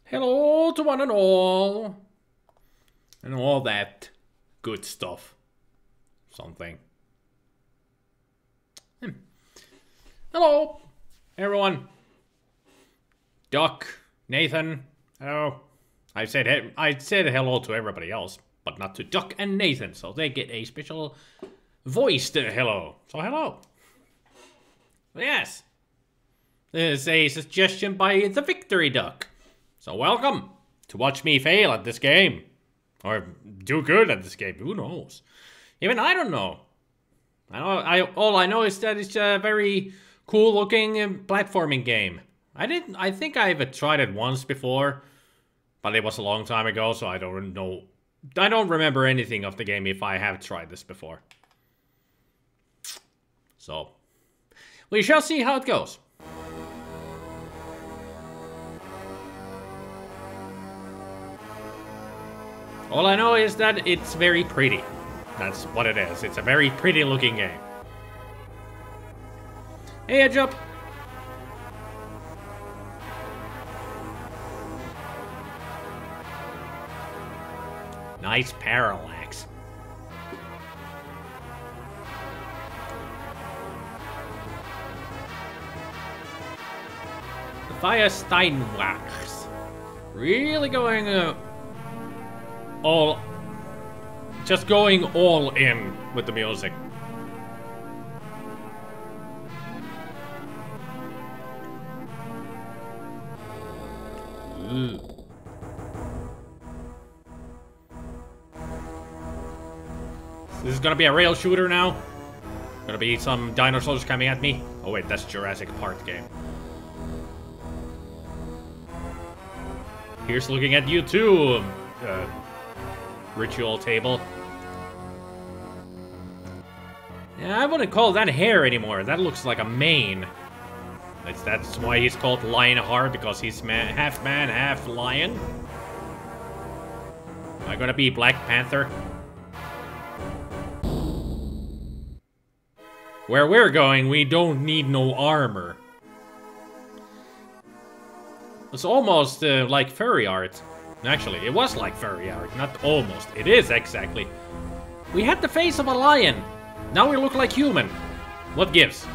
Hello to one and all. And all that good stuff. Something. Hello, everyone. Duck, Nathan, hello. I said hello to everybody else, but not to Duck and Nathan, so they get a special voiced hello. So hello. Yes. This is a suggestion by the Victory Duck. So welcome to watch me fail at this game. Or do good at this game, who knows? Even I don't know. All I know is that it's a very cool looking platforming game. I think I've tried it once before, but it was a long time ago, so I don't know. I don't remember anything of the game if I have tried this before. So, we shall see how it goes. All I know is that it's very pretty. That's what it is. It's a very pretty looking game. Hey, Edge Up. Nice parallax. The SpiderMwa. Really going just going all in with the music. Ooh. This is gonna be a rail shooter now. Gonna be some dinosaurs coming at me. Oh wait, that's Jurassic Park game. Here's looking at you too. Ritual table. Yeah, I wouldn't call that hair anymore. That looks like a mane. That's why he's called Lionheart, because he's half man, half lion. Am I gonna be Black Panther? Where we're going, we don't need no armor. It's almost like furry art. Actually, it was like furry art, not almost. It is, exactly. We had the face of a lion. Now we look like human. What gives?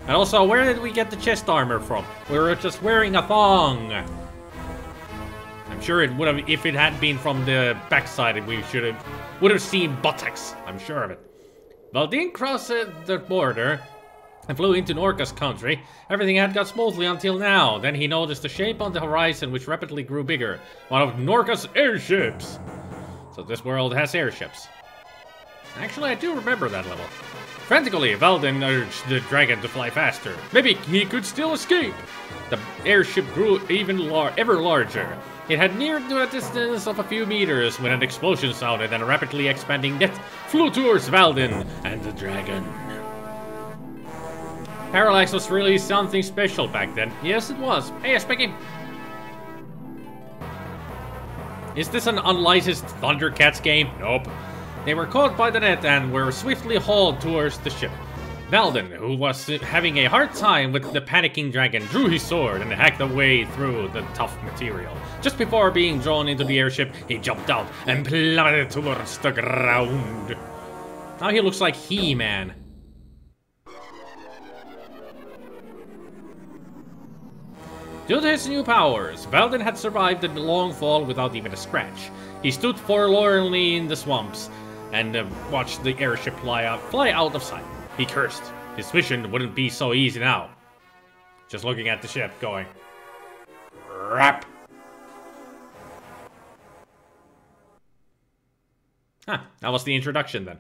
And also, where did we get the chest armor from? We were just wearing a thong. I'm sure it would have, if it had been from the backside, we would have seen buttocks. I'm sure of it. Valdin crossed the border and flew into Norca's country. Everything had gone smoothly until now. Then he noticed a shape on the horizon which rapidly grew bigger. One of Norca's airships. So this world has airships. Actually, I do remember that level. Frantically, Valdin urged the dragon to fly faster. Maybe he could still escape. The airship grew even ever larger. It had neared to a distance of a few meters when an explosion sounded and a rapidly expanding net flew towards Valdin and the dragon. Parallax was really something special back then. Yes, it was. Hey, Specky. Is this an unlicensed Thundercats game? Nope. They were caught by the net and were swiftly hauled towards the ship. Valdin, who was having a hard time with the panicking dragon, drew his sword and hacked away through the tough material. Just before being drawn into the airship, he jumped out and plummeted towards the ground. Now he looks like He-Man. Due to his new powers, Valdin had survived the long fall without even a scratch. He stood forlornly in the swamps and watched the airship fly out of sight. He cursed. His mission wouldn't be so easy now. Just looking at the ship going, rap. Huh, that was the introduction then.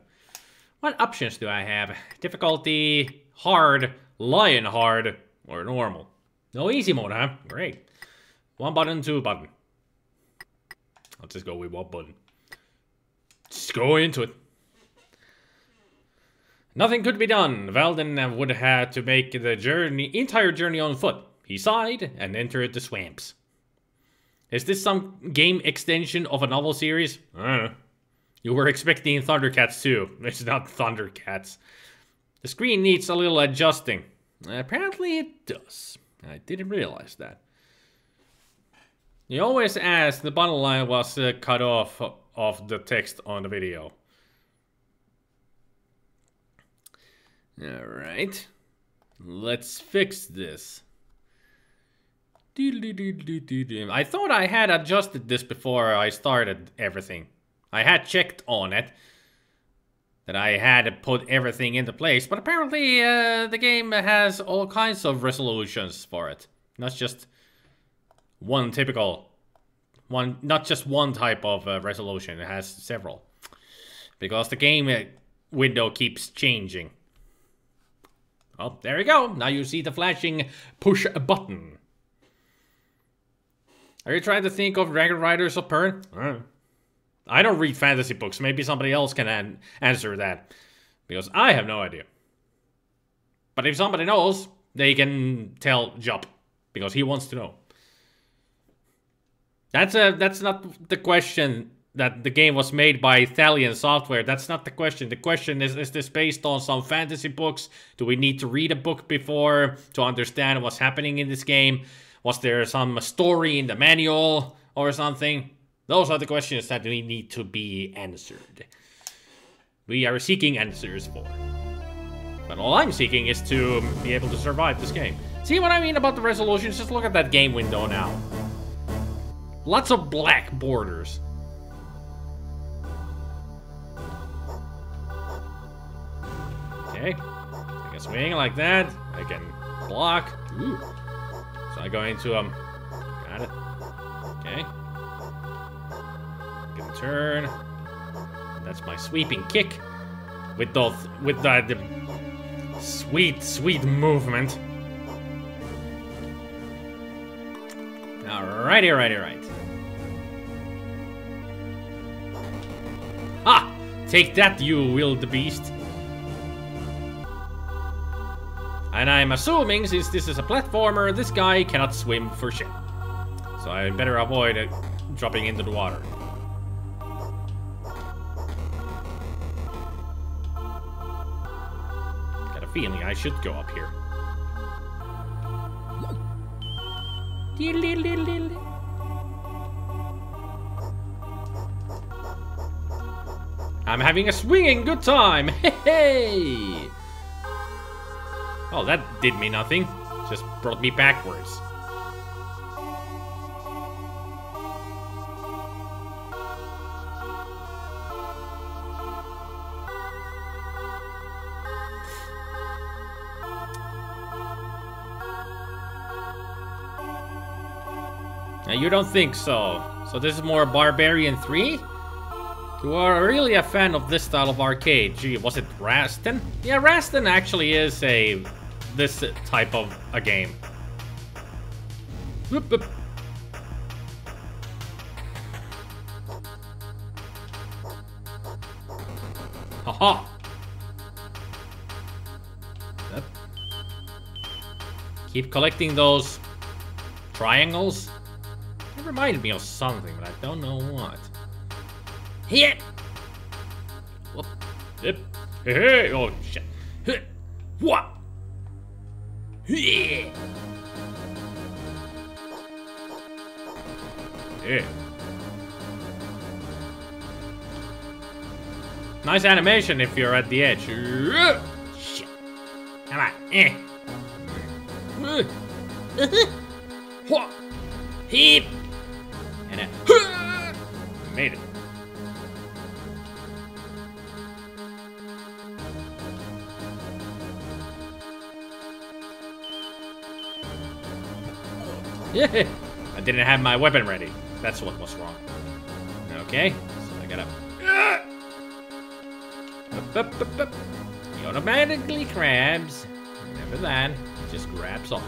What options do I have? Difficulty, hard, lion hard, or normal? No easy mode, huh? Great. One button, two button. Let's just go with one button. Just go into it. Nothing could be done. Valdin would have to make the entire journey on foot. He sighed and entered the swamps. Is this some game extension of a novel series? I don't know. You were expecting Thundercats too. It's not Thundercats. The screen needs a little adjusting. Apparently it does. I didn't realize that. You always ask, the bottom line was cut off of the text on the video. Alright. Let's fix this. I thought I had adjusted this before I started everything. I had checked on it. That I had put everything into place. But apparently the game has all kinds of resolutions for it. Not just one typical... not just one type of resolution. It has several. Because the game window keeps changing. Oh, there you go. Now you see the flashing push button. Are you trying to think of Dragon Riders of Pern? I don't read fantasy books. Maybe somebody else can answer that. Because I have no idea. But if somebody knows, they can tell Jup. Because he wants to know. That's not the question that the game was made by Italian software. That's not the question. The question is this based on some fantasy books? Do we need to read a book before to understand what's happening in this game? Was there some story in the manual or something? Those are the questions that we need to be answered. We are seeking answers for. But all I'm seeking is to be able to survive this game. See what I mean about the resolutions? Just look at that game window now. Lots of black borders. Okay. I can swing like that. I can block. Ooh. So I go into got it. Okay. I can turn. That's my sweeping kick. With the sweet movement. Alrighty. Ah! Take that, you wildebeest. And I'm assuming, since this is a platformer, this guy cannot swim for shit. So I better avoid dropping into the water. Got a feeling I should go up here. I'm having a swinging good time. Hey! Oh, that did me nothing. Just brought me backwards. Now you don't think so. So this is more Barbarian 3? You are really a fan of this style of arcade. Gee, was it Raston? Yeah, Raston actually is this type of a game. Whoop, whoop. Haha. Yep. Keep collecting those triangles. It reminded me of something, but I don't know what. Hit! Whoop. Yep. Hey, oh shit. Hit. What? Yeah. Yeah. Nice animation if you're at the edge. Shit. Come on. What? Heap. And a made it. Yeah, I didn't have my weapon ready. That's what was wrong. Okay, so I gotta... Up. He automatically grabs. Remember that. He just grabs on.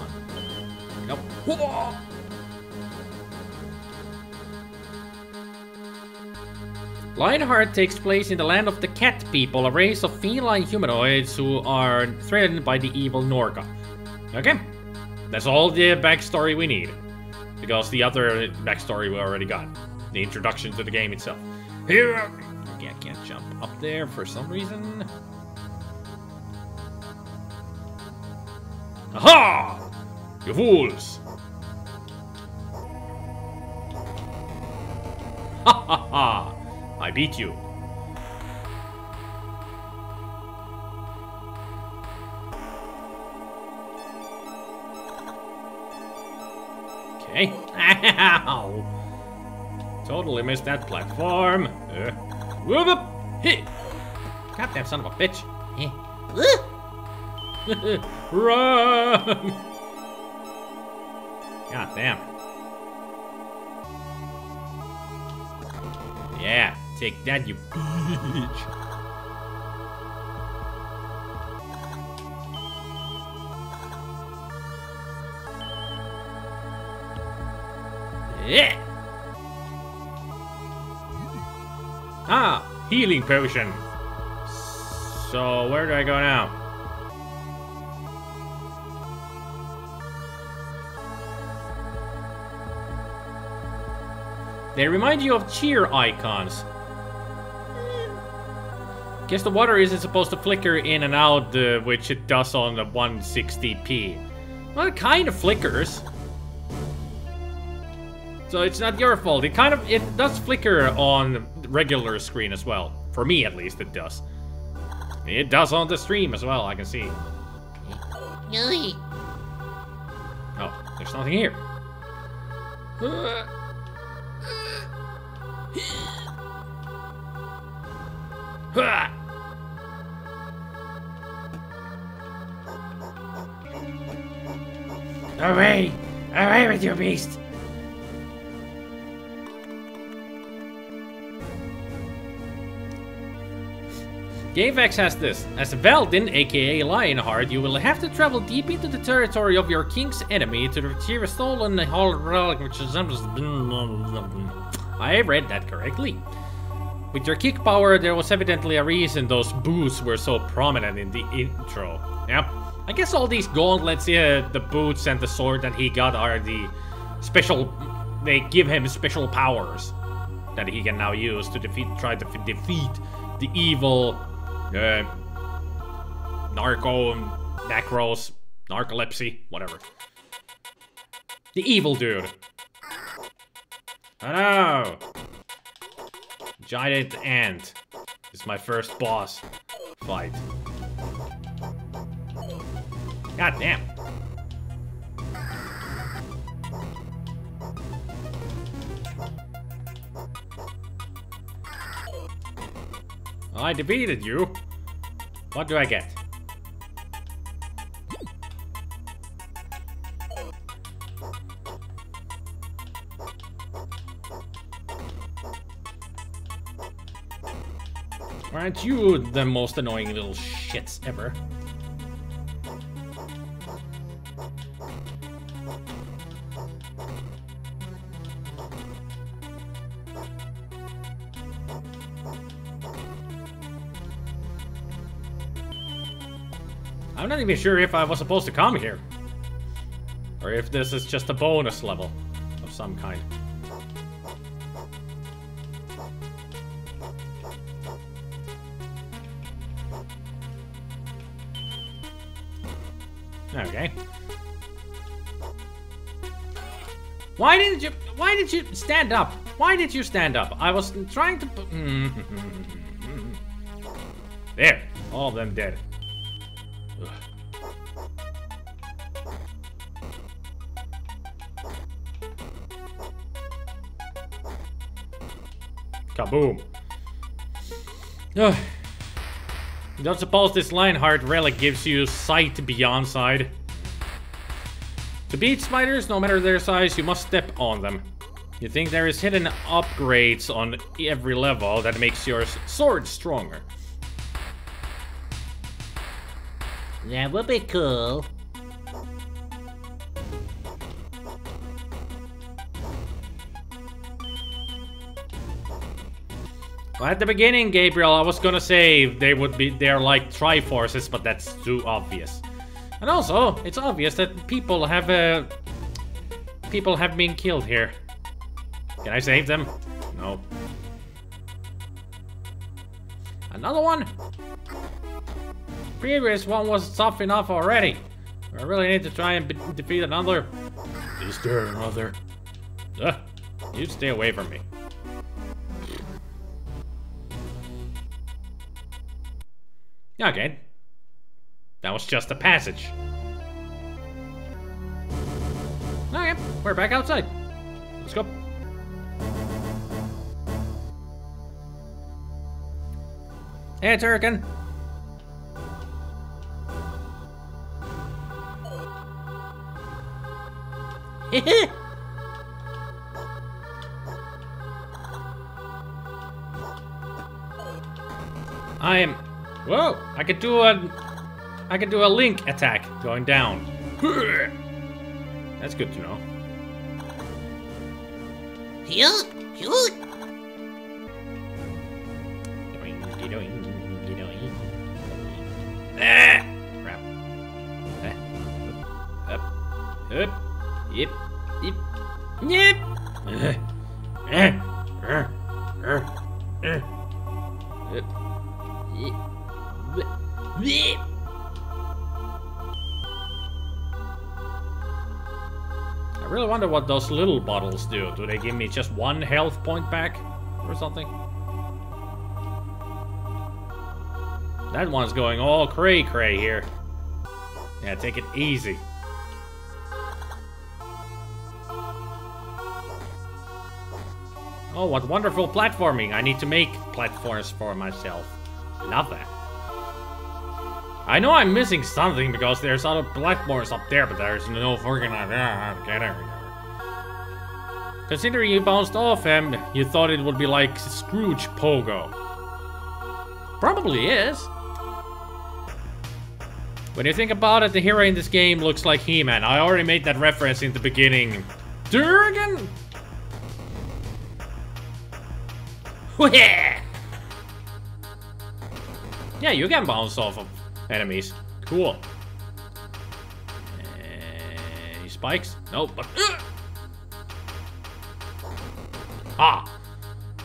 Nope. Whoa! Lionheart takes place in the land of the Cat People, a race of feline humanoids who are threatened by the evil Norga. Okay. That's all the backstory we need. Because the other backstory we already got. The introduction to the game itself. Here! Okay, I can't jump up there for some reason. Aha! You fools! beat you. Okay. Ow. Totally missed that platform. Whoop up. Hey. Goddamn son of a bitch. Run. God damn. Yeah, take that, you bitch. Yeah. Ah, healing potion. So where do I go now? They remind you of cheer icons. Guess the water isn't supposed to flicker in and out, which it does on the 160p. Well, it kind of flickers. So it's not your fault. It does flicker on the regular screen as well. For me, at least, it does. It does on the stream as well, I can see. Oh, there's nothing here. Away! Away with you, beast! GameFAQs has this. As Veldin, aka Lionheart, you will have to travel deep into the territory of your king's enemy to retrieve a stolen relic which resembles... I read that correctly. With your kick power, there was evidently a reason those boots were so prominent in the intro. Yep. I guess all these gauntlets, the boots and the sword that he got are the special... They give him special powers that he can now use to try to defeat the evil... Narcolepsy, whatever. The evil dude. Oh no! Giant ant is my first boss fight. God damn. I defeated you. What do I get? Aren't you the most annoying little shits ever? I'm not even sure if I was supposed to come here. Or if this is just a bonus level of some kind. Okay. Why did you stand up? Why did you stand up? I was trying to put... There. All of them dead. Ugh. Kaboom. Ugh. Don't suppose this Lionheart relic gives you sight beyond sight? To beat spiders, no matter their size, you must step on them. You think there is hidden upgrades on every level that makes your sword stronger. That would be cool. Well, at the beginning, Gabriel, I was gonna say they're like Triforces, but that's too obvious. And also, it's obvious that people have been killed here. Can I save them? No. Another one? Previous one was tough enough already. I really need to try and defeat another. Is there another? You stay away from me. Okay. That was just a passage. Okay, we're back outside. Let's go. Hey, Turrican. Whoa! I could do a link attack going down. That's good to know. Shoot! Shoot! Ah! Crap. Up. Yep. Yep. Yep. I really wonder what those little bottles do. Do they give me just 1 health point back or something? That one's going all cray-cray here. Yeah, take it easy. Oh, what wonderful platforming. I need to make platforms for myself. Love that. I know I'm missing something because there's other platforms up there, but there's no freaking... Get there. Considering you bounced off him, you thought it would be like Scrooge Pogo. Probably is. When you think about it, the hero in this game looks like He-Man. I already made that reference in the beginning. Durgan! Yeah, you can bounce off of enemies. Cool. Any spikes? Nope, but... Ah!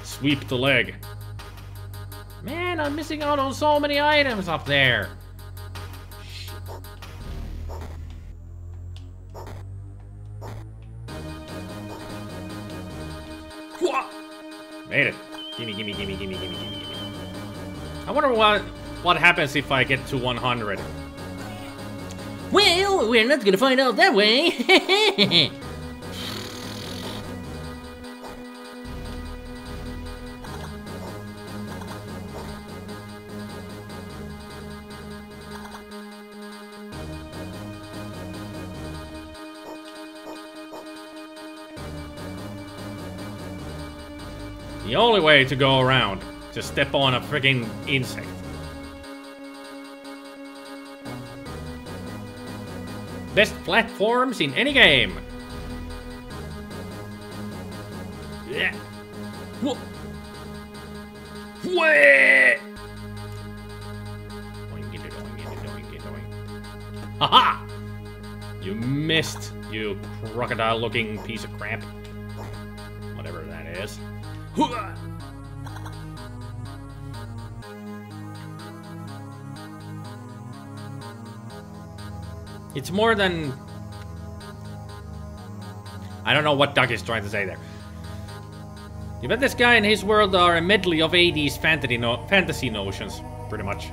Sweep the leg. Man, I'm missing out on so many items up there. Made it. Gimme. I wonder what happens if I get to 100. Well, we're not gonna find out that way. The only way to go around, to step on a friggin' insect. Best platforms in any game. Yeah. Haha! You missed, you crocodile-looking piece of crap. Whatever that is. It's more than... I don't know what Doug is trying to say there. You bet this guy and his world are a medley of 80s fantasy notions, pretty much.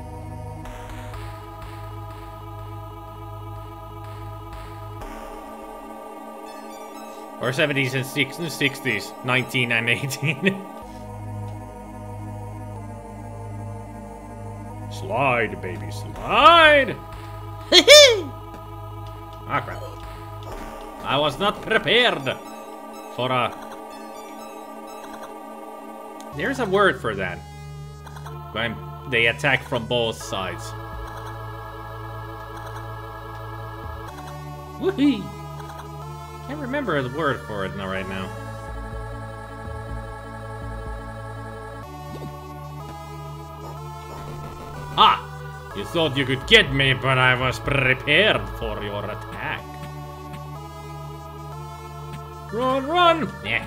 Or 70s and 60s, 19 and 18. Slide, baby, slide! Ah, crap. I was not prepared for a... There's a word for that. When they attack from both sides. Woohoo! Can't remember the word for it right now. Ah! You thought you could get me, but I was prepared for your attack. Run, run! Yeah.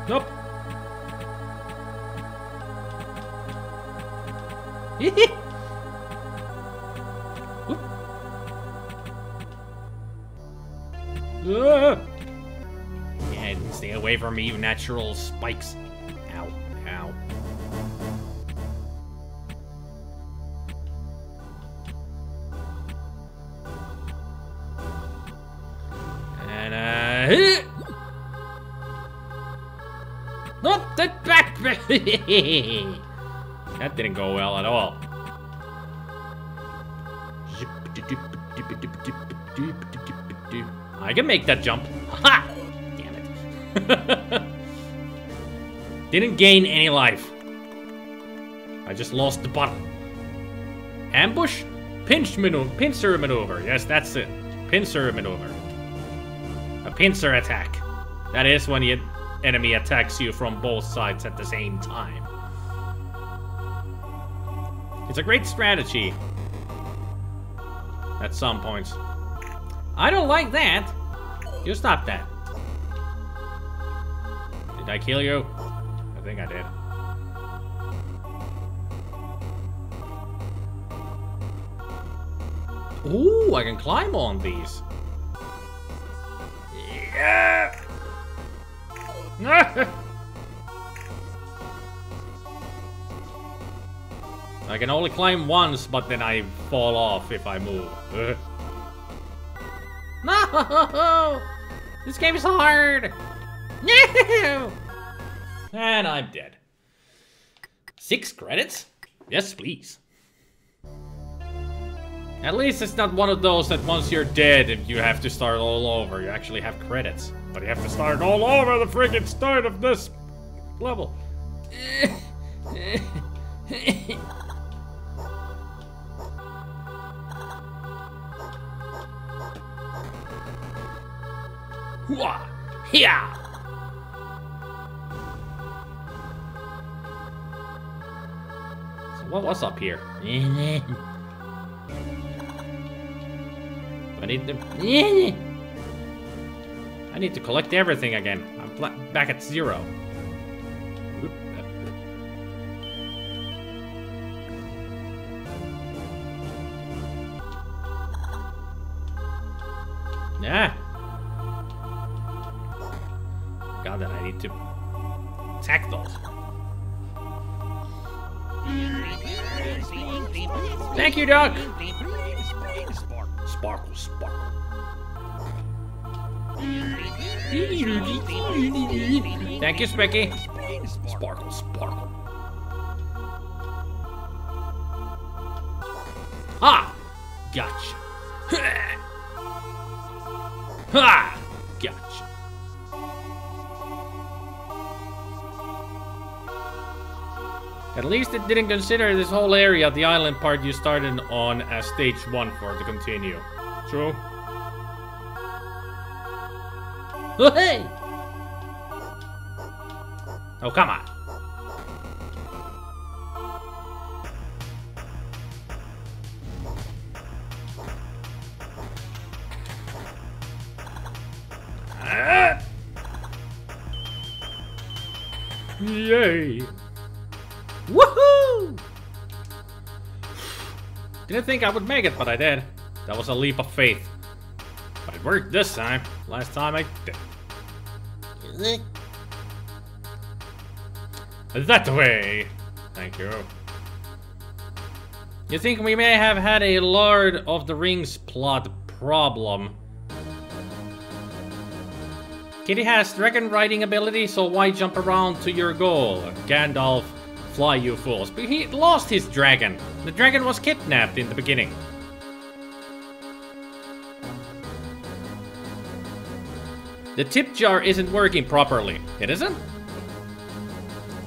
Nope. Yeah, stay away from me, you natural spikes. Ow, ow. Not the back. That didn't go well at all. I can make that jump. Ha! Damn it. Didn't gain any life. I just lost the button. Ambush? Pincer maneuver. Yes, that's it. Pincer maneuver. A pincer attack. That is when the enemy attacks you from both sides at the same time. It's a great strategy. At some points. I don't like that. You stop that. Did I kill you? I think I did. Ooh, I can climb on these. Yeah. I can only climb once, but then I fall off if I move. No! This game is hard! No! And I'm dead. 6 credits? Yes, please. At least it's not one of those that once you're dead, you have to start all over. You actually have credits. But you have to start all over the freaking start of this level. Hooah! Yeah! So what was up here? I need to collect everything again. I'm back at 0. Yeah. God, then I need to attack those. Thank you, Doc. Sparkle, sparkle. Thank you, Specky. Sparkle, sparkle. Ha! Gotcha. Ha! Gotcha. At least it didn't consider this whole area, the island part you started on, as stage 1 for to continue. True? Oh, hey! Oh, come on. Yay! Woohoo! Didn't think I would make it, but I did. That was a leap of faith. But it worked this time. Last time I did. That way. Thank you. You think we may have had a Lord of the Rings plot problem? Kitty has dragon riding ability, so why jump around to your goal? Gandalf, fly you fools. But he lost his dragon. The dragon was kidnapped in the beginning. The tip jar isn't working properly. It isn't?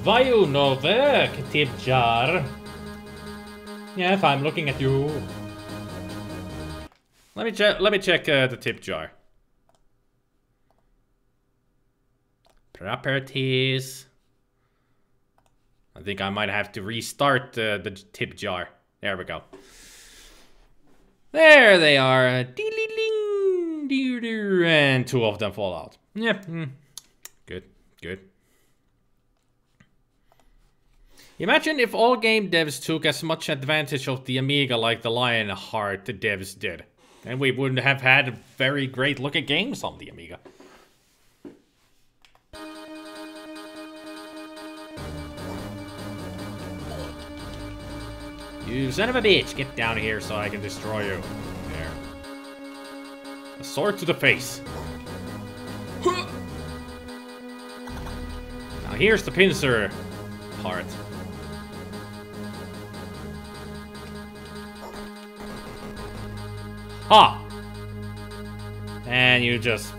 Vayu no work, tip jar. Yes, I'm looking at you. Let me check the tip jar. Properties. I think I might have to restart the tip jar. There we go. There they are. And 2 of them fall out. Yep. Good. Good. Imagine if all game devs took as much advantage of the Amiga like the Lionheart devs did. And we wouldn't have had very great looking games on the Amiga. You son of a bitch, get down here so I can destroy you. There. A sword to the face. here's the pincer part. Ha! And you just...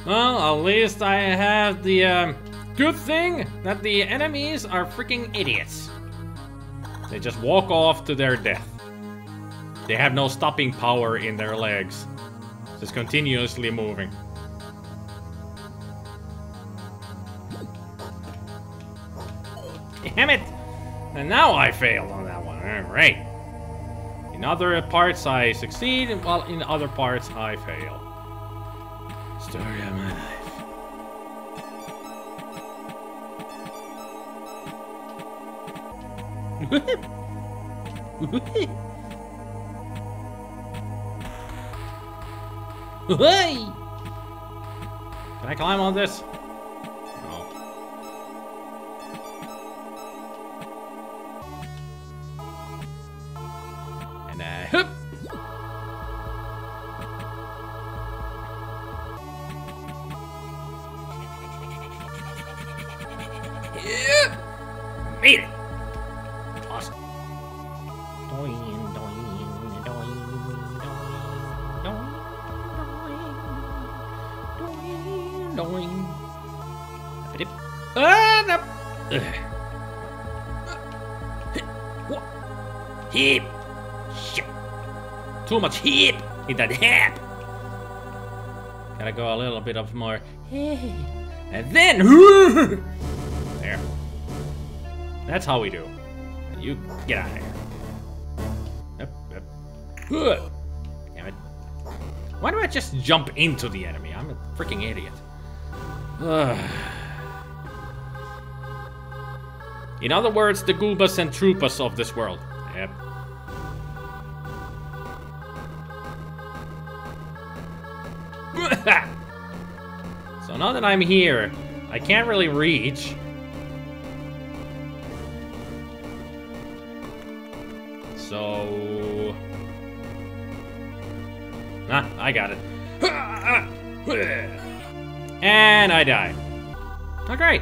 Well, at least I have the good thing that the enemies are freaking idiots. They just walk off to their death. They have no stopping power in their legs. Just continuously moving. Damn it! And now I failed on that one. Alright. In other parts I succeed, while in other parts I fail. Story of my life. Hey! Can I climb on this? No. And hup! Yeah! Made it! Awesome. Doing, doing, doing, doing, doing, doing. No. Hip! Shit! Too much hip in that hip. Gotta go a little bit of more. And then there. That's how we do. You get out of here. Yep. Good. Damn it. Why do I just jump into the enemy? I'm a freaking idiot. In other words, the Goobas and Troopas of this world. Yep. So now that I'm here, I can't really reach. So... Ah, I got it. And I die. Oh, great.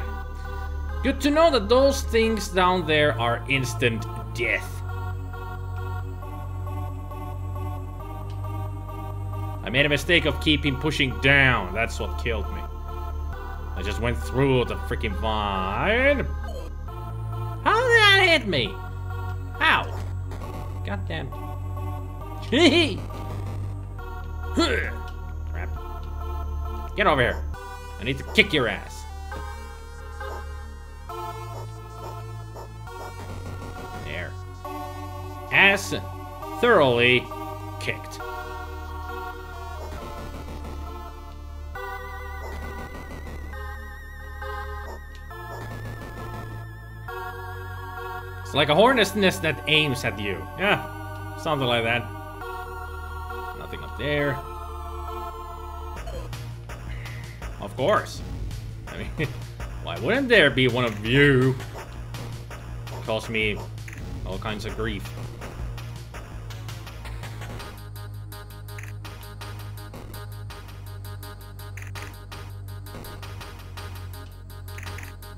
Good to know that those things down there are instant death. I made a mistake of keeping pushing down. That's what killed me. I just went through the freaking vine. How did that hit me? How? Goddamn. Crap. Get over here. I need to kick your ass. There. Ass thoroughly kicked. It's like a hornet's nest that aims at you. Yeah, something like that. Nothing up there. Of course. I mean, why wouldn't there be one of you? Cause me all kinds of grief.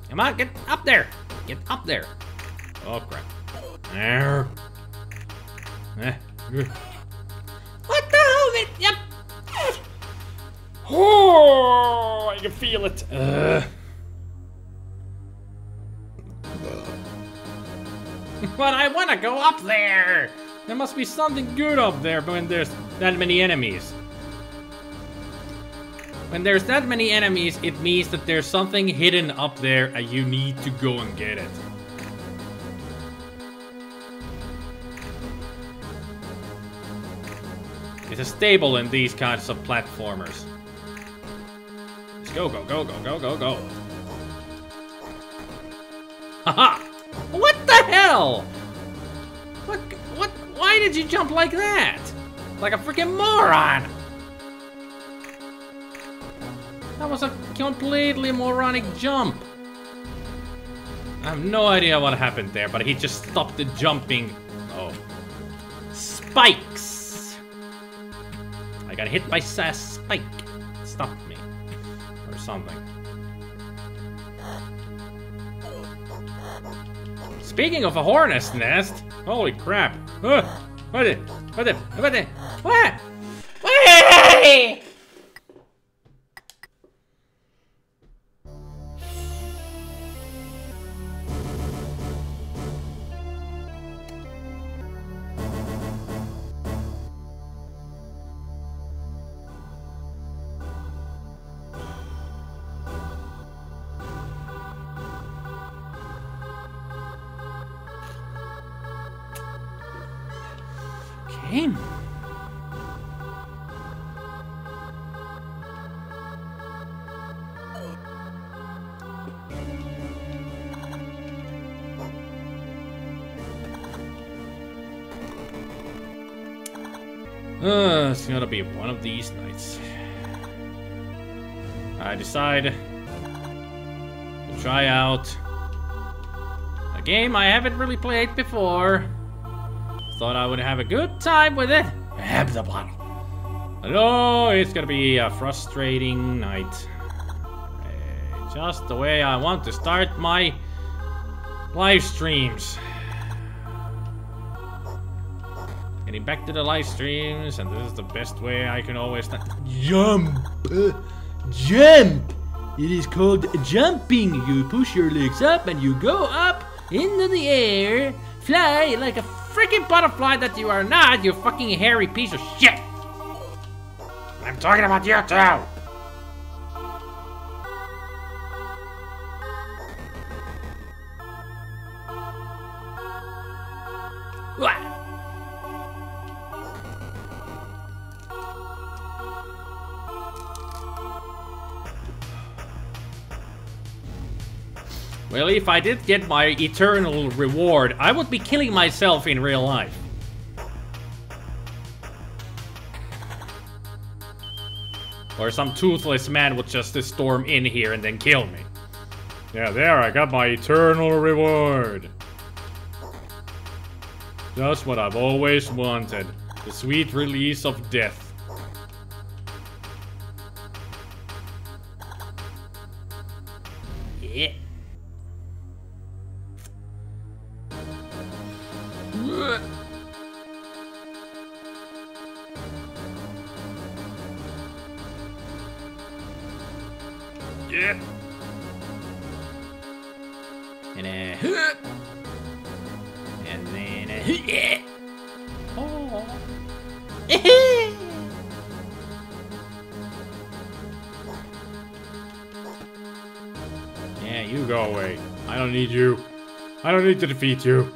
Come on, get up there! Get up there! Oh crap. There. What the hell? Yep. Oh, I can feel it. But I want to go up there. There must be something good up there when there's that many enemies. When there's that many enemies, it means that there's something hidden up there and you need to go and get it. It's a staple in these kinds of platformers. Let's go, go, go, go, go, go, go. Haha! What the hell? What, why did you jump like that? Like a freaking moron! That was a completely moronic jump. I have no idea what happened there, but he just stopped the jumping. Oh. Spikes! I got hit by a spike. Stopped me. Or something. Speaking of a hornet's nest, holy crap. What? Hey! Okay. It's gonna be one of these nights. I decide to try out a game I haven't really played before. Thought I would have a good time with it. Have the bottle. Oh, it's gonna be a frustrating night. Just the way I want to start my live streams. Getting back to the live streams, and this is the best way I can always start. Jump! Jump! It is called jumping. You push your legs up and you go up into the air, fly like a freaking butterfly that you are not, you fucking hairy piece of shit! I'm talking about you too! Well, if I did get my eternal reward, I would be killing myself in real life. Or some toothless man would just storm in here and then kill me. Yeah, there, I got my eternal reward. Just what I've always wanted. The sweet release of death. Yeah. Yeah. And then yeah. Oh. Yeah, you go away. I don't need you. I don't need to defeat you.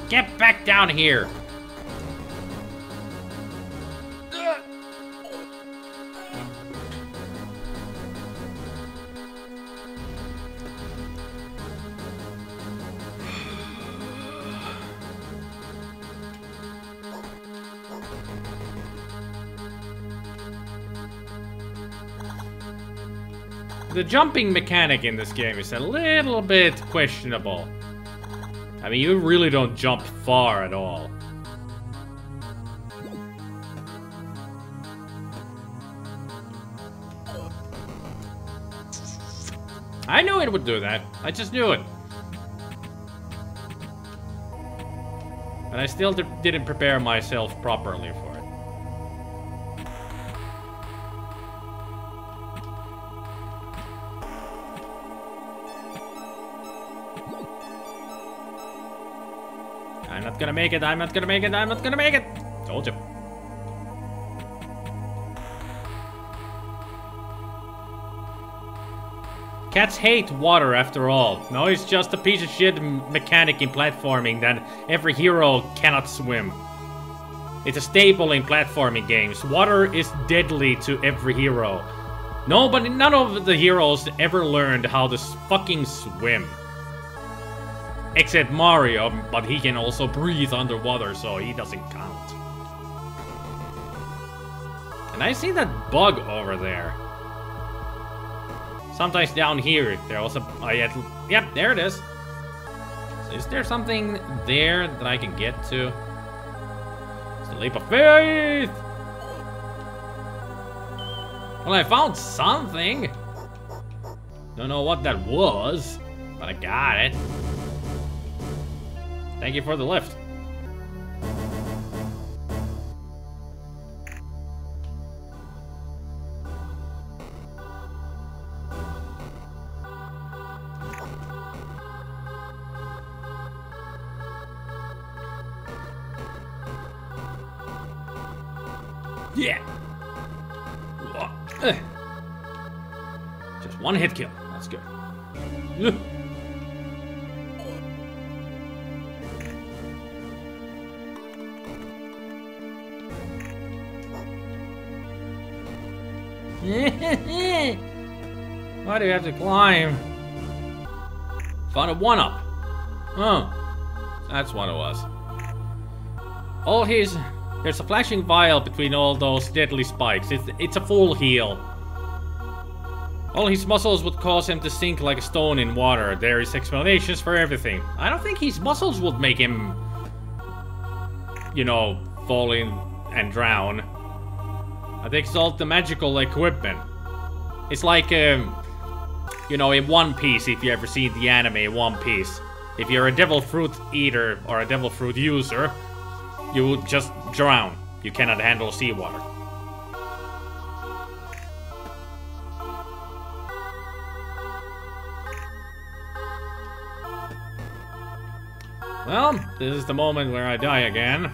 Get back down here. The jumping mechanic in this game is a little bit questionable. I mean, you really don't jump far at all. I knew it would do that. I just knew it. And I still didn't prepare myself properly for it. I'm not gonna make it, I'm not gonna make it, I'm not gonna make it! Told you. Cats hate water after all. No, it's just a piece of shit mechanic in platforming that every hero cannot swim. It's a staple in platforming games. Water is deadly to every hero. None of the heroes ever learned how to fucking swim. Except Mario, but he can also breathe underwater, so he doesn't count. And I see that bug over there. Sometimes down here, there also... yep, there it is. So is there something there that I can get to? It's the leap of faith! Well, I found something. Don't know what that was. But I got it. Thank you for the lift. Yeah. Just one hit kill. That's good. Why do you have to climb? Found a 1-up. Oh, that's what it was. All his... There's a flashing vial between all those deadly spikes. It's a full heal. All his muscles would cause him to sink like a stone in water. There is explanations for everything. I don't think his muscles would make him, you know, fall in and drown. I think it's all the magical equipment. It's like, you know, in One Piece, if you ever seen the anime One Piece. If you're a devil fruit eater or a devil fruit user, you would just drown. You cannot handle seawater. Well, this is the moment where I die again.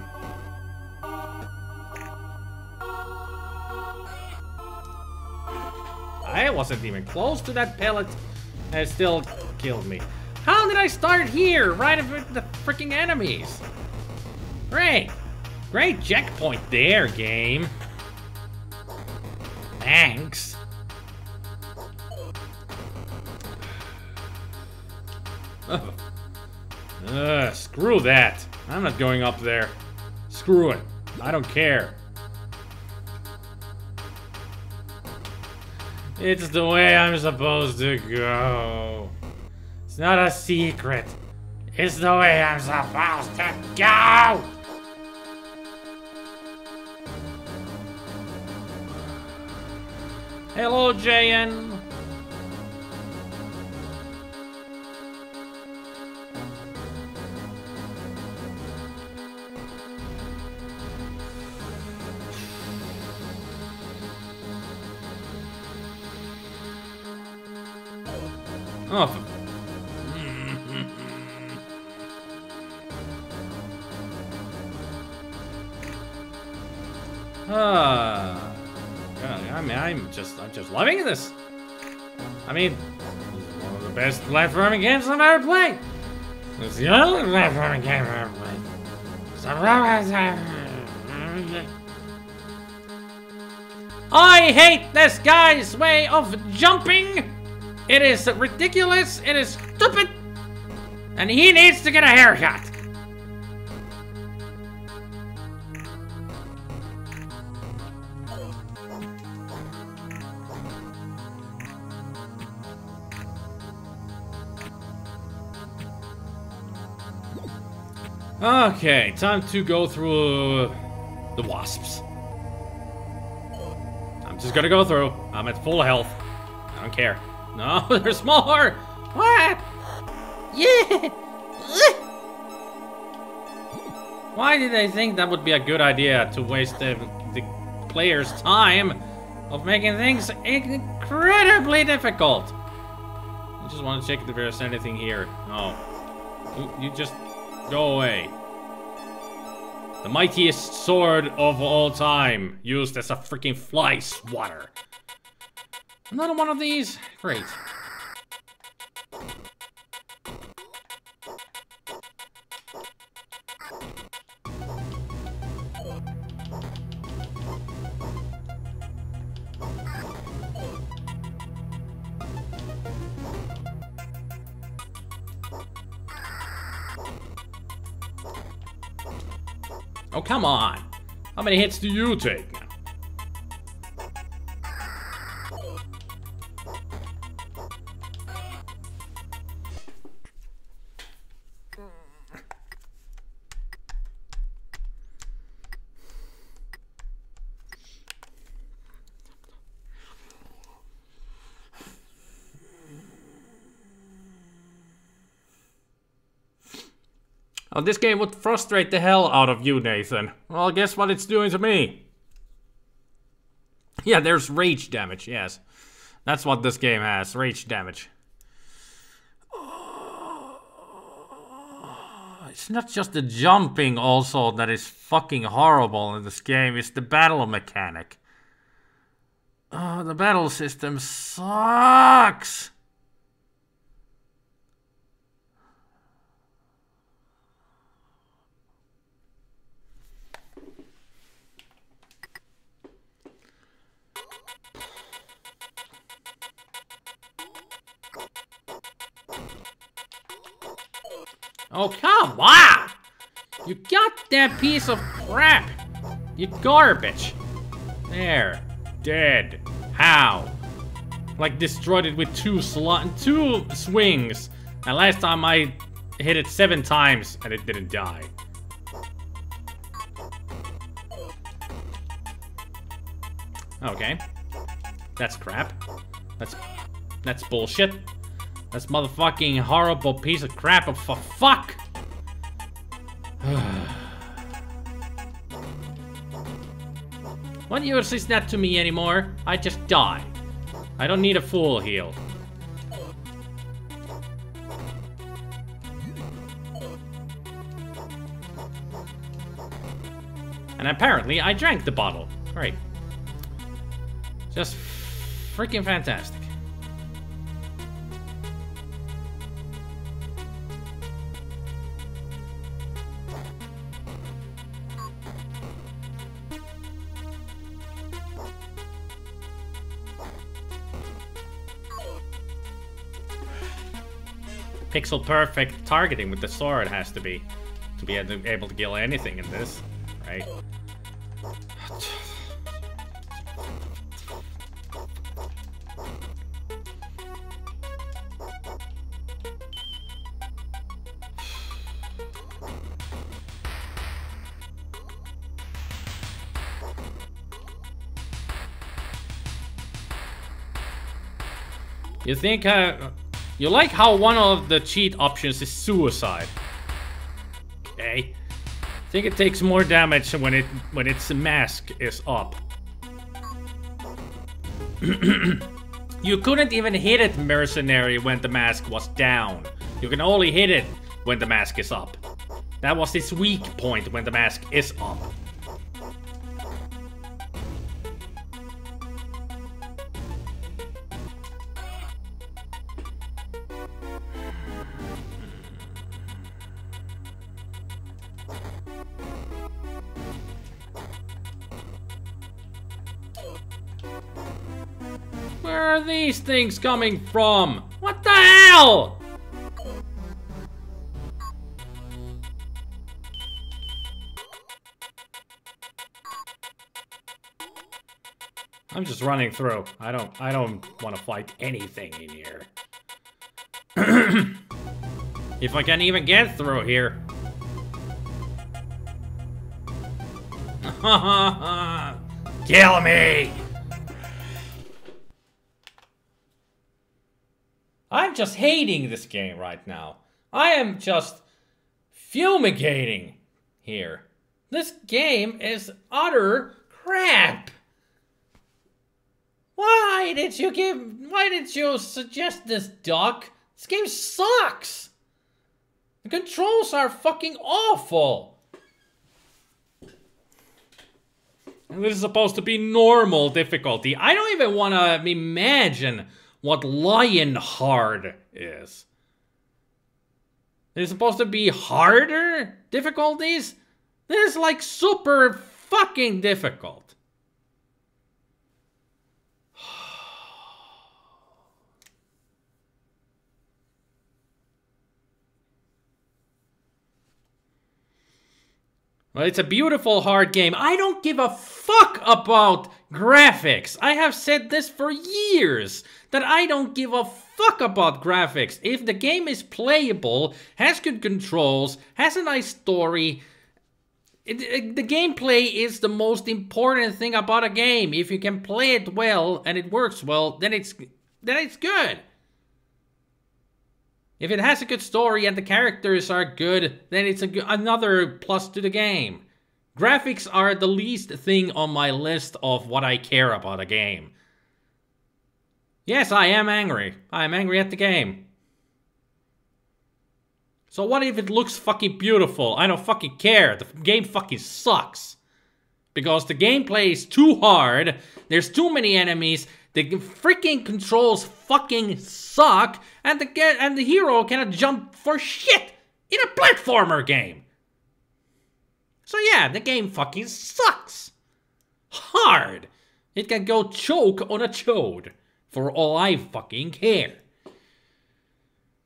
I wasn't even close to that pellet. And it still killed me. How did I start here? Right in front of the freaking enemies. Great. Great checkpoint there, game. Thanks. Screw that. I'm not going up there. Screw it. I don't care. It's the way I'm supposed to go. It's not a secret. It's the way I'm supposed to go! Hello, JN. Oh. I'm just loving this. I mean, this is one of the best platforming games I've ever played. It's the only platforming game I've ever played. I hate this guy's way of jumping. It is ridiculous. It is stupid. And he needs to get a haircut. Okay, time to go through the wasps. I'm just gonna go through. I'm at full health. I don't care. No, there's more! What? Yeah! Why did they think that would be a good idea to waste the player's time of making things incredibly difficult? I just want to check if there's anything here. No. You just go away. The mightiest sword of all time, used as a freaking fly swatter. Another one of these? Great. Oh, come on. How many hits do you take? Oh, this game would frustrate the hell out of you, Nathan. Well, guess what it's doing to me? Yeah, there's rage damage, yes. That's what this game has, rage damage. It's not just the jumping also that is fucking horrible in this game, it's the battle mechanic. Oh, the battle system sucks! Oh, come on! You goddamn piece of crap! You garbage! There. Dead. How? Like destroyed it with two swings. And last time I hit it 7 times and it didn't die. Okay. That's crap. That's bullshit. That's motherfucking horrible piece of crap of fuck! What use is that to me anymore? I just die. I don't need a full heal. And apparently I drank the bottle. Great. Just freaking fantastic. Pixel perfect targeting with the sword has to be able to kill anything in this, right? You think you like how one of the cheat options is suicide? Okay. I think it takes more damage when its mask is up. You couldn't even hit it, mercenary, when the mask was down. You can only hit it when the mask is up. That was its weak point when the mask is up. Where are these things coming from? What the hell? I'm just running through. I don't want to fight anything in here. If I can even get through here. Kill me! I'm just hating this game right now. I am just fumigating here. This game is utter crap. Why did you suggest this, Doc? This game sucks. The controls are fucking awful. And this is supposed to be normal difficulty. I don't even want to imagine what lion hard is. It's supposed to be harder difficulties? This is like super fucking difficult. Well, it's a beautiful hard game. I don't give a fuck about graphics. I have said this for years, that I don't give a fuck about graphics. If the game is playable, has good controls, has a nice story, the gameplay is the most important thing about a game. If you can play it well and it works well, then it's good. If it has a good story and the characters are good, then it's another plus to the game. Graphics are the least thing on my list of what I care about a game. Yes, I am angry. I am angry at the game. So what if it looks fucking beautiful? I don't fucking care. The game fucking sucks. Because the gameplay is too hard. There's too many enemies. The freaking controls fucking suck. And the hero cannot jump for shit in a platformer game. So yeah, the game fucking sucks. Hard. It can go choke on a chode. For all I fucking care.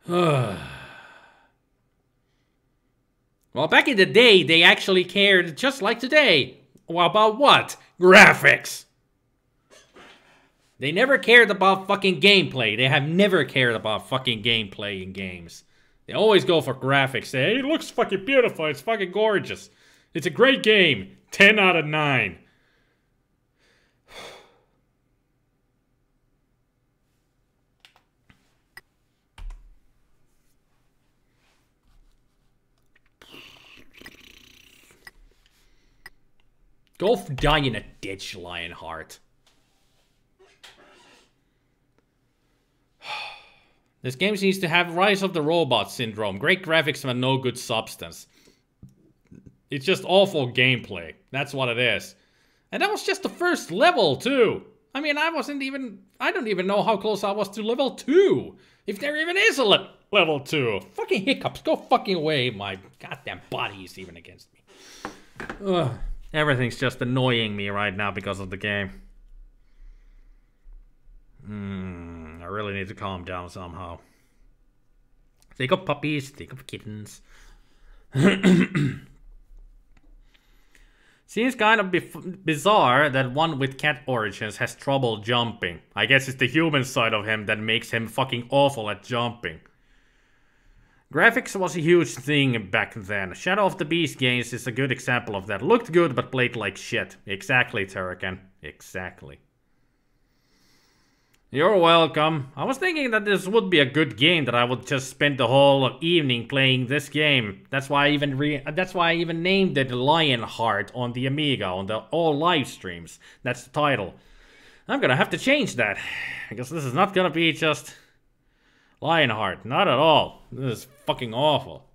Well, back in the day, they actually cared just like today. Well, about what? Graphics. They never cared about fucking gameplay. They have never cared about fucking gameplay in games. They always go for graphics. Say, hey, it looks fucking beautiful. It's fucking gorgeous. It's a great game. 10 out of 9. Go die in a ditch, Lionheart. This game seems to have Rise of the Robot syndrome. Great graphics but no good substance. It's just awful gameplay. That's what it is. And that was just the first level, too. I mean, I don't even know how close I was to level 2. If there even is a level 2. Fucking hiccups, go fucking away. My goddamn body is even against me. Ugh. Everything's just annoying me right now because of the game. I really need to calm down somehow. Think of puppies, think of kittens. Seems kind of bizarre that one with cat origins has trouble jumping. I guess it's the human side of him that makes him fucking awful at jumping. Graphics was a huge thing back then. Shadow of the Beast games is a good example of that. Looked good but played like shit. Exactly, Turrican. Exactly. You're welcome. I was thinking that this would be a good game that I would just spend the whole evening playing this game. That's why I even named it Lionheart on the Amiga on the all live streams. That's the title. I'm gonna have to change that because this is not gonna be just Lionheart. Not at all. This is fucking awful.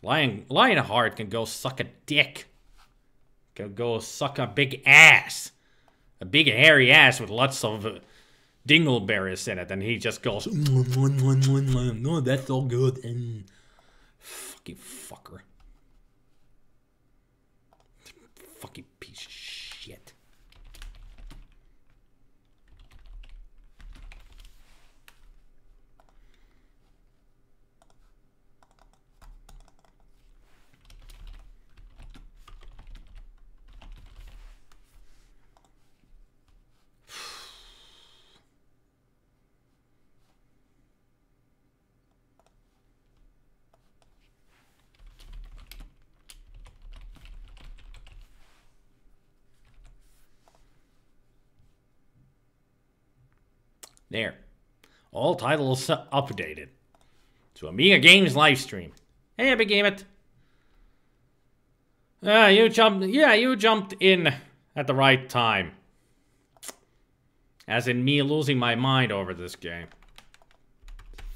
Lionheart can go suck a dick. Can go suck a big ass. A big hairy ass with lots of dingleberries in it, and he just goes, no, that's all good, and fucking fucker. Fucking piece of shit. There. All titles updated. To Amiga Games livestream. Hey, Big Game It. You jumped in at the right time. As in me losing my mind over this game.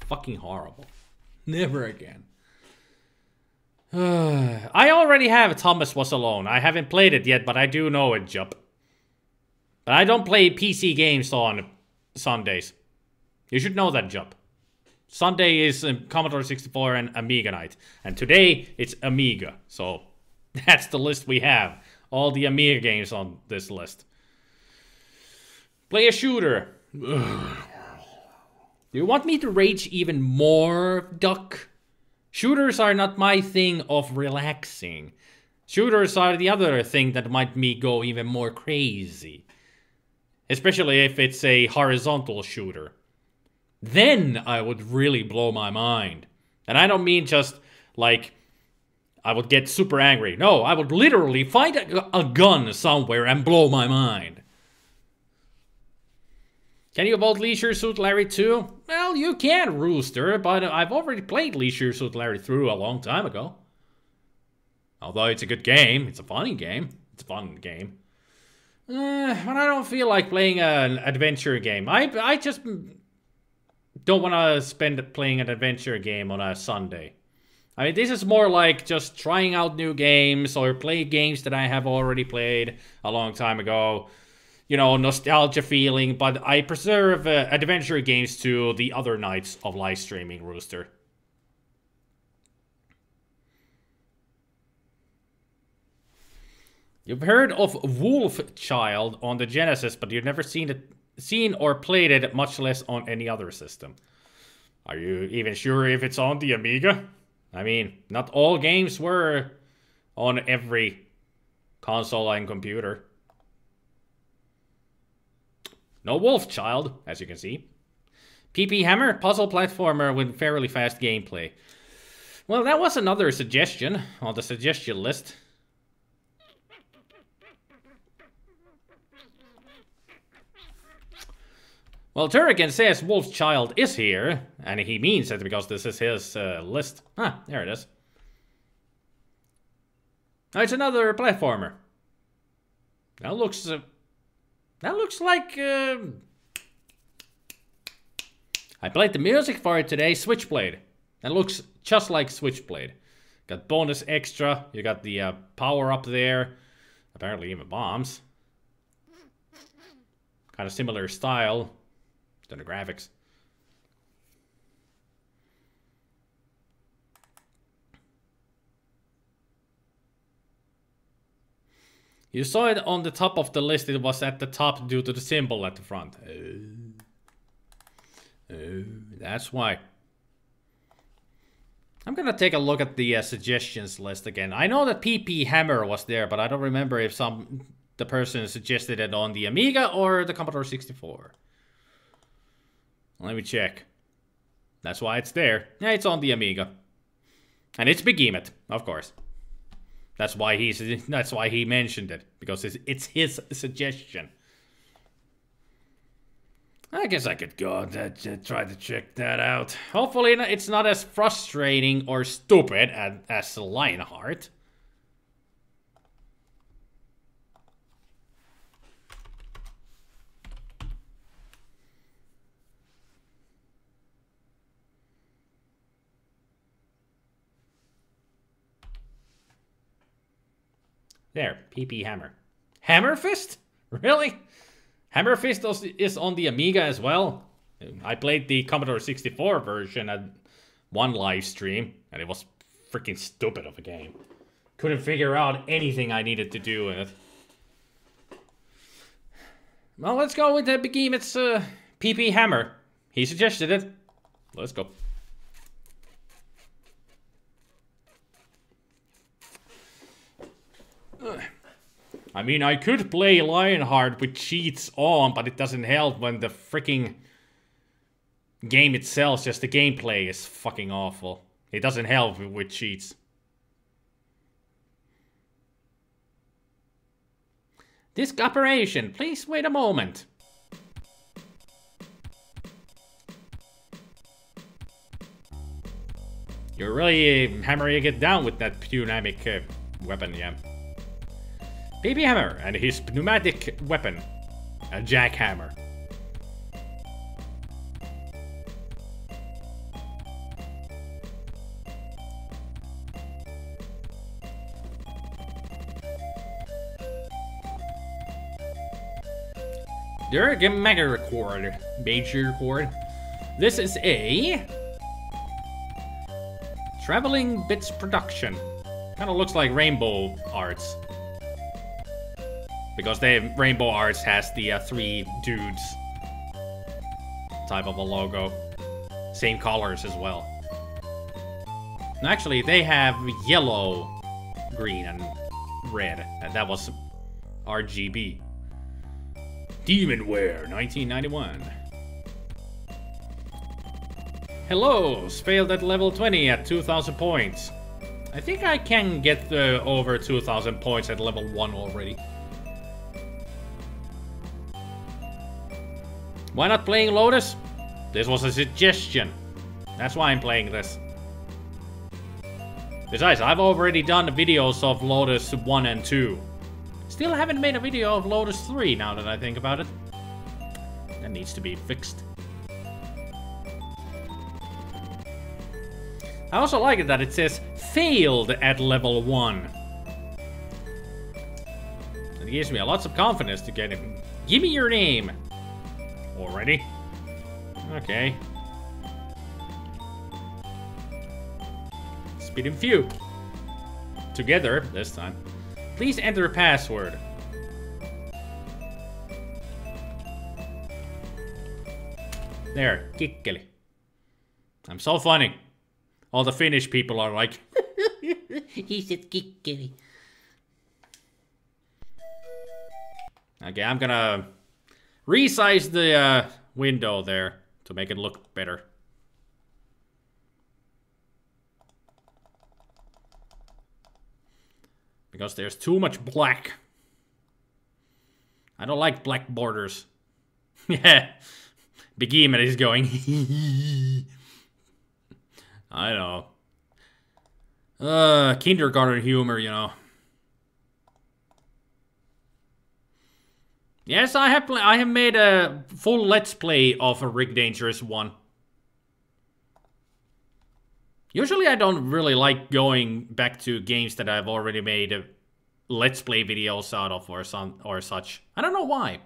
Fucking horrible. Never again. I already have Thomas Was Alone. I haven't played it yet, but I do know it, Jup. But I don't play PC games on Sundays. You should know that, Jup. Sunday is Commodore 64 and Amiga night. And today, it's Amiga. So, that's the list we have. All the Amiga games on this list. Play a shooter. Do you want me to rage even more, Duck? Shooters are not my thing of relaxing. Shooters are the other thing that might me go even more crazy. Especially if it's a horizontal shooter. Then I would really blow my mind. And I don't mean just, like, I would get super angry. No, I would literally find a gun somewhere and blow my mind. Can you both Leisure Suit Larry too? Well, you can, Rooster, but I've already played Leisure Suit Larry through a long time ago. Although it's a good game, it's a funny game. It's a fun game. But I don't feel like playing an adventure game. I just don't want to spend playing an adventure game on a Sunday. I mean, this is more like just trying out new games or play games that I have already played a long time ago. You know, nostalgia feeling, but I preserve adventure games to the other nights of live streaming, Rooster. You've heard of Wolf Child on the Genesis, but you've never seen or played it, much less on any other system. Are you even sure if it's on the Amiga? I mean, not all games were on every console and computer. No Wolf Child, as you can see. PP Hammer, puzzle platformer with fairly fast gameplay. Well, that was another suggestion on the suggestion list. Well, Turrican says Wolf Child is here, and he means it because this is his list. Huh, there it is. Oh, it's another platformer. That looks like... I played the music for it today, Switchblade. That looks just like Switchblade. Got bonus extra, you got the power up there. Apparently even bombs. Kind of similar style to the graphics. You saw it on the top of the list. It was at the top due to the symbol at the front. That's why. I'm gonna take a look at the suggestions list again. I know that PP Hammer was there, but I don't remember if the person suggested it on the Amiga or the Commodore 64. Let me check. That's why it's there. Yeah, it's on the Amiga. And it's Behemoth, of course. That's why he mentioned it, because it's his suggestion. I guess I could go and try to check that out. Hopefully it's not as frustrating or stupid as Lionheart. There, PP Hammer. Hammer Fist? Really? Hammer Fist is on the Amiga as well. I played the Commodore 64 version at one live stream, and it was freaking stupid of a game. Couldn't figure out anything I needed to do with it. Well, let's go with the Behemoth's PP Hammer. He suggested it. Let's go. I mean, I could play Lionheart with cheats on, but it doesn't help when the freaking game itself, just the gameplay is fucking awful. It doesn't help with cheats. Disk operation, please wait a moment. You're really hammering it down with that pneumatic weapon, yeah. PP Hammer and his pneumatic weapon, a jackhammer. Derek Mega Record, major record. This is a Traveling Bits production. Kind of looks like Rainbow Arts. Because Rainbow Arts has the three dudes type of a logo. Same colors as well. And actually, they have yellow, green, and red. And that was RGB. Demonware, 1991. Hellos, failed at level 20 at 2,000 points. I think I can get over 2,000 points at level 1 already. Why not playing Lotus? This was a suggestion. That's why I'm playing this. Besides, I've already done videos of Lotus 1 and 2. Still haven't made a video of Lotus 3 now that I think about it. That needs to be fixed. I also like it that it says failed at level 1. It gives me lots of confidence to get him. Give me your name. Already? Okay. Speed and few. Together, this time. Please enter password. There, kikkeli. I'm so funny. All the Finnish people are like, he said kikkeli. Okay, I'm gonna resize the window there to make it look better. Because there's too much black. I don't like black borders. Yeah. Behemoth is going. I know. Kindergarten humor, you know. Yes, I have made a full let's play of a Rig Dangerous 1. Usually I don't really like going back to games that I've already made let's play videos out of or such. I don't know why.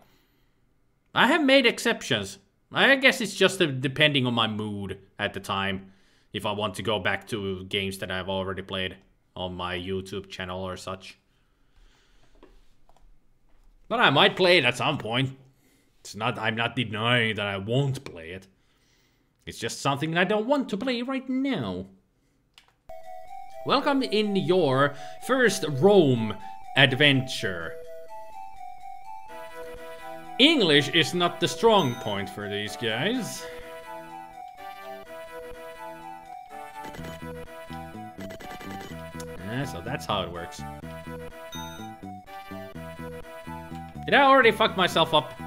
I have made exceptions. I guess it's just depending on my mood at the time. If I want to go back to games that I've already played on my YouTube channel or such. But I might play it at some point. I'm not denying that I won't play it. It's just something I don't want to play right now. Welcome in your first Rome adventure. English is not the strong point for these guys. So that's how it works. Did I already fuck myself up?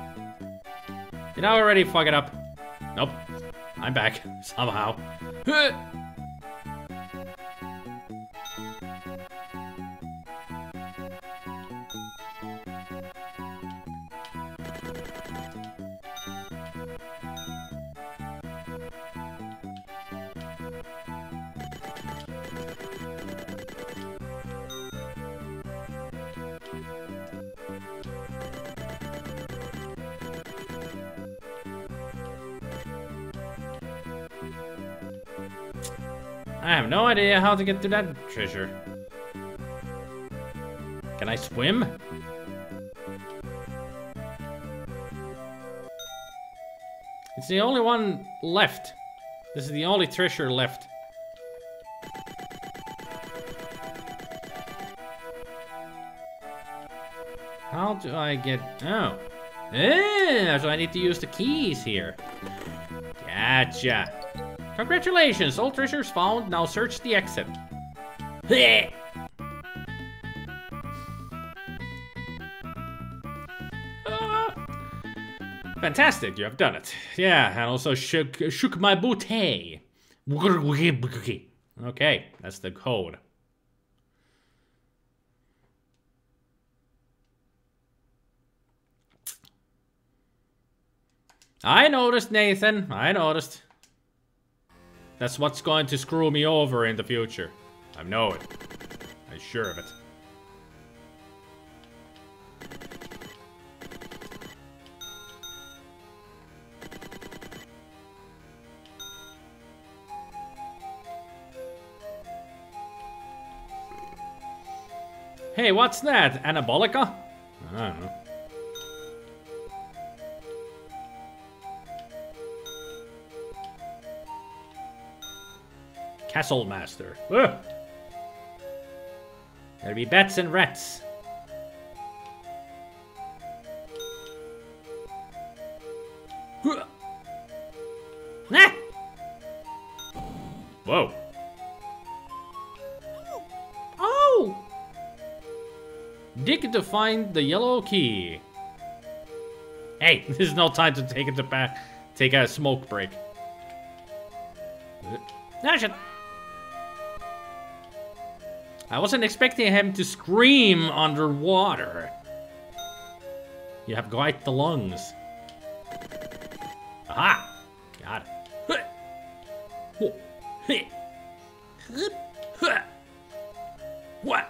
Did I already fuck it up? Nope. I'm back. Somehow. I have no idea how to get to that treasure. Can I swim? It's the only one left. This is the only treasure left. How do I get... Oh. So I need to use the keys here. Gotcha. Congratulations, all treasures found. Now search the exit. Fantastic, you have done it. Yeah, and also shook my booty. Okay, that's the code. I noticed, Nathan. I noticed. That's what's going to screw me over in the future. I know it. I'm sure of it. Hey, what's that? Anabolica? I don't know. Castle Master. Ugh. There'll be bats and rats. Nah. Whoa. Oh! Dig to find the yellow key. Hey, this is no time to take a smoke break. Ah, shit. I wasn't expecting him to scream underwater. You have quite the lungs. Aha! Got it. What?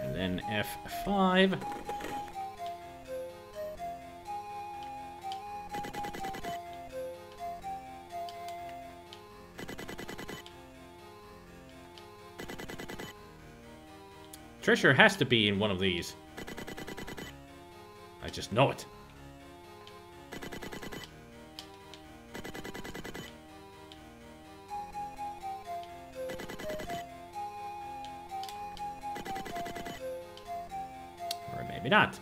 And then F5. Treasure has to be in one of these. I just know it. Or maybe not.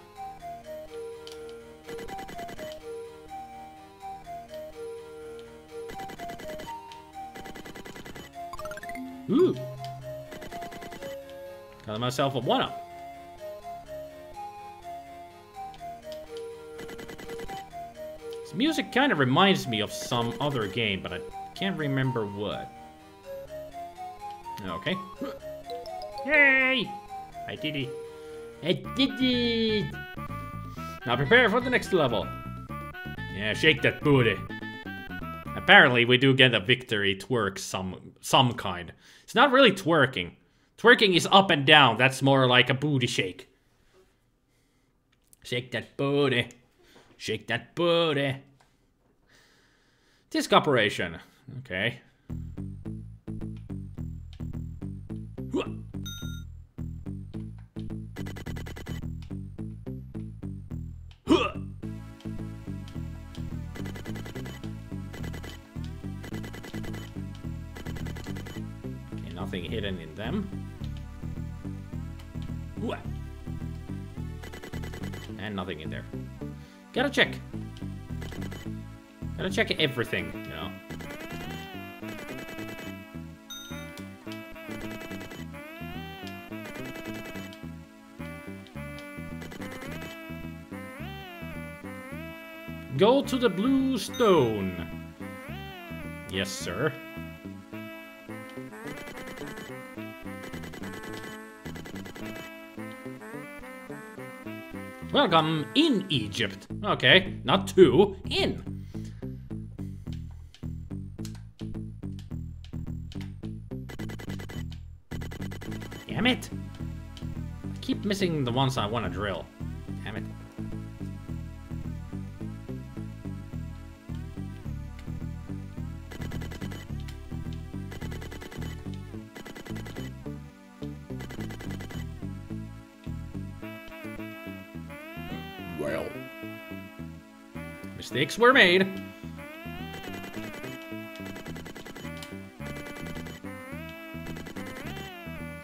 Ooh. Got myself a 1-up. This music kind of reminds me of some other game, but I can't remember what. Okay. Yay! I did it. I did it! Now prepare for the next level. Yeah, shake that booty. Apparently we do get a victory twerk some kind. It's not really twerking. Twerking is up and down. That's more like a booty shake. Shake that booty. Shake that booty. Disc operation. Okay. Okay, nothing hidden in them. And nothing in there. Gotta check. Gotta check everything, you know. Go to the blue stone. Yes, sir. Welcome in Egypt. Okay, not to, in. Damn it. I keep missing the ones I want to drill. Damn it. Well, mistakes were made.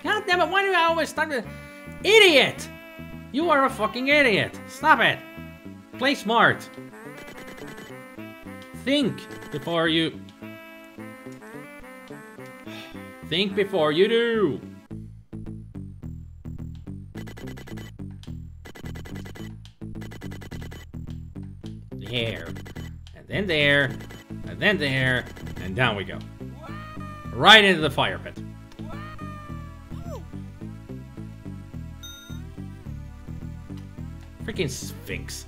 God damn it, why do I always start with... Idiot! You are a fucking idiot. Stop it. Play smart. Think before you... Think before you do. There, and then there, and then there, and down we go. Right into the fire pit. Freaking Sphinx.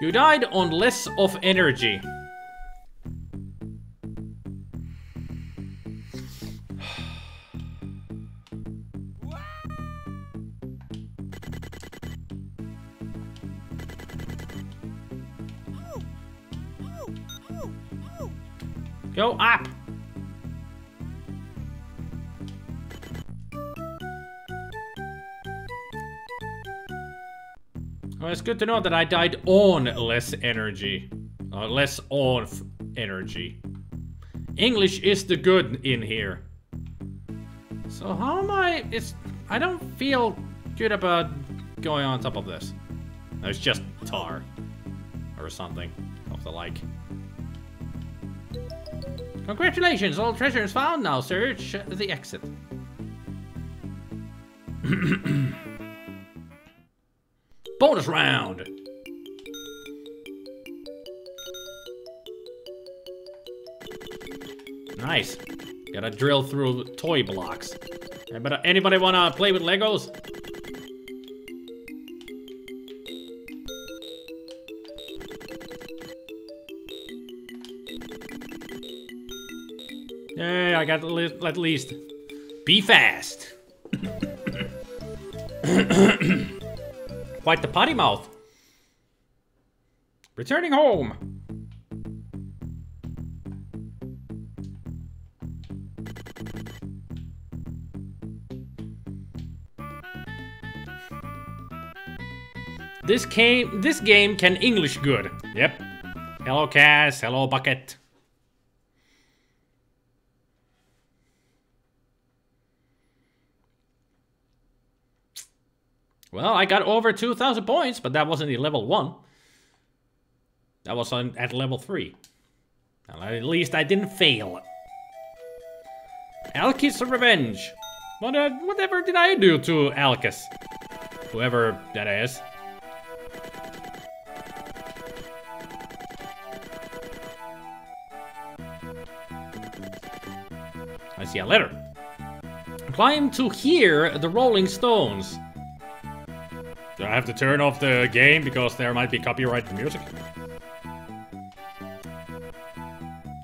You died on less of energy. Go up! Well, it's good to know that I died on less energy. Less on energy. English is the good in here. So how am I... I don't feel good about going on top of this. No, it's just tar. Or something of the like. Congratulations, all treasures found. Now search the exit. Bonus round. Nice. Gotta drill through toy blocks. Anybody wanna play with Legos? Hey, I got at least. Be fast. Quite the potty mouth. Returning home. This game can English good. Yep. Hello, Cass. Hello, Bucket. Well, I got over 2,000 points, but that wasn't in level 1. That was at level 3. Well, at least I didn't fail. Alkis Revenge. Whatever did I do to Alkis? Whoever that is. I see a letter. Climb to hear the Rolling Stones. Do I have to turn off the game because there might be copyrighted music?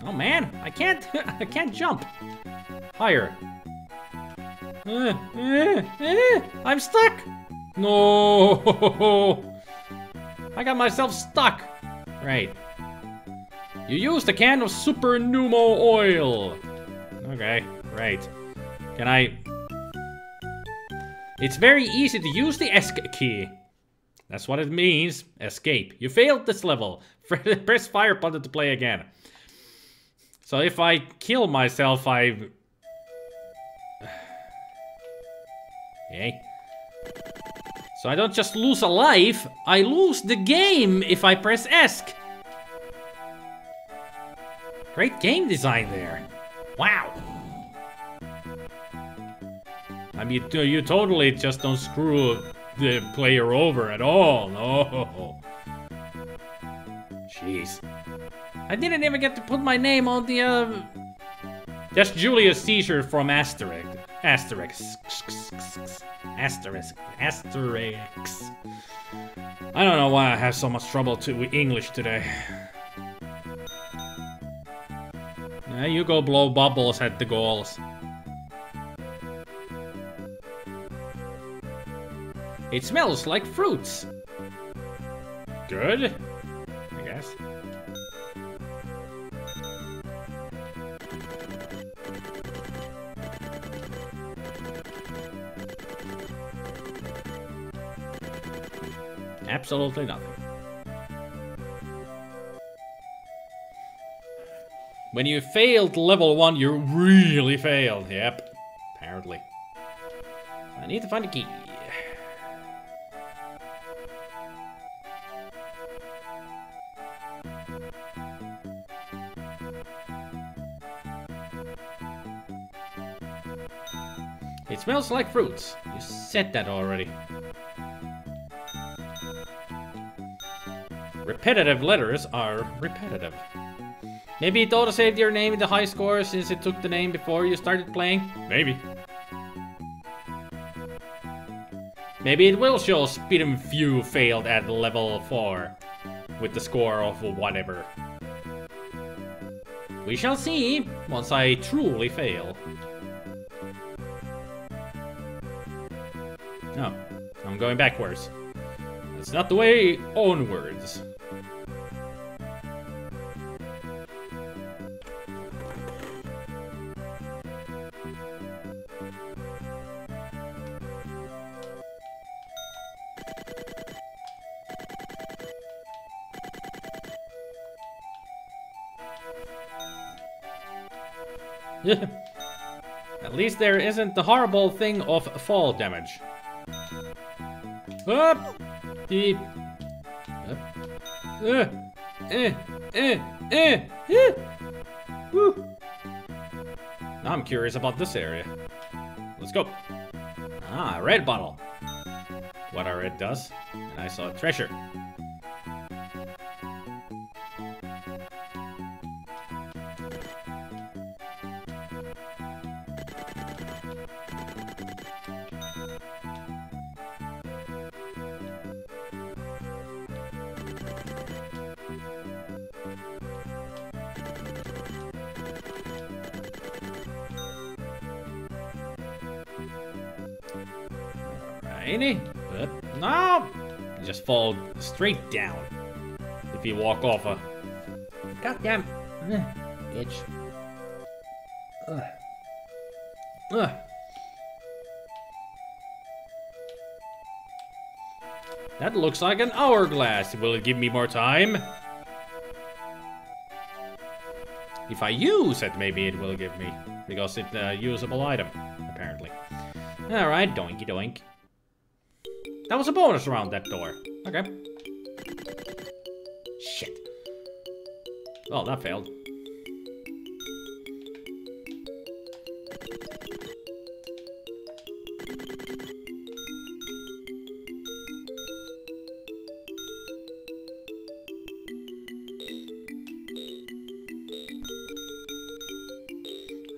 Oh man, I can't I can't jump. Higher. I'm stuck. No. I got myself stuck. Right. You used a can of Super Numo oil. Okay, right. Can I... It's very easy to use the ESC key. That's what it means. Escape. You failed this level. Press fire button to play again. So if I kill myself, I... Okay. So I don't just lose a life, I lose the game if I press ESC. Great game design there. Wow. I mean, you totally just don't screw the player over at all. No. Jeez. I didn't even get to put my name on the, Just Julius Caesar from Asterix. Asterix. I don't know why I have so much trouble with English today. You go blow bubbles at the goals. It smells like fruits. Good, I guess. Absolutely nothing. When you failed level 1, you really failed. Yep, apparently. I need to find a key. It smells like fruits. You said that already. Repetitive letters are repetitive. Maybe it auto-saved your name in the high score since it took the name before you started playing? Maybe. Maybe it will show SpiderMwa failed at level 4 with the score of whatever. We shall see once I truly fail. No, I'm going backwards. It's not the way onwards. At least there isn't the horrible thing of fall damage. Up! Deep. Up. Woo. Now I'm curious about this area. Let's go. Ah, a red bottle. What a red does. And I saw a treasure. No! You just fall straight down if you walk off a... Goddamn itch. Ugh. Ugh. That looks like an hourglass. Will it give me more time? If I use it, maybe it will give me. Because it's a usable item, apparently. Alright, doinky doink. That was a bonus around that door. Okay. Shit. Well, that failed.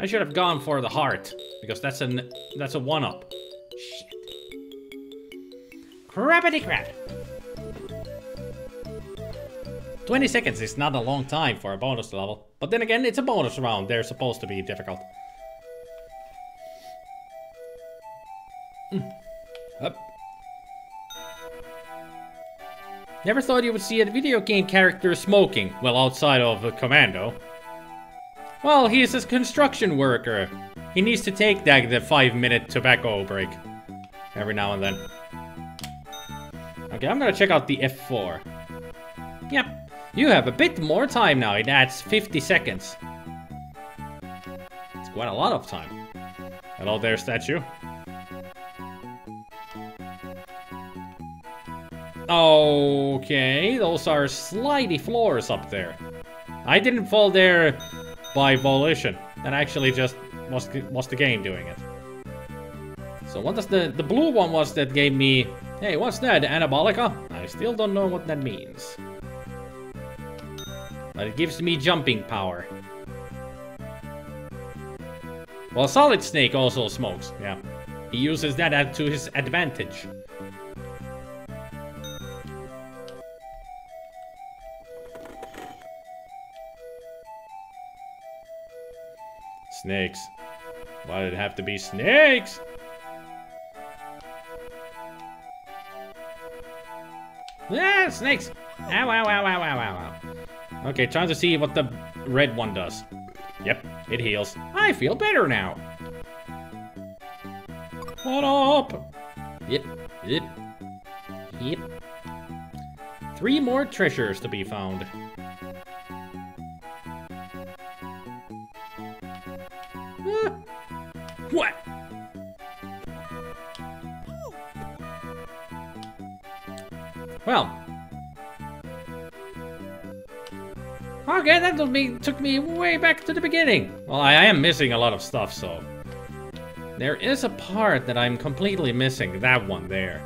I should have gone for the heart, because that's a one-up. Shit. Crappity crap. 20 seconds is not a long time for a bonus level. But then again, it's a bonus round. They're supposed to be difficult. Up. Never thought you would see a video game character smoking, well, outside of a commando. Well, he's a construction worker. He needs to take that the 5-minute tobacco break. Every now and then. Okay, I'm gonna check out the F4. Yep, you have a bit more time now. It adds 50 seconds. It's quite a lot of time. Hello there, statue. Okay, those are slidey floors up there. I didn't fall there by volition. That actually just was the game doing it. So what does the blue one was that gave me... Hey, what's that? Anabolica? I still don't know what that means. But it gives me jumping power. Well, Solid Snake also smokes, yeah. He uses that to his advantage. Snakes. Why did it have to be snakes? Ah, snakes! Ow, ow, ow, ow, ow, ow, ow. Okay, trying to see what the red one does. Yep, it heals. I feel better now. What up? Yep, yep, yep. 3 more treasures to be found. What? Well. Okay, that took me way back to the beginning. Well, I am missing a lot of stuff, so... There is a part that I'm completely missing, that one there.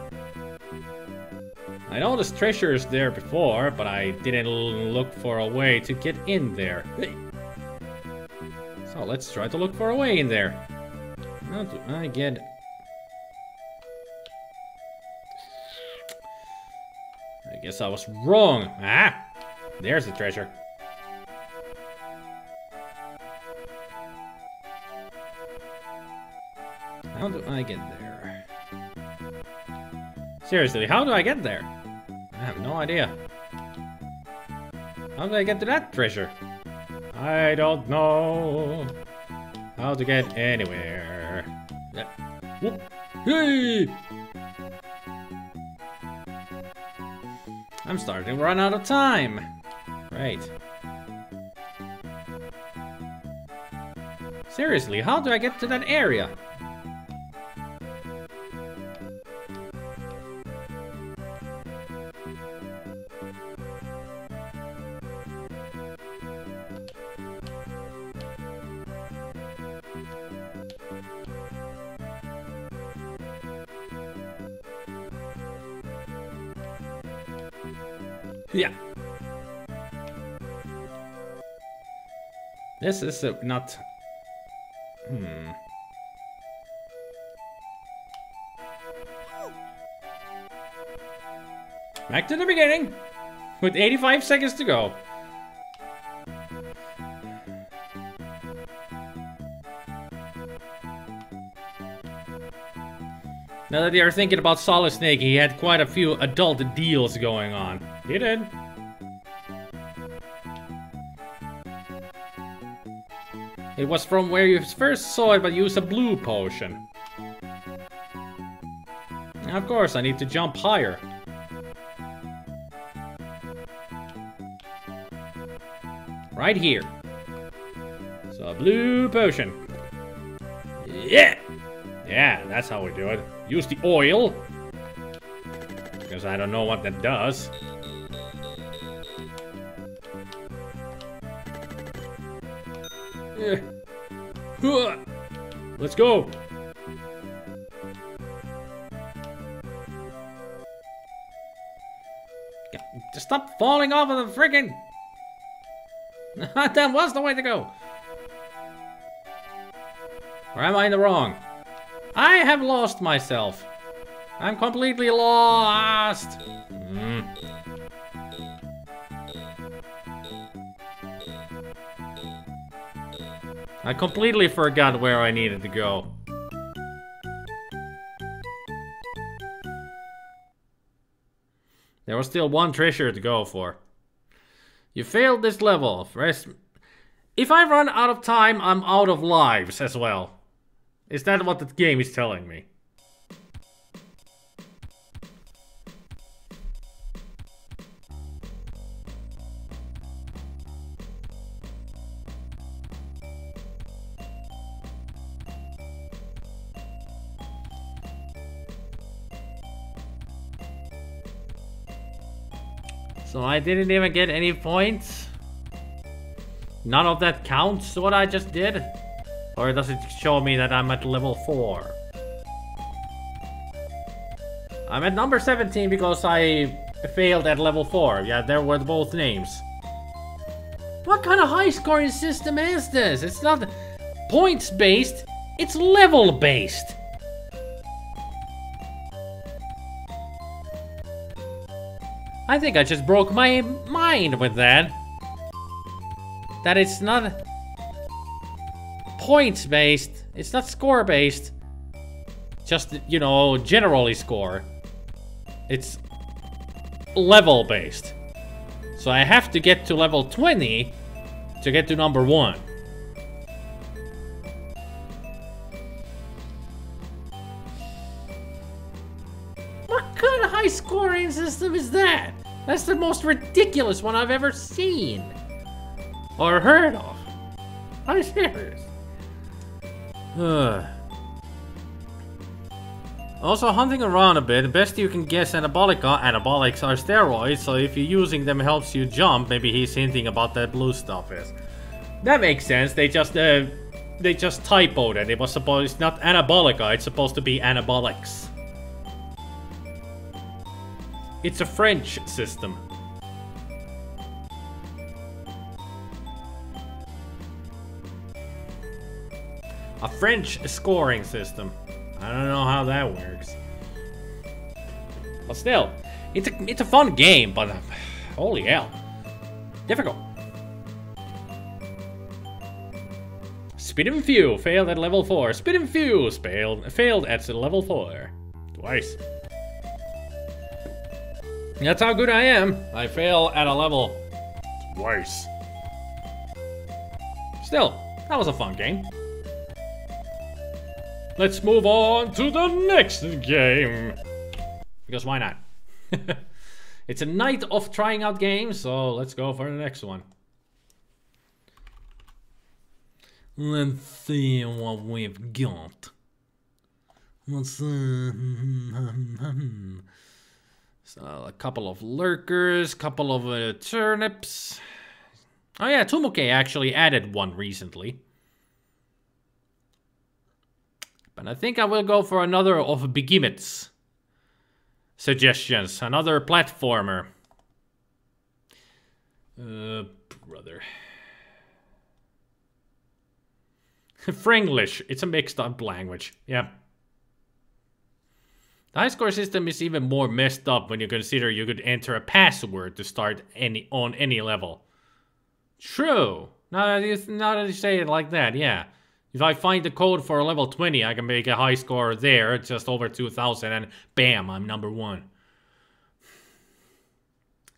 I noticed treasures there before, but I didn't look for a way to get in there. So let's try to look for a way in there. How do I get... I guess I was wrong. Ah! There's the treasure. How do I get there? Seriously, how do I get there? I have no idea. How do I get to that treasure? I don't know how to get anywhere. Whoop. Hey! I'm starting to run out of time. Right. Seriously, how do I get to that area? Yeah. This is not... Back to the beginning. With 85 seconds to go. Now that you're thinking about Solid Snake, he had quite a few adult deals going on. He did. It was from where you first saw it, but use a blue potion. Now, of course, I need to jump higher. Right here. So, a blue potion. Yeah! Yeah, that's how we do it. Use the oil. Because I don't know what that does. Yeah. Let's go. Just stop falling off of the freaking... That was the way to go. Or am I in the wrong? I have lost myself. I'm completely lost. I completely forgot where I needed to go. There was still one treasure to go for. You failed this level. If I run out of time, I'm out of lives as well. Is that what the game is telling me? So I didn't even get any points? None of that counts what I just did? Or does it show me that I'm at level 4? I'm at number 17 because I failed at level 4. Yeah, there were both names. What kind of high scoring system is this? It's not points based, it's level based. I think I just broke my mind with that. That it's not points based, it's not score based. Just, you know, generally score. It's level based. So I have to get to level 20 to get to number 1. What kind of high scoring system is that? That's the most ridiculous one I've ever seen. Or heard of. I'm serious. Also, hunting around a bit, best you can guess anabolics are steroids, so if you're using them helps you jump, maybe he's hinting about that blue stuff is. That makes sense, they just typoed it. It was supposed, it's not anabolica, it's supposed to be anabolics. It's a French system. A French scoring system. I don't know how that works. But still, it's a fun game, but holy hell. Difficult. Speed and Few failed at level 4. Speed and Few failed at level 4. Twice. That's how good I am. I fail at a level twice. Still, that was a fun game. Let's move on to the next game. Because why not? It's a night of trying out games, so let's go for the next one. Let's see what we've got. Let's so a couple of lurkers, couple of turnips. Oh yeah, Tumuke actually added one recently. But I think I will go for another of Begimit's suggestions. Another platformer. Brother. Franglish. It's a mixed up language. Yeah. The high score system is even more messed up when you consider you could enter a password to start on any level. True. Now that you say it like that, yeah. If I find the code for level 20, I can make a high score there, just over 2,000, and bam, I'm number 1.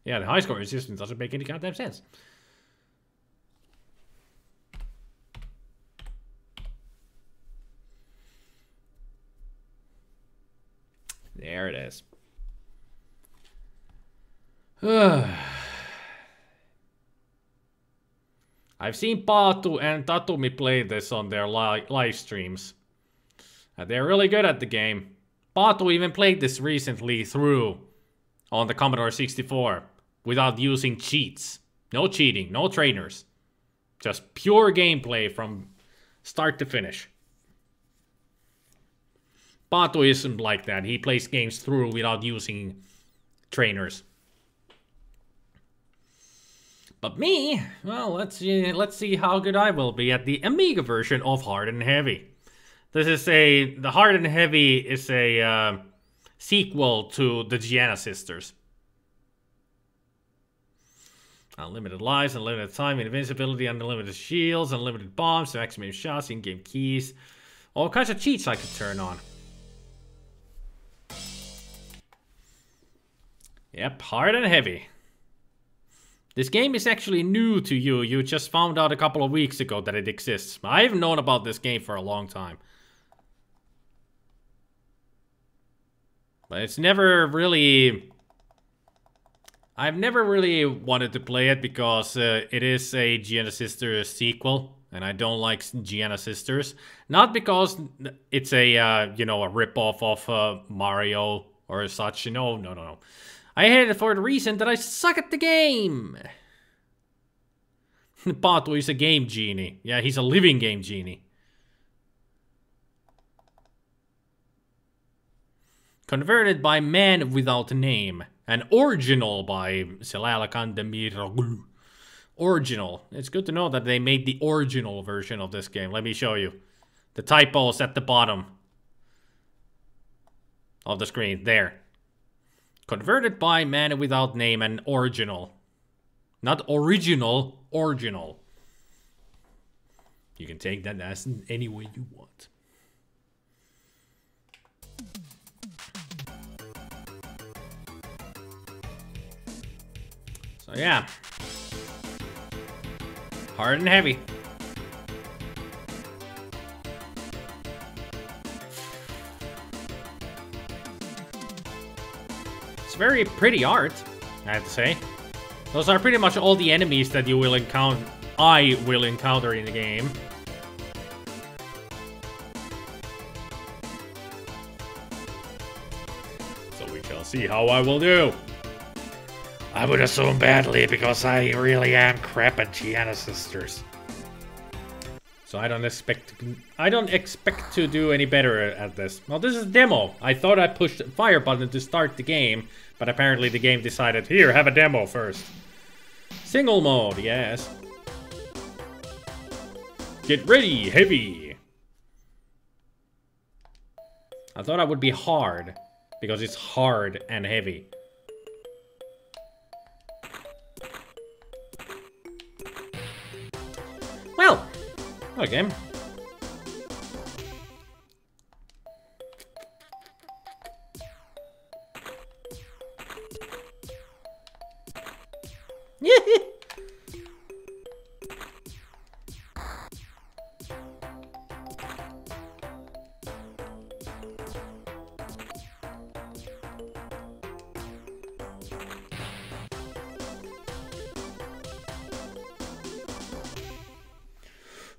Yeah, the high score system doesn't make any goddamn sense. There it is. I've seen Paatu and Tatumi play this on their live streams. They're really good at the game. Paatu even played this recently through on the Commodore 64 without using cheats. No cheating, no trainers. Just pure gameplay from start to finish. Paatu isn't like that. He plays games through without using trainers. But me, well, let's see how good I will be at the Amiga version of Hard and Heavy. The Hard and Heavy is a sequel to the Gianna Sisters. Unlimited lives, unlimited time, invincibility, unlimited shields, unlimited bombs, maximum shots, in-game keys. All kinds of cheats I could turn on. Yep, Hard and Heavy. This game is actually new to you. You just found out a couple of weeks ago that it exists. I've known about this game for a long time. But it's never really... I've never really wanted to play it because it is a Gianna Sisters sequel. And I don't like Gianna Sisters. Not because it's a, you know, a ripoff of Mario or such. No. I hate it for the reason that I suck at the game. Paatu is a game genie. Yeah, he's a living game genie. Converted by Man Without Name. An original by Selala Kandemir. Original. It's good to know that they made the original version of this game. Let me show you. The typos at the bottom of the screen. There. Converted by Man Without Name and original. Not original, original. You can take that as any way you want. So yeah. Hard and Heavy. Very pretty art, I have to say. Those are pretty much all the enemies that you will encounter. I will encounter in the game. So we shall see how I will do. I would assume badly because I really am crap at Gianna Sisters. So I don't expect to do any better at this. Well, this is a demo. I thought I pushed the fire button to start the game, but apparently the game decided, here, have a demo first. Single mode, yes. Get ready, heavy. I thought I would be hard, because it's hard and heavy. Well, okay.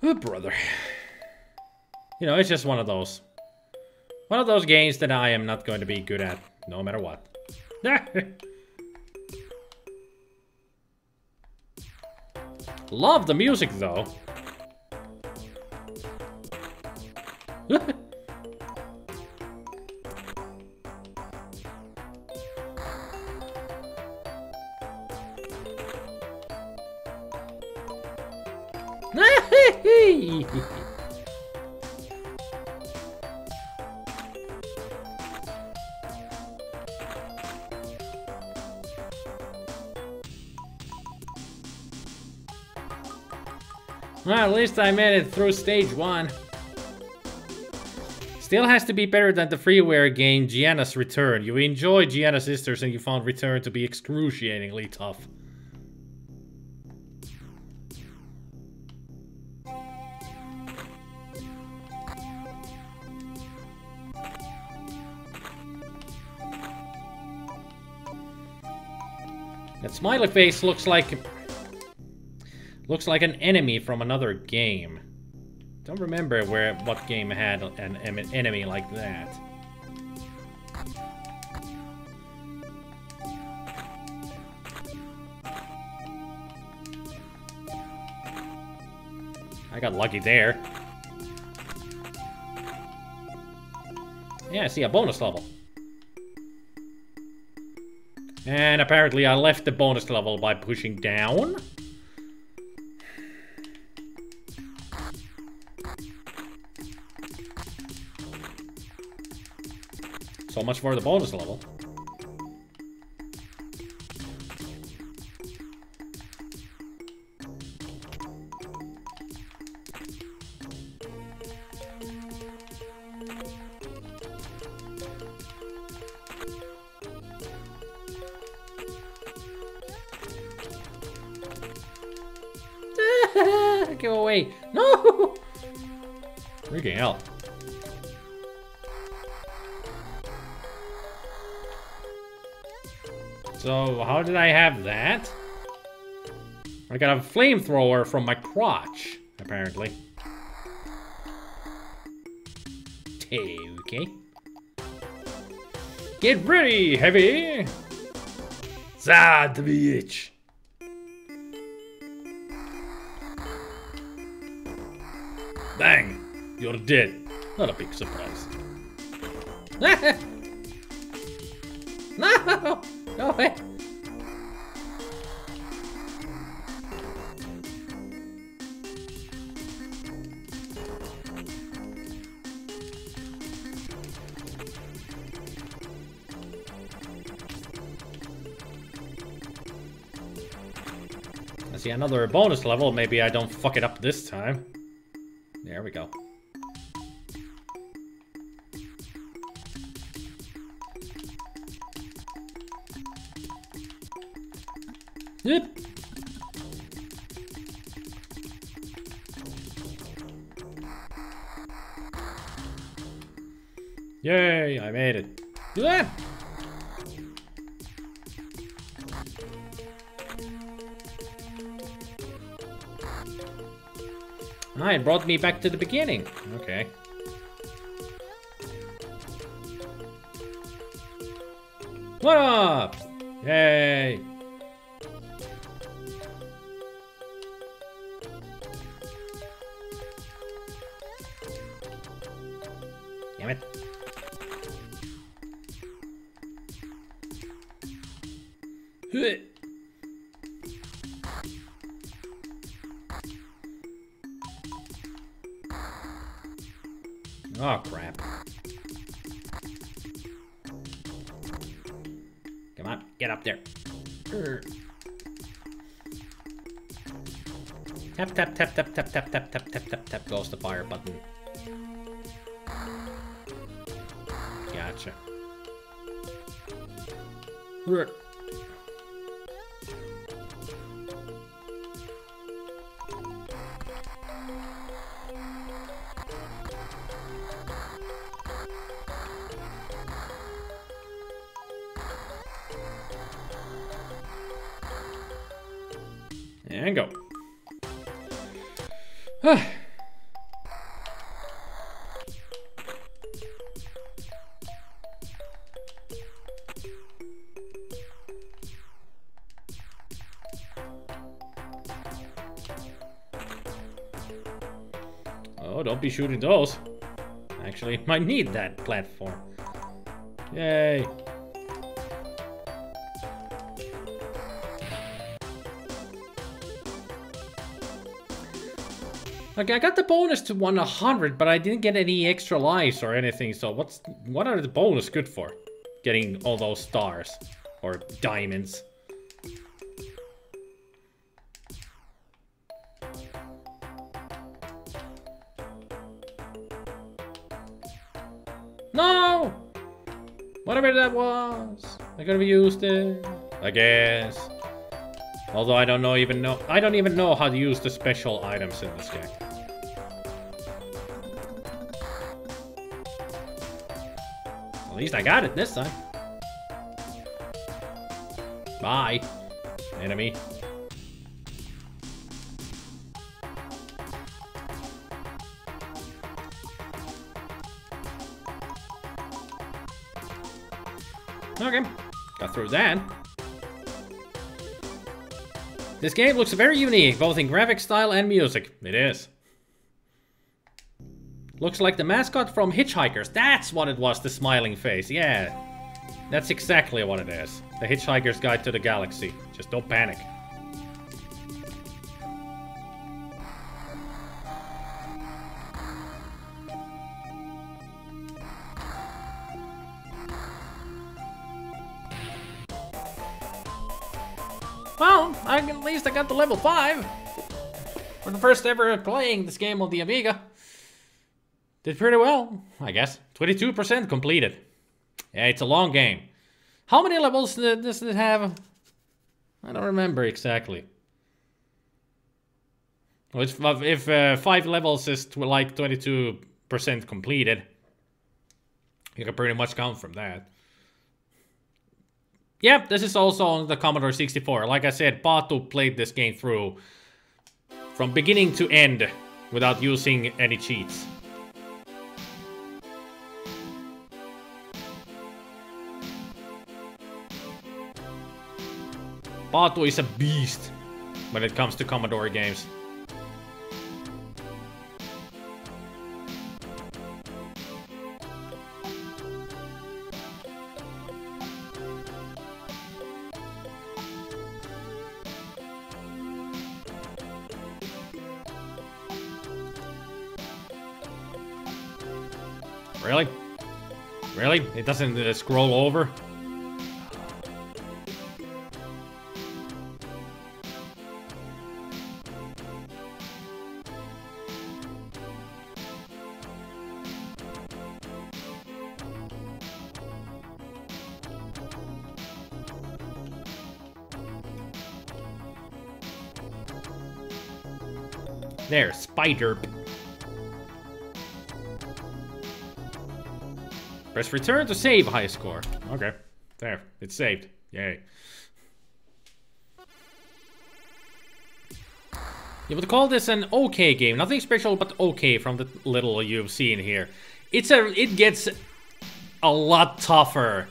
Oh, brother. You know, it's just one of those games that I am not going to be good at, no matter what. Love the music, though. Well, at least I made it through stage 1. Still has to be better than the freeware game Gianna's Return. You enjoyed Gianna Sisters and you found Return to be excruciatingly tough. That smiley face looks like an enemy from another game. Don't remember what game had an enemy like that. I got lucky there. Yeah, I see a bonus level. And apparently I left the bonus level by pushing down. So much for the bonus level. Go away. No! Freaking hell. So, how did I have that? I got a flamethrower from my crotch, apparently. Okay. Get ready, Heavy! Sad bitch! Bang! You're dead. Not a big surprise. No! Go away! I see another bonus level. Maybe I don't fuck it up this time. There we go. Yep. Yay, I made it. Yeah. Ah, it brought me back to the beginning. Okay. What up? Yay. Damn it. Oh, crap. Come on, get up there. Tap, tap, tap, tap, tap, tap, tap, tap, tap, tap, tap goes the fire button. Gotcha. And go. Oh, don't be shooting those. Actually, might need that platform. Yay. Okay, I got the bonus to 100, but I didn't get any extra lives or anything, so what are the bonus good for? Getting all those stars. Or diamonds. No! Whatever that was. I could have used it. I guess. Although I don't even know how to use the special items in this game. At least I got it this time. Bye, enemy. Okay, got through that. This game looks very unique, both in graphic style and music. It is. Looks like the mascot from Hitchhikers. That's what it was, the smiling face. Yeah, that's exactly what it is. The Hitchhiker's Guide to the Galaxy. Just don't panic. Well, at least I got to level 5. For the first ever playing this game on the Amiga. Did pretty well, I guess. 22% completed. Yeah, it's a long game. How many levels does it have? I don't remember exactly. Well, if 5 levels is like 22% completed, you can pretty much count from that. Yep, this is also on the Commodore 64. Like I said, Paatu played this game through from beginning to end without using any cheats. Paatu is a beast when it comes to Commodore games. Really? Really? It doesn't scroll over? There, Spider. Press return to save high score. Okay, there, it's saved. Yay. You would call this an okay game. Nothing special, but okay from the little you've seen here. It gets a lot tougher.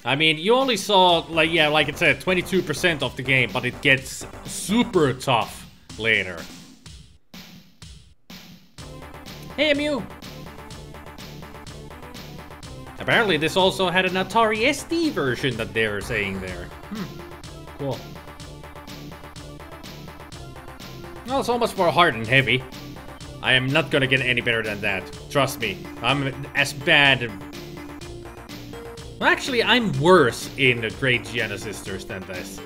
I mean, you only saw, like it said, 22% of the game, but it gets super tough later. Hey, Mew! Apparently this also had an Atari SD version that they were saying there. Cool. Well, so much more hard and heavy. I am not gonna get any better than that. Trust me. I'm as bad... Actually, I'm worse in the Great Giana Sisters than this.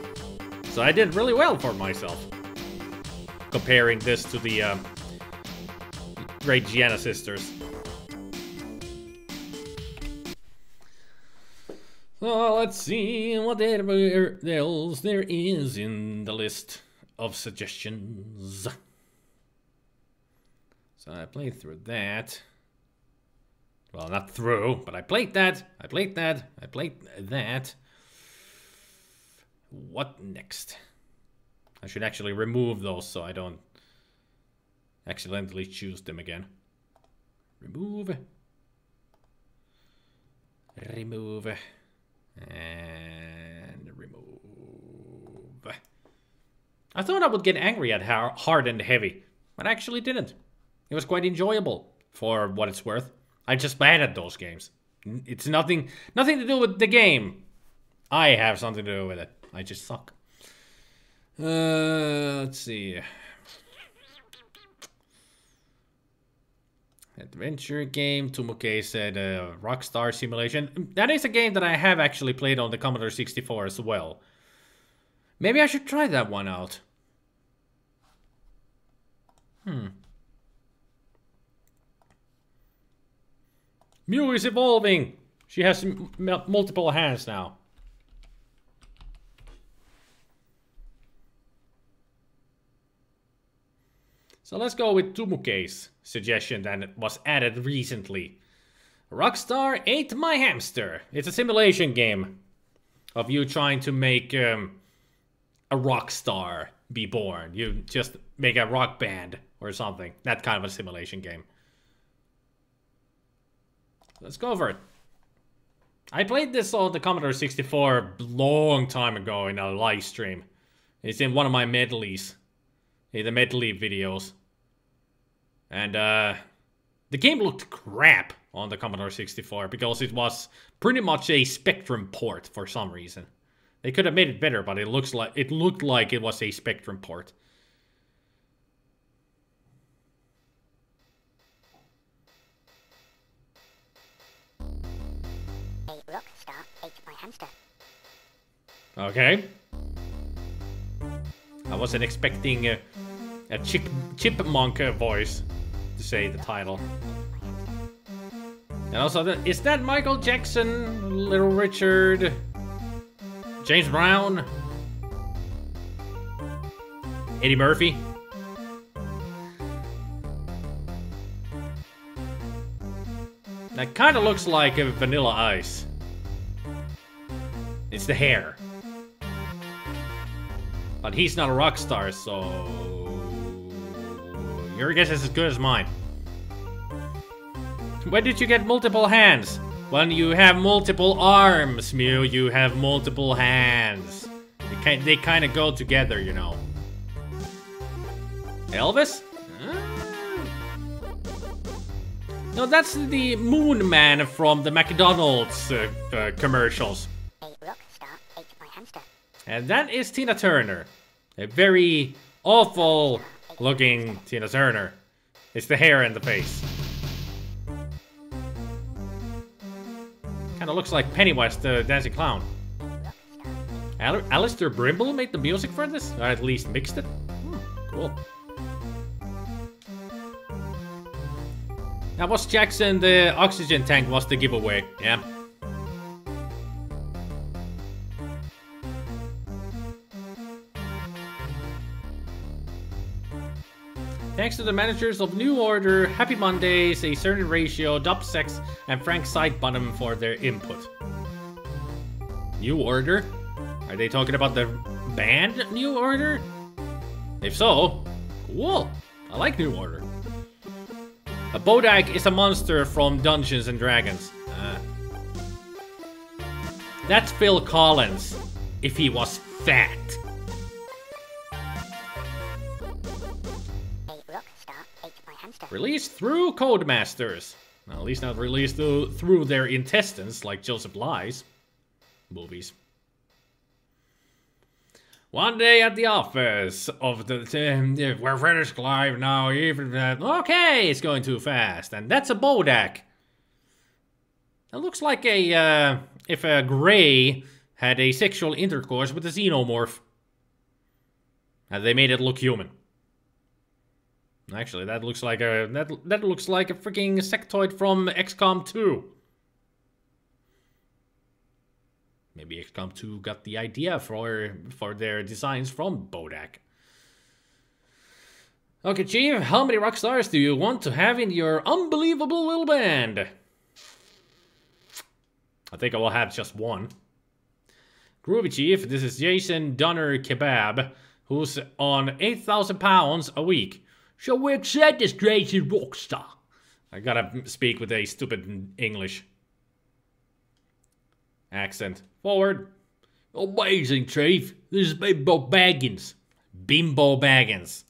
So I did really well for myself. Comparing this to the Great Giana Sisters. So let's see what else there is in the list of suggestions. So I played through that. Well, not through, but I played that. I played that. I played that. What next? I should actually remove those so I don't accidentally choose them again. Remove. Remove. And remove. I thought I would get angry at how hard and heavy, but I actually didn't. It was quite enjoyable for what it's worth. I'm just bad at those games. It's nothing to do with the game. I have something to do with it. I just suck. Let's see. Adventure game. Tumuke said Rockstar Simulation. That is a game that I have actually played on the Commodore 64 as well. Maybe I should try that one out. Mew is evolving. She has multiple hands now. So let's go with Tumuke's suggestion that was added recently. Rockstar Ate My Hamster. It's a simulation game of you trying to make a rock star be born. You just make a rock band or something. That kind of a simulation game. Let's go for it. I played this on the Commodore 64 a long time ago in a live stream. It's in one of my medleys. The medley videos. And the game looked crap on the Commodore 64 because it was pretty much a Spectrum port for some reason. They could have made it better, but it looked like it was a Spectrum port. A rock star ate my hamster. Okay. I wasn't expecting a chipmunk voice to say the title. And also, is that Michael Jackson, Little Richard, James Brown, Eddie Murphy? That kind of looks like a Vanilla Ice. It's the hair. But he's not a rock star, so... Your guess is as good as mine. When did you get multiple hands? When you have multiple arms, Mew, you have multiple hands. They kind of go together, you know. Elvis? No, that's the Moon Man from the McDonald's commercials. A rock star ate my hamster. And that is Tina Turner. A very awful looking Tina Turner. It's the hair and the face. Kinda looks like Pennywise the dancing clown. Alistair Brimble made the music for this? Or at least mixed it? Cool. That was Jackson, the oxygen tank was the giveaway, yeah. Thanks to the managers of New Order, Happy Mondays, A Certain Ratio, Dubsex, and Frank Sidebottom for their input. New Order? Are they talking about the band New Order? If so, cool. I like New Order. A Bodak is a monster from Dungeons and Dragons. That's Phil Collins, if he was fat. Released through Codemasters. Well, at least not released through their intestines, like Joseph Lies. Movies. One day at the office of the we're finished live now. Even okay, it's going too fast, and that's a Bodak. That looks like a if a Gray had a sexual intercourse with a xenomorph, and they made it look human. Actually, that looks like a that looks like a freaking sectoid from XCOM 2. Maybe XCOM 2 got the idea for their designs from Bodak. Okay, Chief, how many rock stars do you want to have in your unbelievable little band? I think I will have just one. Groovy Chief, this is Jason Donner Kebab, who's on 8,000 pounds a week. So we accept this crazy rock star. I gotta speak with a stupid English accent. Forward. Amazing, Chief. This is Bimbo Baggins. Bimbo Baggins.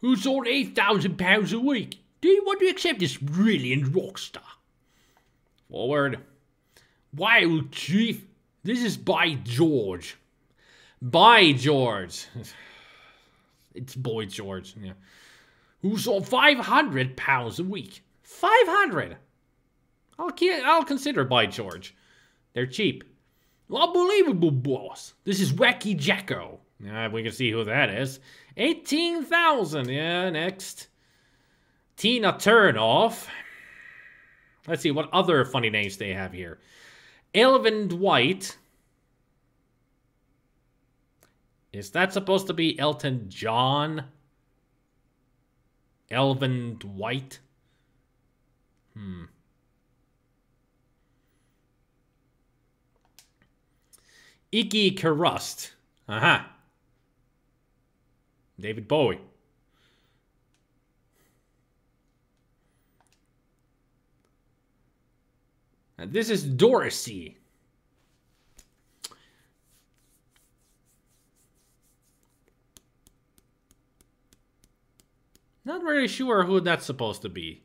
Who's on 8,000 pounds a week? Do you want to accept this brilliant rock star? Forward. Wow, Chief. This is by George. By George. It's Boy George. Yeah. Who's on £500 a week. 500. I'll consider By George. They're cheap. Unbelievable, boss. This is Wacky Jacko. Yeah, we can see who that is. 18,000. Yeah, next. Tina Turnoff. Let's see what other funny names they have here. Elvin Dwight. Is that supposed to be Elton John? Elvin Dwight? Iggy Karust. Aha. David Bowie. And this is Dorsey. Not really sure who that's supposed to be.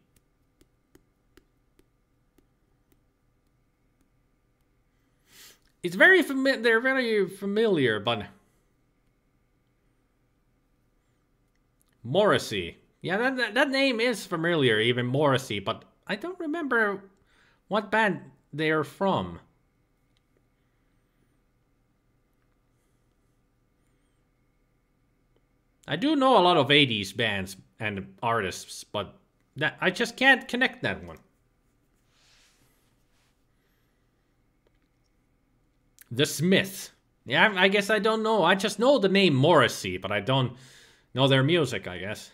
It's very familiar. They're very familiar, but Morrissey. Yeah, that name is familiar, even Morrissey, but I don't remember what band they're from. I do know a lot of 80s bands and artists, but that I just can't connect that one. The Smiths. Yeah, I guess I don't know. I just know the name Morrissey, but I don't know their music, I guess.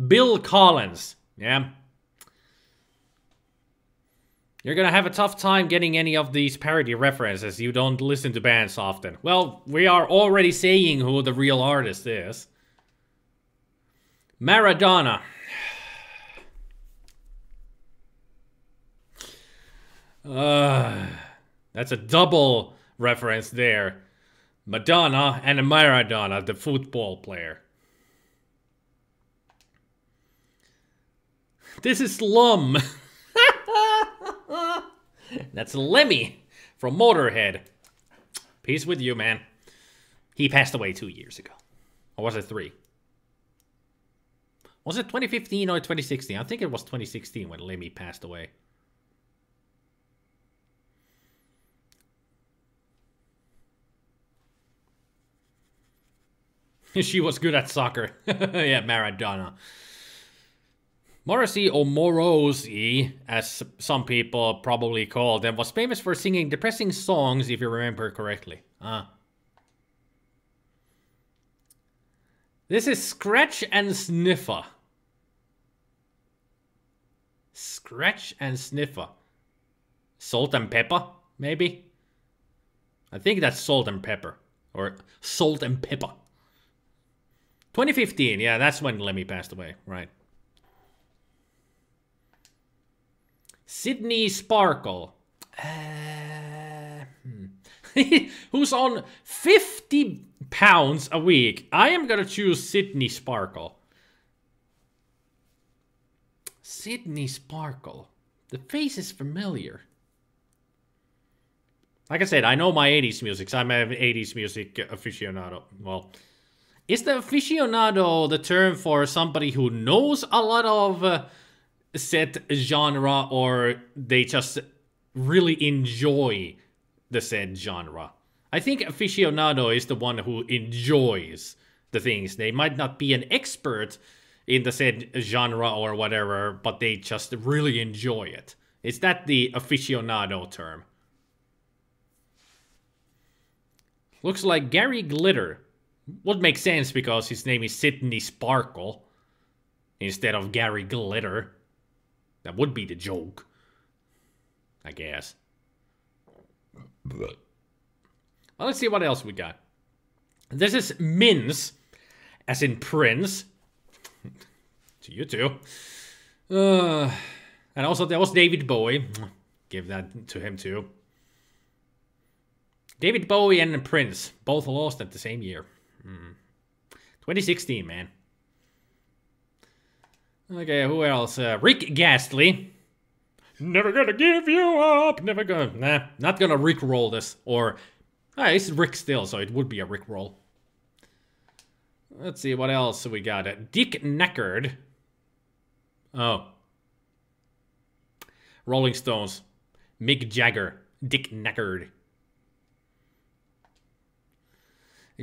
Bill Collins. Yeah. You're gonna have a tough time getting any of these parody references. You don't listen to bands often. Well, we are already saying who the real artist is. Maradona. That's a double reference there. Madonna and Maradona, the football player. This is Lum. That's Lemmy from Motorhead. Peace with you, man. He passed away 2 years ago. Or was it 3? Was it 2015 or 2016? I think it was 2016 when Lemmy passed away. She was good at soccer. Yeah, Maradona. Morrissey, or Morosey, as some people probably called them, was famous for singing depressing songs, if you remember correctly. This is Scratch and Sniffer. Scratch and Sniffer. Salt and Pepper, maybe? I think that's Salt and Pepper. Or Salt and Pepper. 2015, yeah, that's when Lemmy passed away, right. Sydney Sparkle. Who's on £50 a week. I am gonna choose Sydney Sparkle. Sydney Sparkle. The face is familiar. Like I said, I know my 80s music. So I'm an 80s music aficionado. Well, is the aficionado the term for somebody who knows a lot of said genre, or they just really enjoy the said genre? I think aficionado is the one who enjoys the things. They might not be an expert in the said genre or whatever, but they just really enjoy it. Is that the aficionado term? Looks like Gary Glitter. Would make sense because his name is Sydney Sparkle instead of Gary Glitter. That would be the joke, I guess. Well, let's see what else we got. This is Mince, as in Prince. To you too. And also there was David Bowie. Give that to him too. David Bowie and Prince, both lost at the same year. 2016, man. Okay, who else? Rick Ghastly. Never gonna give you up. Never gonna... Nah, not gonna Rick roll this. Or Ah, it's Rick still, so it would be a Rick roll. Let's see, what else we got? Dick Knackered. Oh. Rolling Stones. Mick Jagger. Dick Knackered.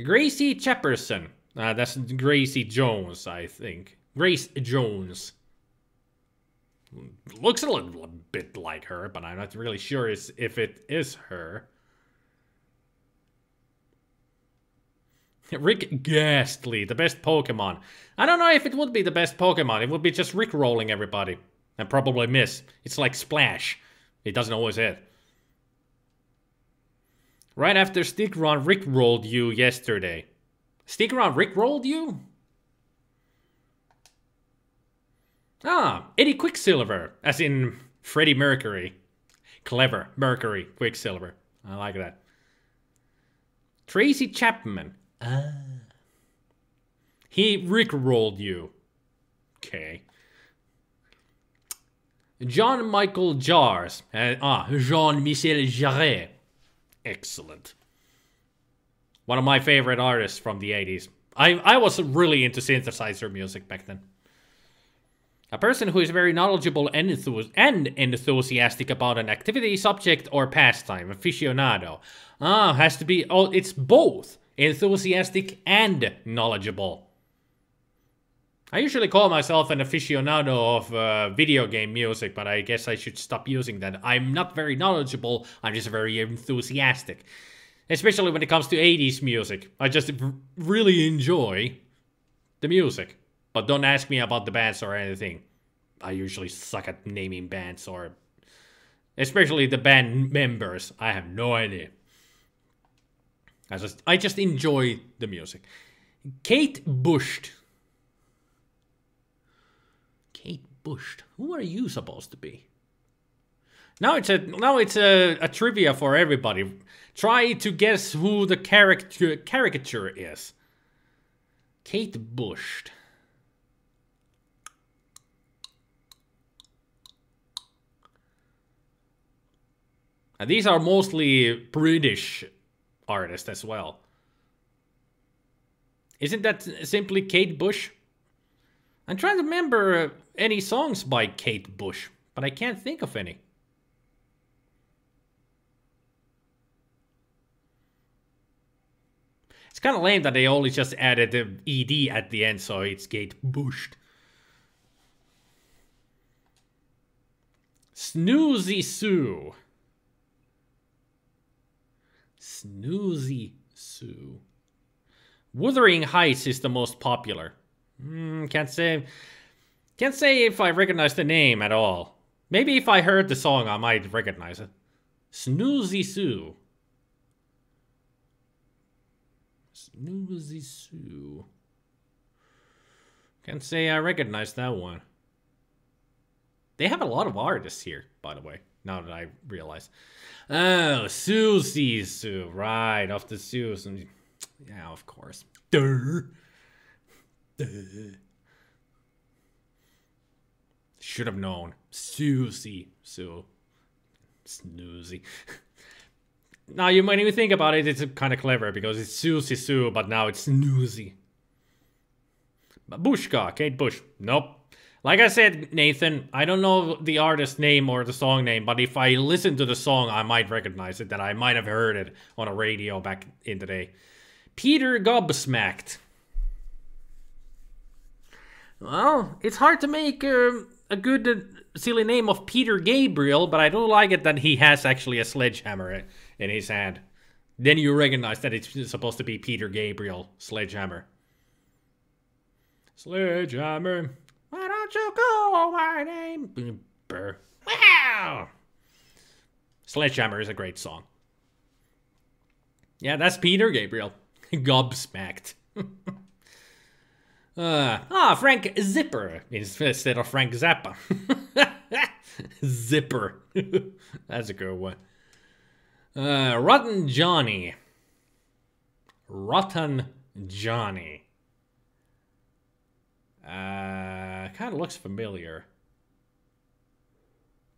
Gracie Chapperson. That's Gracie Jones, I think. Grace Jones. Looks a little bit like her, but I'm not really sure if it is her. Rick Ghastly, the best Pokemon. I don't know if it would be the best Pokemon. It would be just Rick rolling everybody. And probably miss. It's like Splash. It doesn't always hit. Right after Stickron Rick rolled you yesterday. Stickron Rick rolled you? Ah, Eddie Quicksilver. As in Freddie Mercury. Clever. Mercury. Quicksilver. I like that. Tracy Chapman. He Rick rolled you. Okay. John Michael Jars. Jean-Michel Jarre. Excellent. One of my favorite artists from the 80s. I was really into synthesizer music back then. A person who is very knowledgeable and enthusiastic about an activity, subject, or pastime. Aficionado. Has to be... Oh, it's both. Enthusiastic and knowledgeable. I usually call myself an aficionado of video game music, but I guess I should stop using that. I'm not very knowledgeable, I'm just very enthusiastic. Especially when it comes to 80s music. I just really enjoy the music. But don't ask me about the bands or anything. I usually suck at naming bands or... Especially the band members. I have no idea. I just enjoy the music. Kate Bush. Kate Bush. Who are you supposed to be? Now it's a trivia for everybody. Try to guess who the caricature is. Kate Bush. And these are mostly British artists as well. Isn't that simply Kate Bush? I'm trying to remember any songs by Kate Bush, but I can't think of any. It's kind of lame that they only just added the ED at the end, so it's Kate Bush. Snoozy Sue. Snoozy Sue. Wuthering Heights is the most popular. Can't say if I recognize the name at all. Maybe if I heard the song, I might recognize it. Snoozy Sue. Snoozy Sue. Can't say I recognize that one. They have a lot of artists here, by the way, now that I realize. Oh, Susie Sue. Right, off the Susan. Yeah, of course. Duh. Should have known. Susie Sue. Snoozy. Now, you might even think about it, it's kind of clever because it's Susie Sue, but now it's Snoozy. Babushka, Kate Bush. Nope. Like I said, Nathan, I don't know the artist name or the song name, but if I listen to the song, I might recognize it, that I might have heard it on a radio back in the day. Peter Gobsmacked. Well, it's hard to make a good silly name of Peter Gabriel, but I do like it that he has actually a sledgehammer in his hand. Then you recognize that it's supposed to be Peter Gabriel, Sledgehammer. Sledgehammer, why don't you call my name? Wow! Sledgehammer is a great song. Yeah, that's Peter Gabriel. Gobsmacked. Frank Zipper instead of Frank Zappa. Zipper. That's a good one. Rotten Johnny. Rotten Johnny. Kind of looks familiar.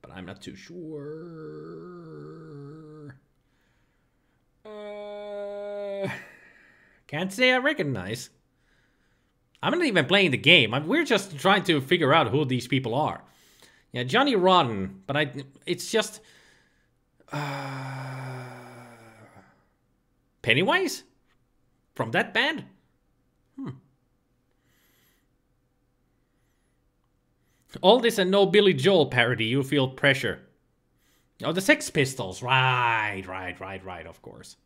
But I'm not too sure. Can't say I recognize. I'm not even playing the game. We're just trying to figure out who these people are. Yeah, Johnny Rotten, but it's just... Pennywise? From that band? All this and no Billy Joel parody, you feel pressure. Oh, the Sex Pistols. Right, of course.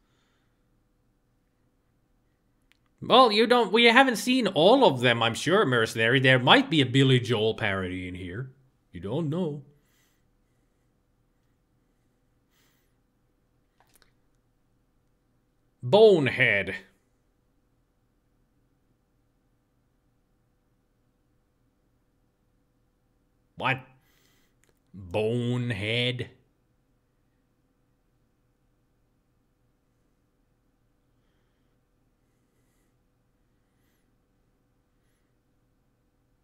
Well, we haven't seen all of them, I'm sure, Mercenary. There might be a Billy Joel parody in here. You don't know. Bonehead. What? Bonehead?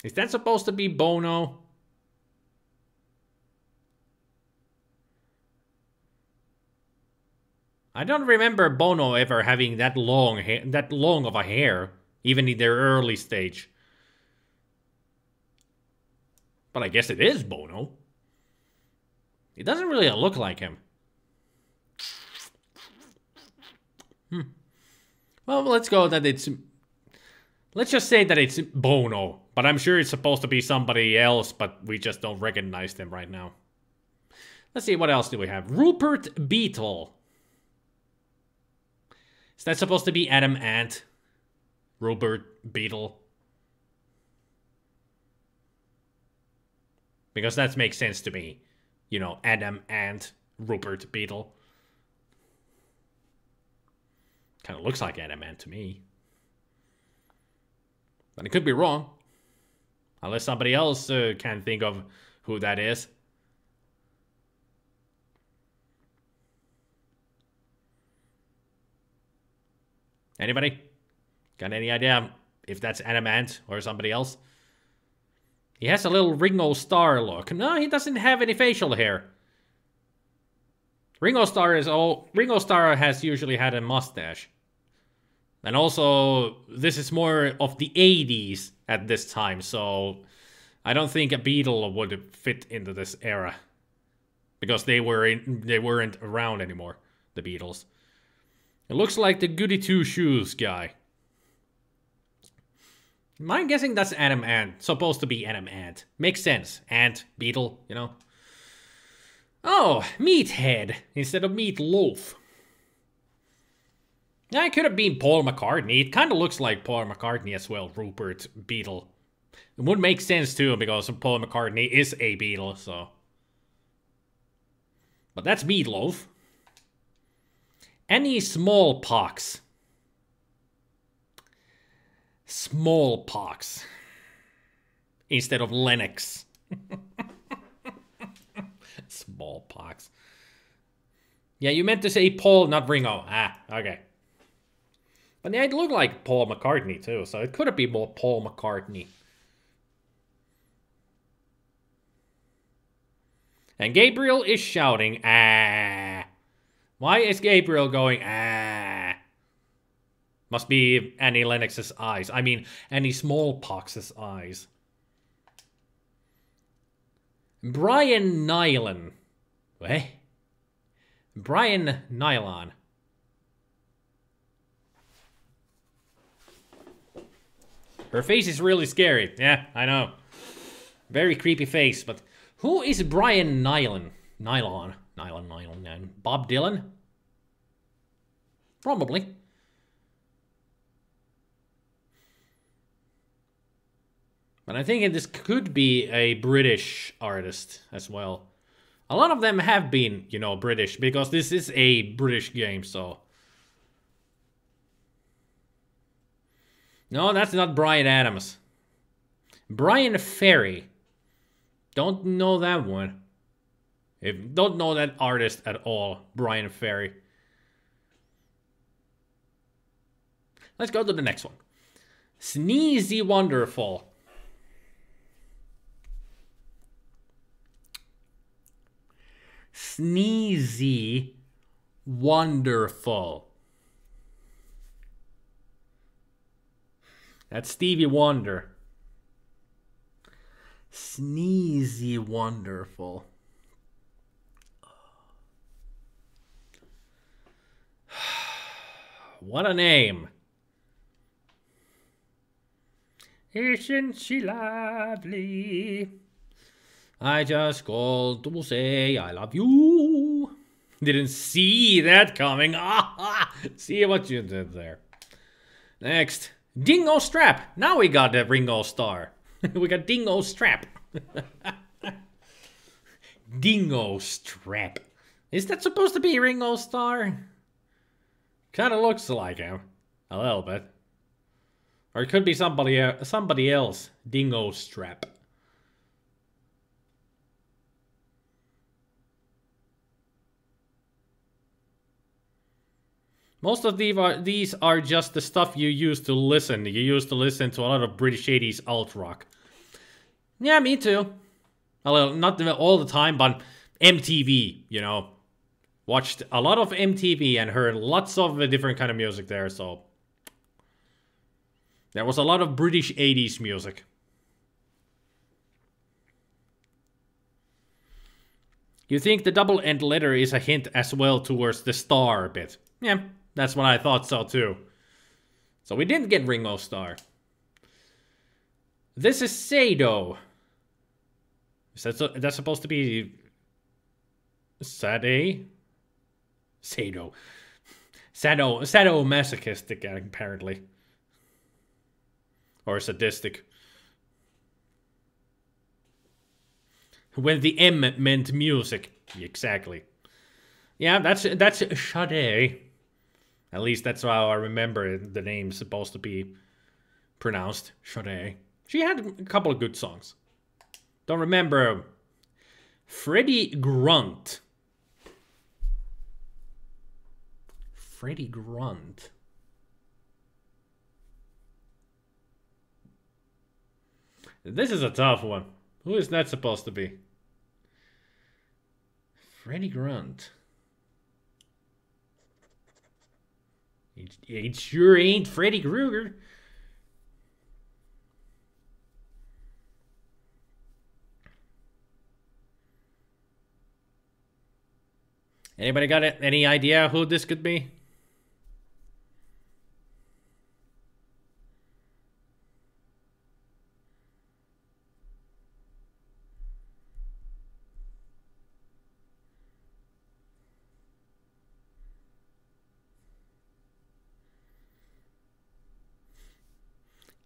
Is that supposed to be Bono? I don't remember Bono ever having that long of a hair, even in their early stage. But I guess it is Bono. It doesn't really look like him. Well, let's go that it's... Let's just say that it's Bono. But I'm sure it's supposed to be somebody else, but we just don't recognize them right now. Let's see, what else do we have? Rupert Beetle. Is that supposed to be Adam Ant? Rupert Beetle? Because that makes sense to me. You know, Adam Ant, Rupert Beetle. Kind of looks like Adam Ant to me. But it could be wrong. Unless somebody else can think of who that is. Anybody? Got any idea if that's Adam Ant or somebody else? He has a little Ringo Starr look. No, he doesn't have any facial hair. Ringo Starr has usually had a mustache. And also, this is more of the 80s at this time, so I don't think a Beatle would fit into this era. Because they weren't around anymore, the Beatles. It looks like the Goody Two Shoes guy. I'm guessing that's Adam Ant. Supposed to be Adam Ant. Makes sense. Ant, Beetle, you know. Oh, Meathead instead of Meatloaf. Yeah, it could have been Paul McCartney. It kind of looks like Paul McCartney as well, Rupert Beetle. It would make sense too, because Paul McCartney is a Beatle, so. But that's Meatloaf. Any smallpox. Smallpox. Instead of Lennox. Smallpox. Yeah, you meant to say Paul, not Ringo. Ah, okay. But yeah, it looked like Paul McCartney too, so it could have been more Paul McCartney. And Gabriel is shouting, ah. Why is Gabriel going, ah? Must be Annie Lennox's eyes. I mean, Annie Smallpox's eyes. Brian Nylon. What? Brian Nylon. Her face is really scary. Yeah, I know. Very creepy face, but who is Brian Nylon? Nylon. Bob Dylan? Probably. But I think this could be a British artist as well. A lot of them have been, you know, British, because this is a British game, so. No, that's not Bryan Adams. Bryan Ferry. Don't know that one. Don't know that artist at all, Bryan Ferry. Let's go to the next one. Sneezy Wonderful. Sneezy Wonderful. That's Stevie Wonder. Sneezy Wonderful. What a name. Isn't she lovely? I just called to say I love you. Didn't see that coming. See what you did there. Next. Dingo Strap. Now we got the Ringo Star. We got Dingo Strap. Dingo Strap. Is that supposed to be Ringo Star? Kind of looks like him. A little bit. Or it could be somebody else. Dingo Strap. Most of these are just the stuff you used to listen. You used to listen to a lot of British 80s alt rock. Yeah, me too. Well, not all the time, but MTV, you know. Watched a lot of MTV and heard lots of different kind of music there, so... There was a lot of British 80s music. You think the double end letter is a hint as well towards the star bit? Yeah, that's what I thought so too. So we didn't get Ringo Starr. This is Sado. Is that's supposed to be... Sade? Sado. Sadomasochistic, apparently. Or sadistic. When the M meant music. Exactly. Yeah, that's Sade. At least that's how I remember the name's supposed to be pronounced. Sade. She had a couple of good songs. Don't remember. Freddie Grunt. Freddie Grunt. This is a tough one. Who is that supposed to be? Freddie Grunt. It sure ain't Freddy Krueger. Anybody got any idea who this could be?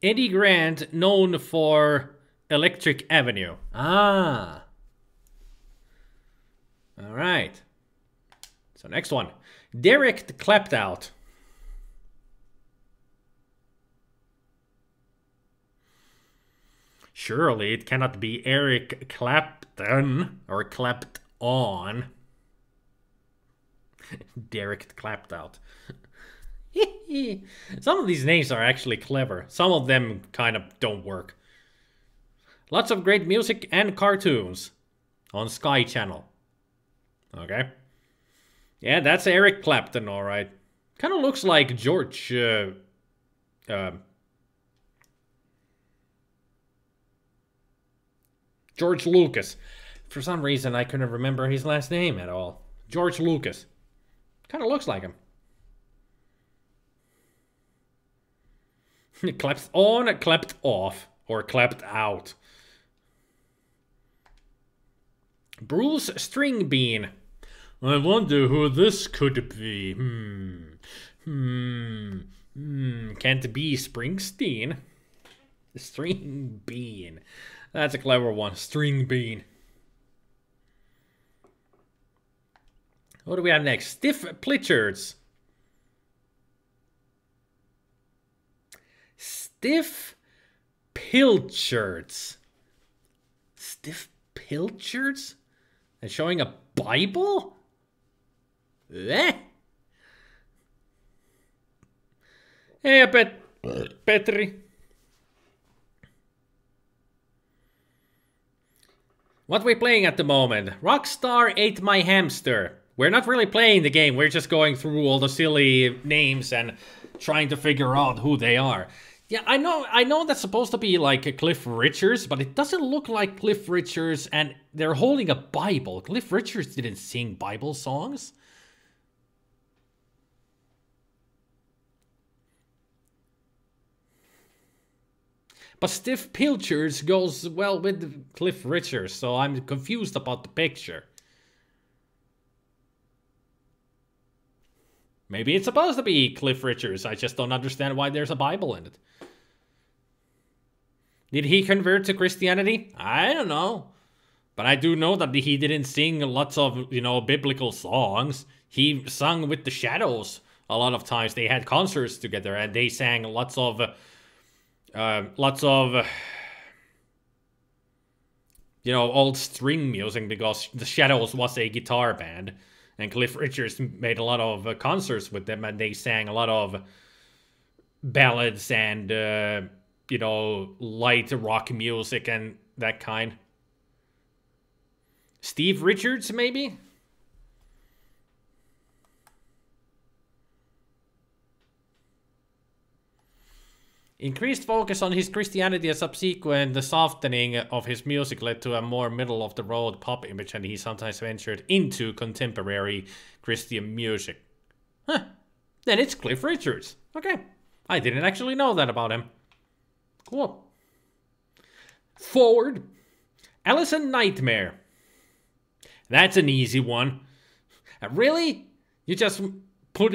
Eddie Grant, known for Electric Avenue. Ah. All right. So next one. Derek Clapped Out. Surely it cannot be Eric Clapton or Clapped On. Derek Clapped Out. Some of these names are actually clever. Some of them kind of don't work. Lots of great music and cartoons on Sky Channel. Okay. Yeah, that's Eric Clapton, alright. Kind of looks like George... George Lucas. For some reason, I couldn't remember his last name at all. George Lucas. Kind of looks like him. Clapped on, clapped off, or clapped out. Bruce Stringbean. I wonder who this could be. Can't be Springsteen. Stringbean. That's a clever one. Stringbean. What do we have next? Stiff Pritchards. Stiff Pilchards. Stiff Pilchards? And showing a Bible? Eh? Hey, Petri. What are we playing at the moment? Rockstar Ate My Hamster. We're not really playing the game. We're just going through all the silly names and trying to figure out who they are. Yeah, I know that's supposed to be like Cliff Richards, but it doesn't look like Cliff Richards, and they're holding a Bible. Cliff Richards didn't sing Bible songs. But Stiff Pilchers goes well with Cliff Richards, so I'm confused about the picture. Maybe it's supposed to be Cliff Richards, I just don't understand why there's a Bible in it. Did he convert to Christianity? I don't know. But I do know that he didn't sing lots of, you know, biblical songs. He sung with the Shadows a lot of times. They had concerts together and they sang lots of, you know, old string music because the Shadows was a guitar band. And Cliff Richards made a lot of concerts with them and they sang a lot of ballads and, you know, light rock music and that kind. Steve Richards, maybe? Increased focus on his Christianity and subsequent the softening of his music led to a more middle-of-the-road pop image, and he sometimes ventured into contemporary Christian music. Huh. Then it's Cliff Richards. Okay. I didn't actually know that about him. Cool. Forward. Allison Nightmare. That's an easy one. Really? You just put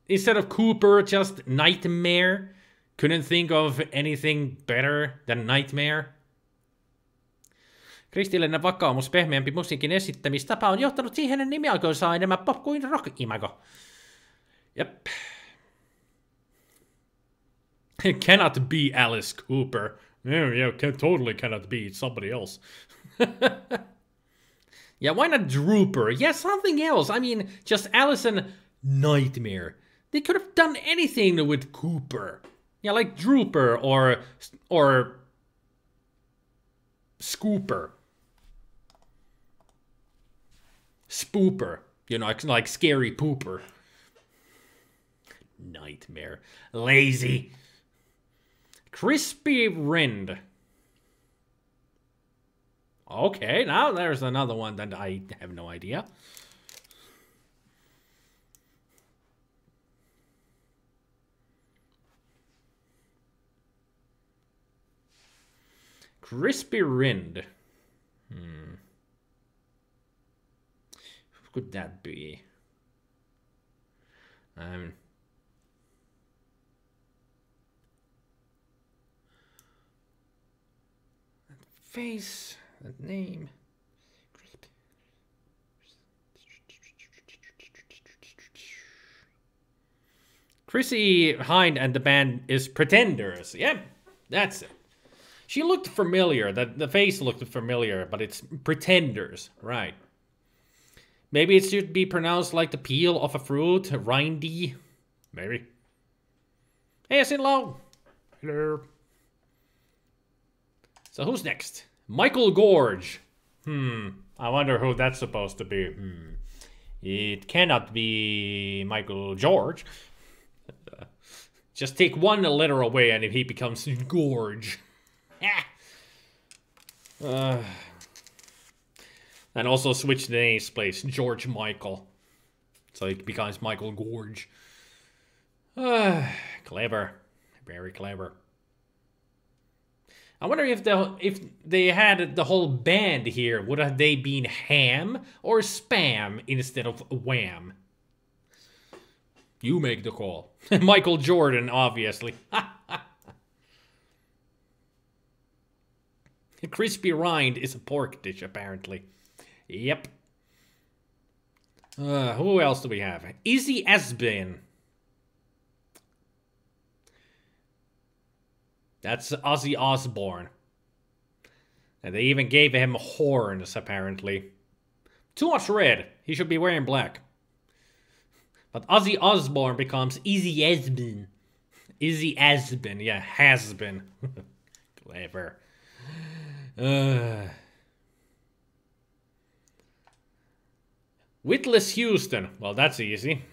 instead of Cooper, just Nightmare? Couldn't think of anything better than Nightmare? Kristillinen vakaumus, pehmeämpi musiikin esittämistapa on johtanut siihen, että nimi alkoi saa enemmän pop kuin rock-imago. Jep. It cannot be Alice Cooper. Yeah, totally cannot be somebody else. Yeah, why not Drooper? Yeah, something else. I mean, just Allison Nightmare. They could have done anything with Cooper. Yeah, like Drooper or Scooper. Spooper. You know, like Scary Pooper. Nightmare. Lazy. Crispy Rind. Okay, now there's another one that I have no idea. Crispy Rind. Who could that be? Face, that name. Chrissy Hind and the band is Pretenders. Yep, that's it. She looked familiar. The face looked familiar, but it's Pretenders, right? Maybe it should be pronounced like the peel of a fruit, rindy. Maybe. Hey, Sinlow. Hello. So who's next? Michael Gorge. I wonder who that's supposed to be. It cannot be Michael George. Just take one letter away and he becomes Gorge. And also switch the names, please. George Michael. So it becomes Michael Gorge. Clever. Very clever. I wonder if they had the whole band here, would have they been Ham or Spam instead of Wham? You make the call. Michael Jordan, obviously. Crispy rind is a pork dish, apparently. Yep. Who else do we have? Izzy Asbin. That's Ozzy Osbourne. And they even gave him horns, apparently. Too much red. He should be wearing black. But Ozzy Osbourne becomes Izzy Asbin. Izzy Asbin. Yeah, has been. Clever. Witless Houston. Well, that's easy.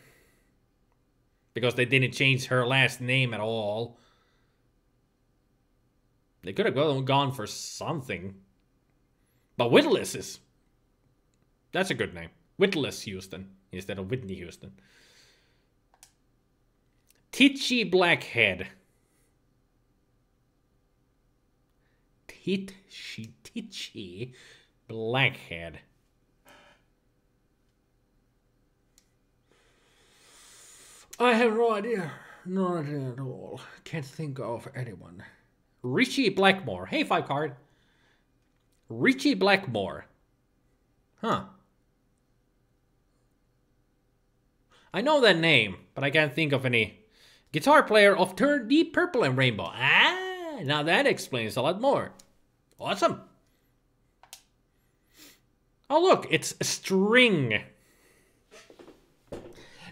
Because they didn't change her last name at all. They could have gone for something. But Witless is... That's a good name. Witless Houston instead of Whitney Houston. Titchy Blackhead. Titchy Blackhead. I have no idea. No idea at all. Can't think of anyone. Richie Blackmore. Hey, 5 card. Richie Blackmore. Huh. I know that name, but I can't think of any. Guitar player of Turn Deep Purple and Rainbow. Ah, now that explains a lot more. Awesome. Oh, look, it's string.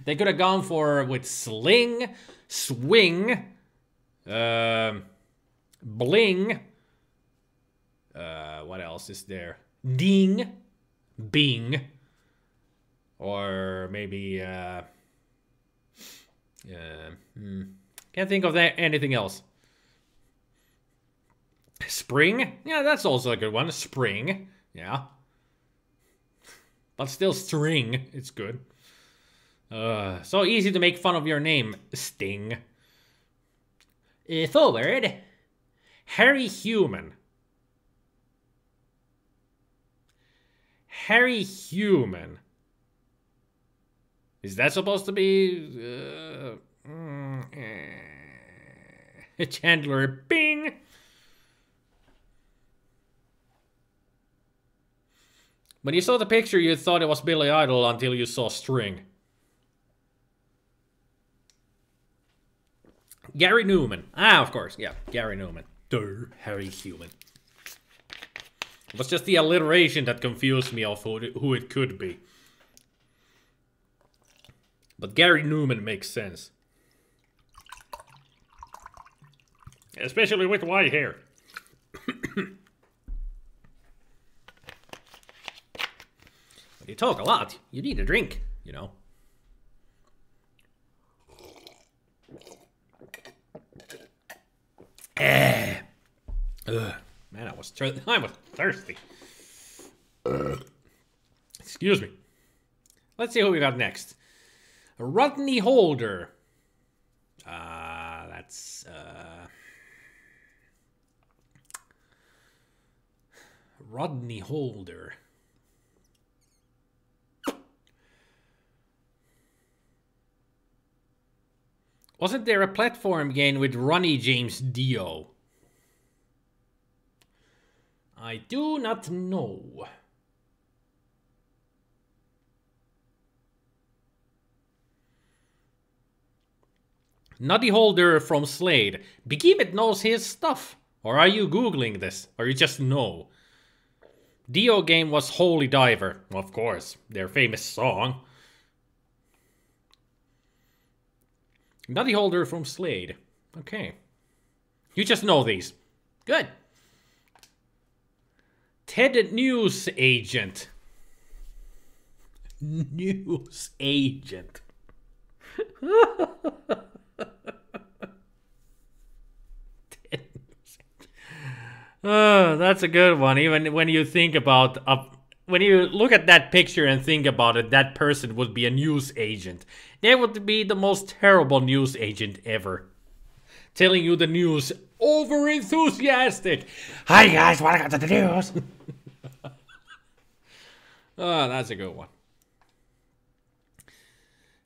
They could have gone for with sling, swing, bling. What else is there? Ding, bing, or maybe can't think of that anything else. Spring, yeah, that's also a good one. Spring, yeah, but still string. It's good. So easy to make fun of your name, Sting. Forward. Harry Human. Harry Human. Is that supposed to be... Chandler Bing? When you saw the picture, you thought it was Billy Idol until you saw string. Gary Newman. Ah, of course. Yeah, Gary Newman. Duh, Harry Human. It was just the alliteration that confused me of who it could be. But Gary Newman makes sense. Especially with white hair. When you talk a lot, you need a drink, you know. Man, I was thirsty. Excuse me. Let's see who we got next. Rodney Holder. That's Rodney Holder. Wasn't there a platform game with Ronnie James Dio? I do not know. Nutty Holder from Slade. Behemoth knows his stuff. Or are you Googling this? Or you just know? Dio game was Holy Diver. Of course, their famous song. Nutty Holder from Slade. Okay. You just know these. Good. Ted News Agent. News Agent. That's a good one. Even when you think about... when you look at that picture and think about it, that person would be a news agent. They would be the most terrible news agent ever. Telling you the news over enthusiastic. Hi guys, what I got to the news? Oh, that's a good one.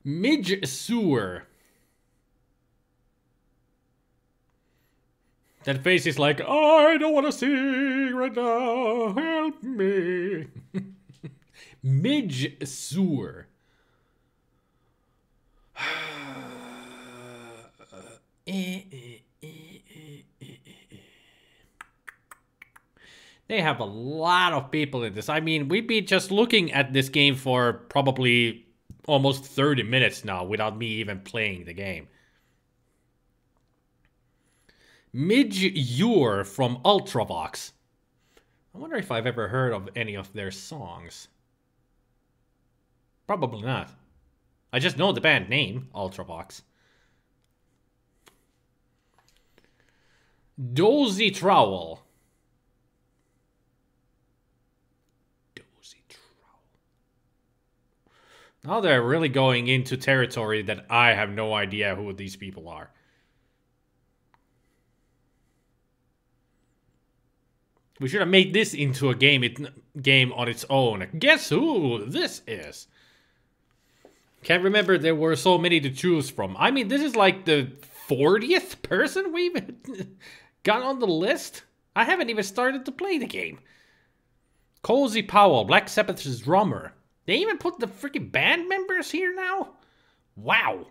Midge Sewer. That face is like, I don't want to sing right now. Help me. Midge Sewer. They have a lot of people in this. I mean, we'd be just looking at this game for probably almost 30 minutes now without me even playing the game. Midge Ure from Ultravox. I wonder if I've ever heard of any of their songs. Probably not. I just know the band name, Ultravox. Dozy Trowel. Dozy Trowel. Now they're really going into territory that I have no idea who these people are. We should have made this into a game on its own. Guess who this is? Can't remember, there were so many to choose from. I mean, this is like the 40th person we've got on the list. I haven't even started to play the game. Cozy Powell, Black Sabbath's drummer. They even put the freaking band members here now? Wow.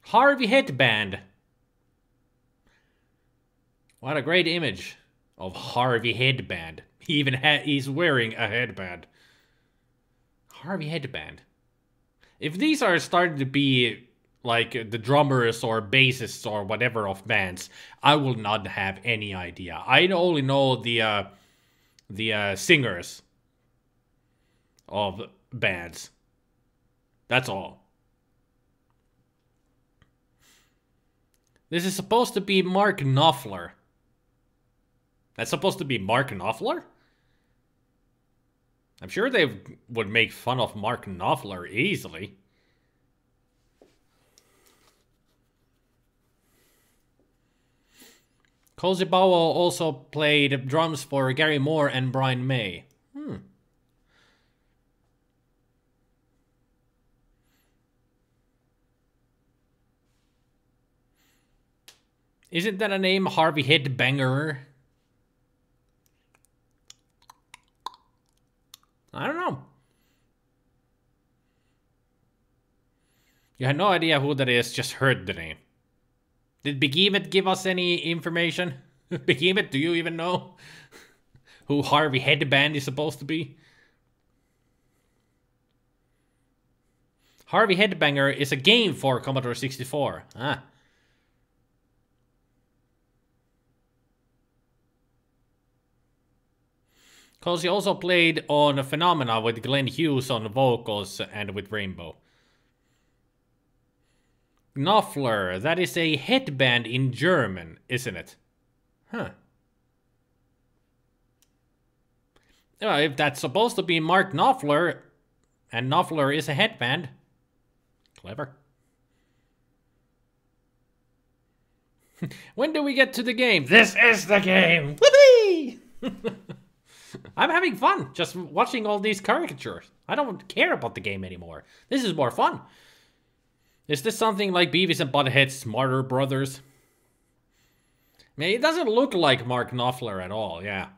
Harvey Headband. What a great image of Harvey Headband. He even he's wearing a headband. Harvey Headband. If these are starting to be like the drummers or bassists or whatever of bands, I will not have any idea. I only know the singers of bands. That's all. This is supposed to be Mark Knopfler. That's supposed to be Mark Knopfler? I'm sure they would make fun of Mark Knopfler easily. Cozy Powell also played drums for Gary Moore and Brian May. Isn't that a name, Harvey Headbanger? I don't know. You had no idea who that is, just heard the name. Did Behemoth give us any information? Behemoth, do you even know who Harvey Headband is supposed to be? Harvey Headbanger is a game for Commodore 64. Ah. Because he also played on Phenomena with Glenn Hughes on vocals and with Rainbow. Knopfler, that is a headband in German, isn't it? Huh. If that's supposed to be Mark Knopfler, and Knopfler is a headband. Clever. When do we get to the game? This is the game! Whoopee! I'm having fun just watching all these caricatures. I don't care about the game anymore. This is more fun. Is this something like Beavis and Butthead's Smarter Brothers? I mean, it doesn't look like Mark Knopfler at all, yeah.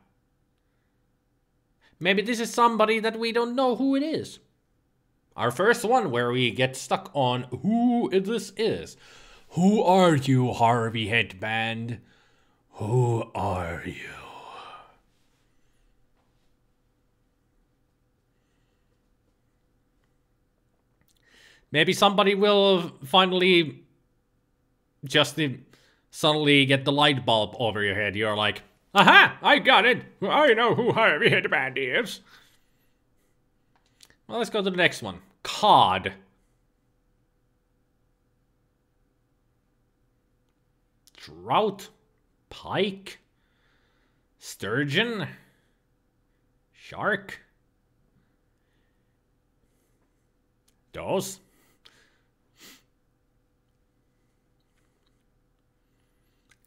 Maybe this is somebody that we don't know who it is. Our first one where we get stuck on who this is. Who are you, Harvey Headband? Who are you? Maybe somebody will finally just suddenly get the light bulb over your head. You're like, aha, I got it. I know who Harvey Headband is. Well, let's go to the next one. Cod. Trout. Pike. Sturgeon. Shark. Those.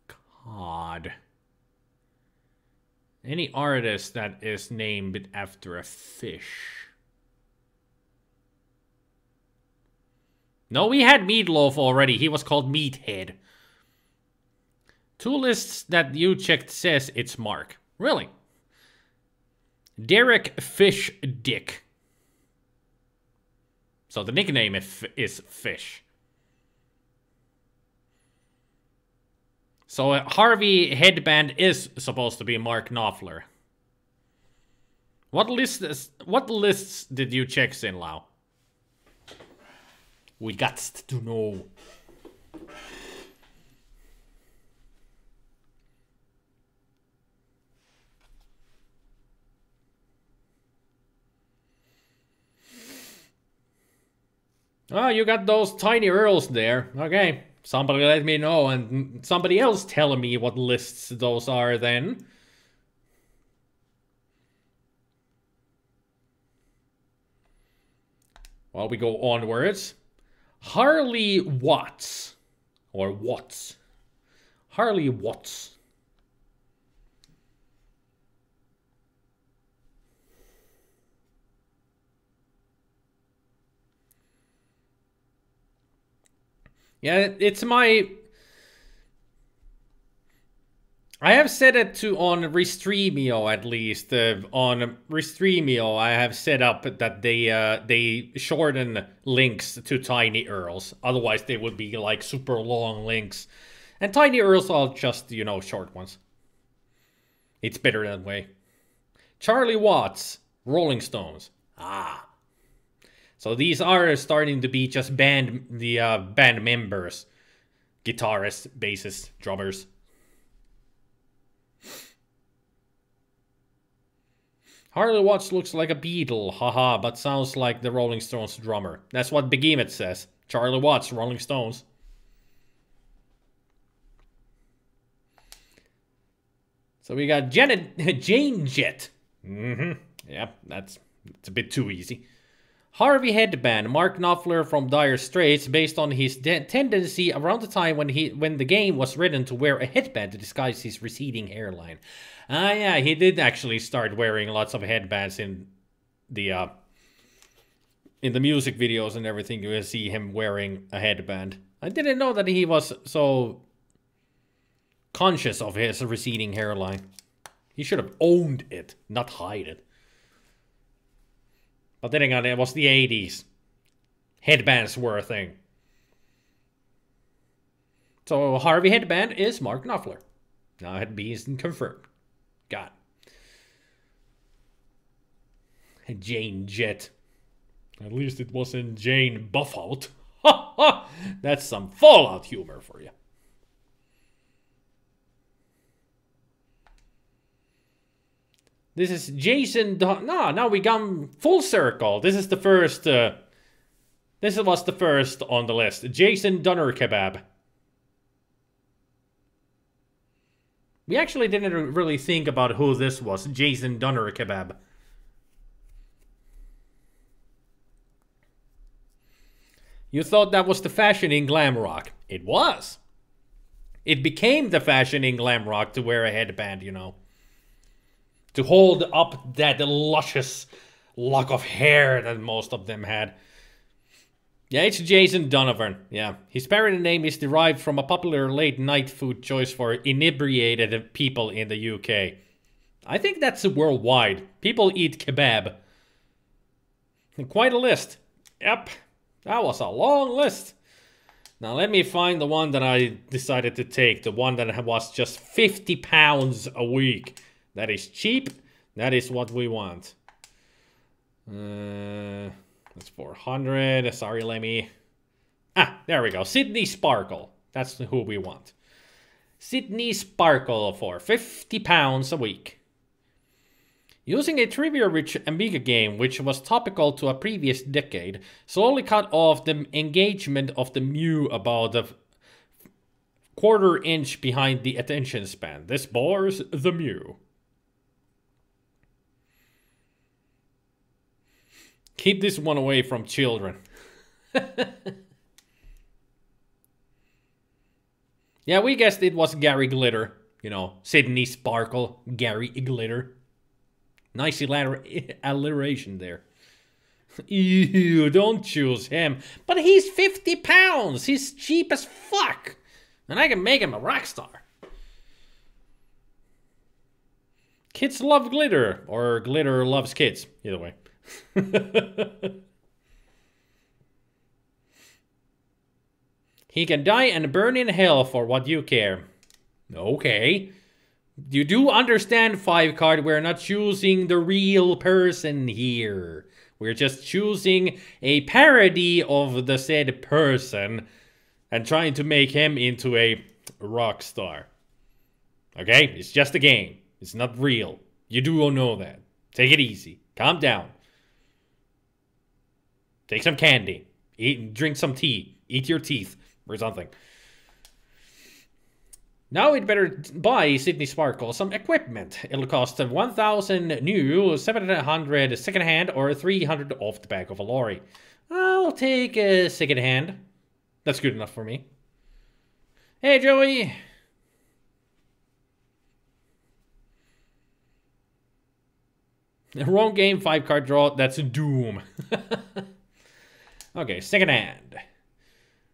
Cod. Any artist that is named after a fish. No, we had Meatloaf already. He was called Meathead. Two lists that you checked says it's Mark. Really? Derek Fish Dick. So the nickname is Fish. So Harvey Headband is supposed to be Mark Knopfler. What lists did you check, Sinlau? We got to know. Oh, you got those tiny Earls there. Okay, Somebody let me know, and somebody else tell me what lists those are then. While we go onwards. Harley Watts. Or Watts. Harley Watts. Yeah, it's my... I have set it to on Restreamio at least. On Restreamio, I have set up that they shorten links to tiny URLs. Otherwise, they would be like super long links. And tiny URLs are just, you know, short ones. It's better that way. Charlie Watts, Rolling Stones. Ah. So these are starting to be just band members. Guitarists, bassists, drummers. Harley Watts looks like a Beatle, haha, but sounds like the Rolling Stones drummer. That's what Behemoth says. Charlie Watts, Rolling Stones. So we got Jane Jett. Yeah, that's a bit too easy. Harvey Headband, Mark Knopfler from Dire Straits, based on his tendency around the time when the game was written to wear a headband to disguise his receding hairline. Ah, yeah, he did actually start wearing lots of headbands in the music videos and everything. You will see him wearing a headband. I didn't know that he was so conscious of his receding hairline. He should have owned it, not hide it. But then again, it was the 80s. Headbands were a thing. So Harvey Headband is Mark Knopfler. Now it been confirmed. Got it. Jane Jett. At least it wasn't Jane Buffout. Ha ha! That's some Fallout humor for you. This is Jason... No, now we come full circle. This is the first... this was the first on the list. Jason Doner Kebab. We actually didn't really think about who this was. Jason Doner Kebab. You thought that was the fashion in glam rock. It was. It became the fashion in glam rock to wear a headband, you know. To hold up that luscious lock of hair that most of them had. Yeah, it's Jason Donovan. Yeah, his parody name is derived from a popular late-night food choice for inebriated people in the UK. I think that's worldwide. People eat kebab. Quite a list. Yep, that was a long list. Now let me find the one that I decided to take. The one that was just £50 a week. That is cheap. That is what we want. That's 400. Sorry, Lemmy. Ah, there we go. Sydney Sparkle. That's who we want. Sydney Sparkle for £50 a week. Using a trivia-rich Amiga game, which was topical to a previous decade, slowly cut off the engagement of the Mew about a quarter-inch behind the attention span. This bores the Mew. Keep this one away from children. Yeah, we guessed it was Gary Glitter. You know, Sydney Sparkle, Gary Glitter. Nice alliteration there. Ew, don't choose him. But he's £50. He's cheap as fuck. And I can make him a rock star. Kids love glitter. Or glitter loves kids. Either way. He can die and burn in hell for what you care. Okay. You do understand, 5card, we're not choosing the real person here. We're just choosing a parody of the said person and trying to make him into a rock star. Okay? It's just a game. It's not real. You do know that. Take it easy. Calm down. Take some candy. Drink some tea. Eat your teeth or something. Now we'd better buy Sydney Sparkle some equipment. It'll cost 1,000 new, 700 second-hand, or 300 off the back of a lorry. I'll take a second-hand. That's good enough for me. Hey, Joey. Wrong game, 5-card draw. That's a doom. Okay, second-hand.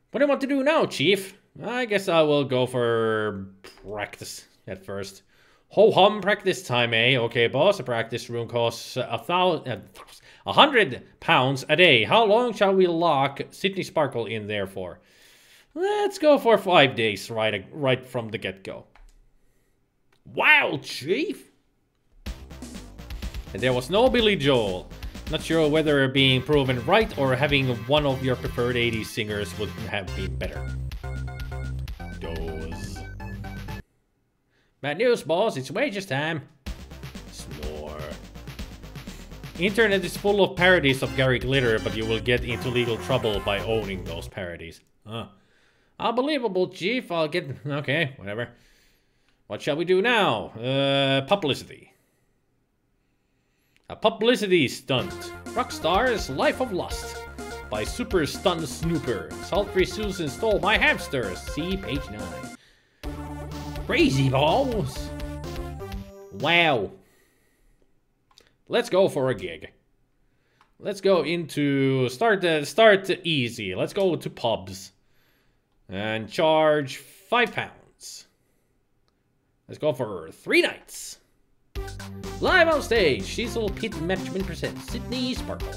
What do you want to do now, Chief? I guess I will go for practice at first. Ho-hum practice time, eh? Okay, boss, a practice room costs 100 pounds a day. How long shall we lock Sydney Sparkle in there for? Let's go for 5 days, right from the get-go. Wow, Chief! And there was no Billy Joel. Not sure whether being proven right or having one of your preferred 80s singers would have been better. Those. Bad news, boss. It's wages time. Snore. Internet is full of parodies of Gary Glitter, but you will get into legal trouble by owning those parodies. Unbelievable, Chief. I'll get... Okay, whatever. What shall we do now? Publicity. A publicity stunt. Rockstar's Life of Lust. By Super Stunt Snooper. Sultry Susan stole my hamsters. See page 9. Crazy balls. Wow. Let's go for a gig. Let's go into... Start easy. Let's go to pubs. And charge £5. Let's go for 3 nights. Live on stage. Cecil Pit Management presents Sydney Sparkle.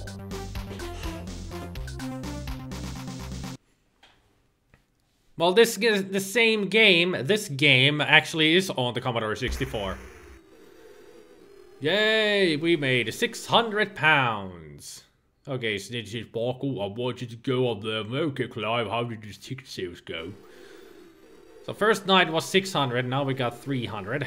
Well, this is the same game. This game actually is on the Commodore 64. Yay, we made £600. Okay, Sydney Sparkle, I want you to go on the Okay, Clive, how did these ticket sales go? So first night was 600, now we got 300.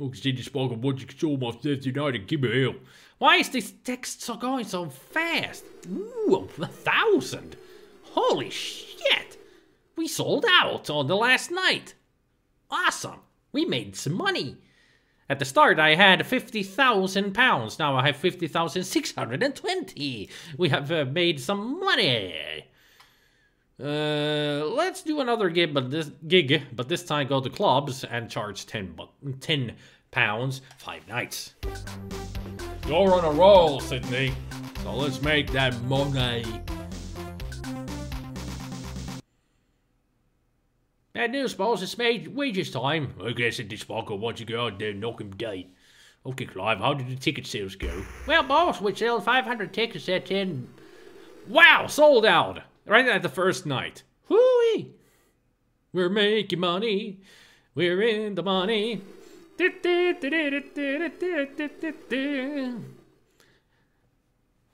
Oh, Sydney Sparkle, what you show my Thursday night and give me hell. Why is this text so going so fast? Ooh, 1,000. Holy shit. We sold out on the last night. Awesome. We made some money. At the start, I had £50,000. Now I have 50,620. We have made some money. Let's do another gig, but this time go to clubs and charge £10, 5 nights. You're on a roll, Sydney. So let's make that money. Bad news, boss. It's wages time. I guess Sydney Sparkle wants you to go out there and knock him dead. Okay, Clive, how did the ticket sales go? Well, boss, we sold 500 tickets at 10. Wow, sold out. Right at the first night. Whoo-wee. We're making money. We're in the money.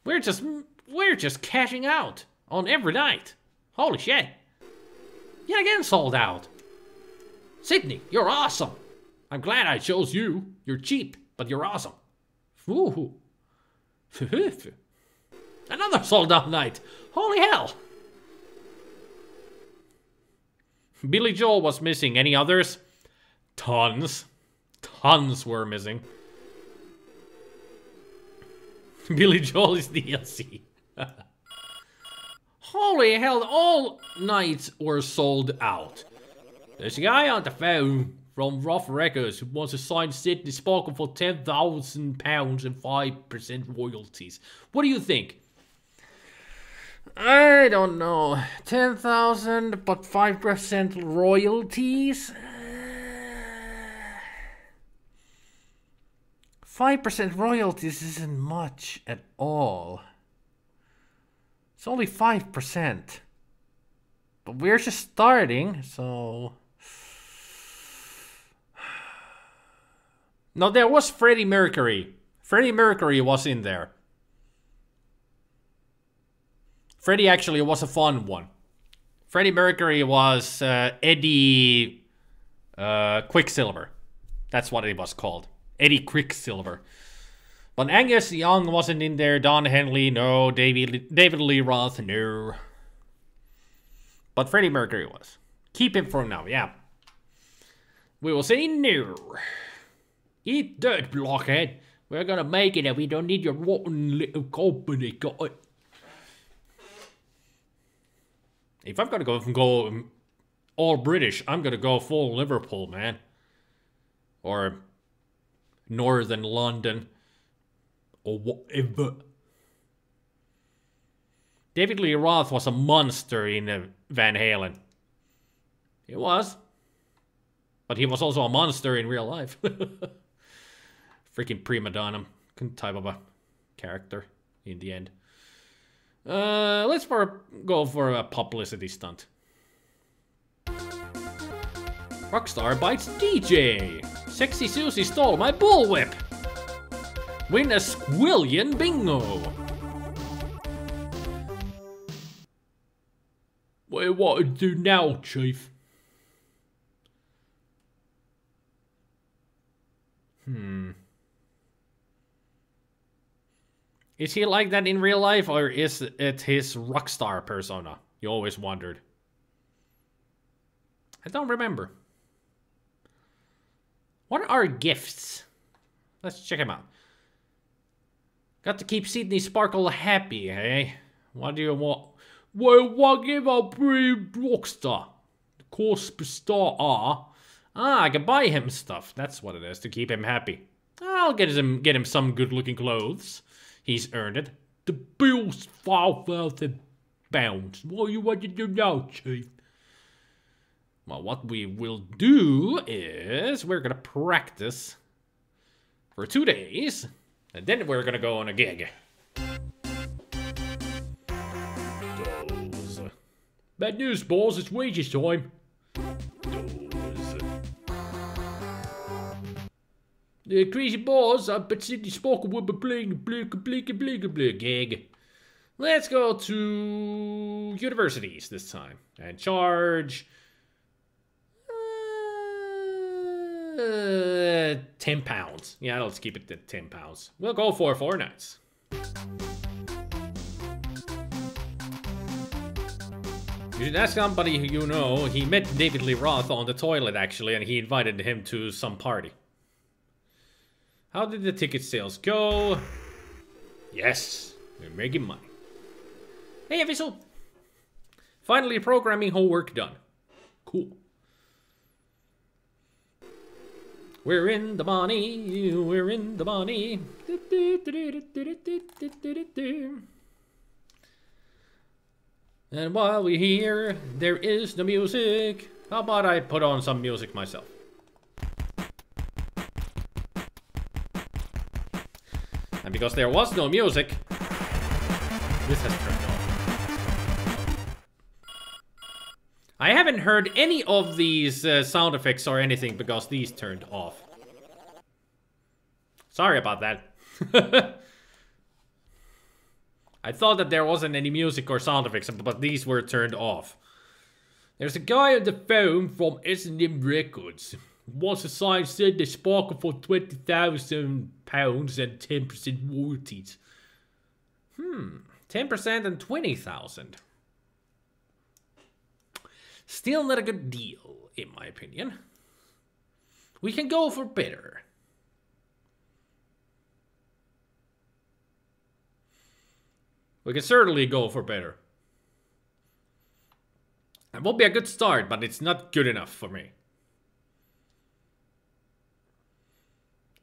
We're just cashing out on every night. Holy shit. Yet again sold out. Sydney, you're awesome. I'm glad I chose you. You're cheap, but you're awesome. Woohoo. Another sold out night. Holy hell. Billy Joel was missing. Any others? Tons. Tons were missing. Billy Joel is DLC. Holy hell, all nights were sold out. There's a guy on the phone from Rough Records who wants to sign Sydney Sparkle for £10,000 and 5% royalties. What do you think? I don't know. 10,000 but 5% royalties? 5% royalties isn't much at all. It's only 5%. But we're just starting, so... No, there was Freddie Mercury. Freddie Mercury was in there. Freddie actually was a fun one. Freddie Mercury was Eddie Quicksilver. That's what it was called. Eddie Quicksilver. But Angus Young wasn't in there. Don Henley, no. David Lee Roth, no. But Freddie Mercury was. Keep him for now, yeah. we will say no. Eat dirt, blockhead. We're gonna make it and we don't need your rotten little company, got it? If I'm gonna go all British, I'm gonna go full Liverpool, man. Or Northern London. Or whatever. David Lee Roth was a monster in Van Halen. He was. But he was also a monster in real life. Freaking prima donna type of a character in the end. Let's go for a publicity stunt. Rockstar bites DJ. Sexy Susie stole my bullwhip. Win a squillion bingo. What to do now, Chief? Is he like that in real life, or is it his rockstar persona? You always wondered. I don't remember. What are gifts? Let's check them out. Got to keep Sydney Sparkle happy, hey? What do you want? Well, what give a free rockstar? The course star are. I can buy him stuff. That's what it is, to keep him happy. I'll get him some good-looking clothes. He's earned it. The bill's £5,000. What do you want to do now, Chief? Well, what we will do is we're gonna practice for 2 days, and then we're gonna go on a gig. Bad news, boss. It's wages time. The crazy boss, I bet Sydney Sparkle will be playing the blinka gig. Let's go to universities this time and charge £10. Yeah, let's keep it at £10. We'll go for 4 nights. You should ask somebody who you know. He met David Lee Roth on the toilet, actually, and he invited him to some party. How did the ticket sales go? Yes, we're making money. Hey, Visual. Finally, programming homework done. Cool. We're in the money. We're in the money. And while we're here, there is the music. How about I put on some music myself? And because there was no music, this has turned off. I haven't heard any of these sound effects or anything because these turned off. Sorry about that. I thought that there wasn't any music or sound effects, but these were turned off. There's a guy on the phone from S&M Records. Wants to sign Sydney Sparkle for £20,000 and 10% royalties. 10% and 20,000. Still not a good deal, in my opinion. We can go for better. We can certainly go for better. It will be a good start, but it's not good enough for me.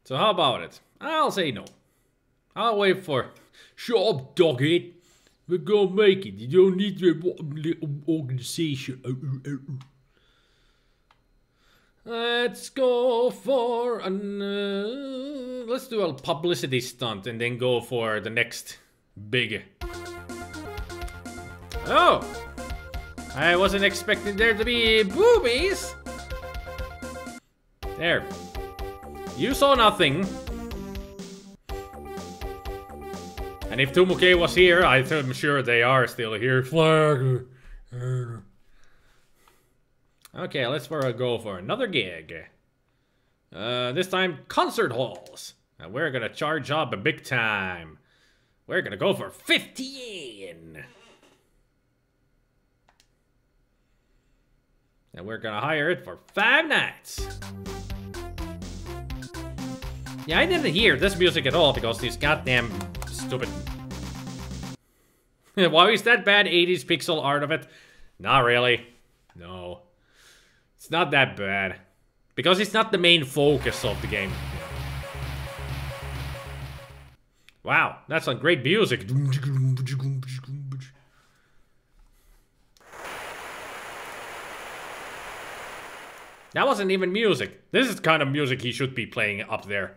So how about it? I'll say no. I'll wait for... Shut up, doghead. We're gonna make it. You don't need your little organization. Let's go for an... let's do a publicity stunt and then go for the next big... Oh! I wasn't expecting there to be boobies! There. You saw nothing. And if Tumuke was here, I'm sure they are still here. Flag. Okay, let's go for another gig. This time, concert halls. And we're gonna charge up a big time. We're gonna go for 15. And we're gonna hire it for 5 nights. Yeah, I didn't hear this music at all because these goddamn stupid... Why is that bad 80s pixel art of it? Not really. No. It's not that bad. Because it's not the main focus of the game. Wow, that's some great music. That wasn't even music. This is the kind of music he should be playing up there.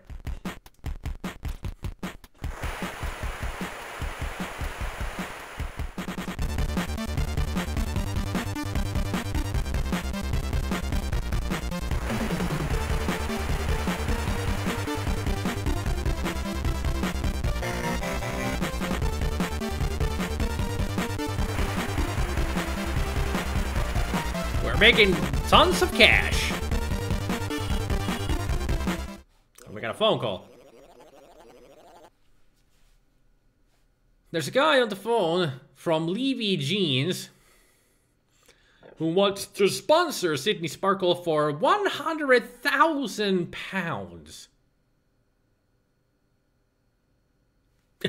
Making tons of cash. We got a phone call. There's a guy on the phone from Levy Jeans who wants to sponsor Sydney Sparkle for £100,000.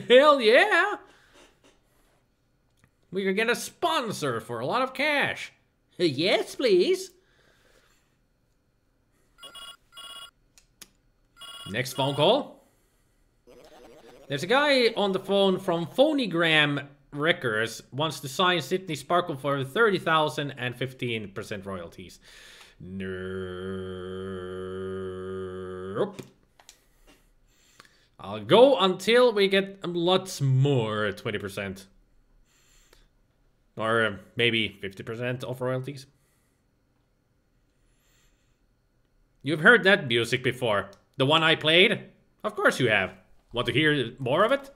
Hell yeah! We can get a sponsor for a lot of cash. Yes, please. Next phone call. There's a guy on the phone from Phonogram Records wants to sign Sydney Sparkle for 30,000 and 15% royalties. Nope. I'll go until we get lots more 20%. Or maybe 50% of royalties. You've heard that music before. The one I played? Of course you have. Want to hear more of it?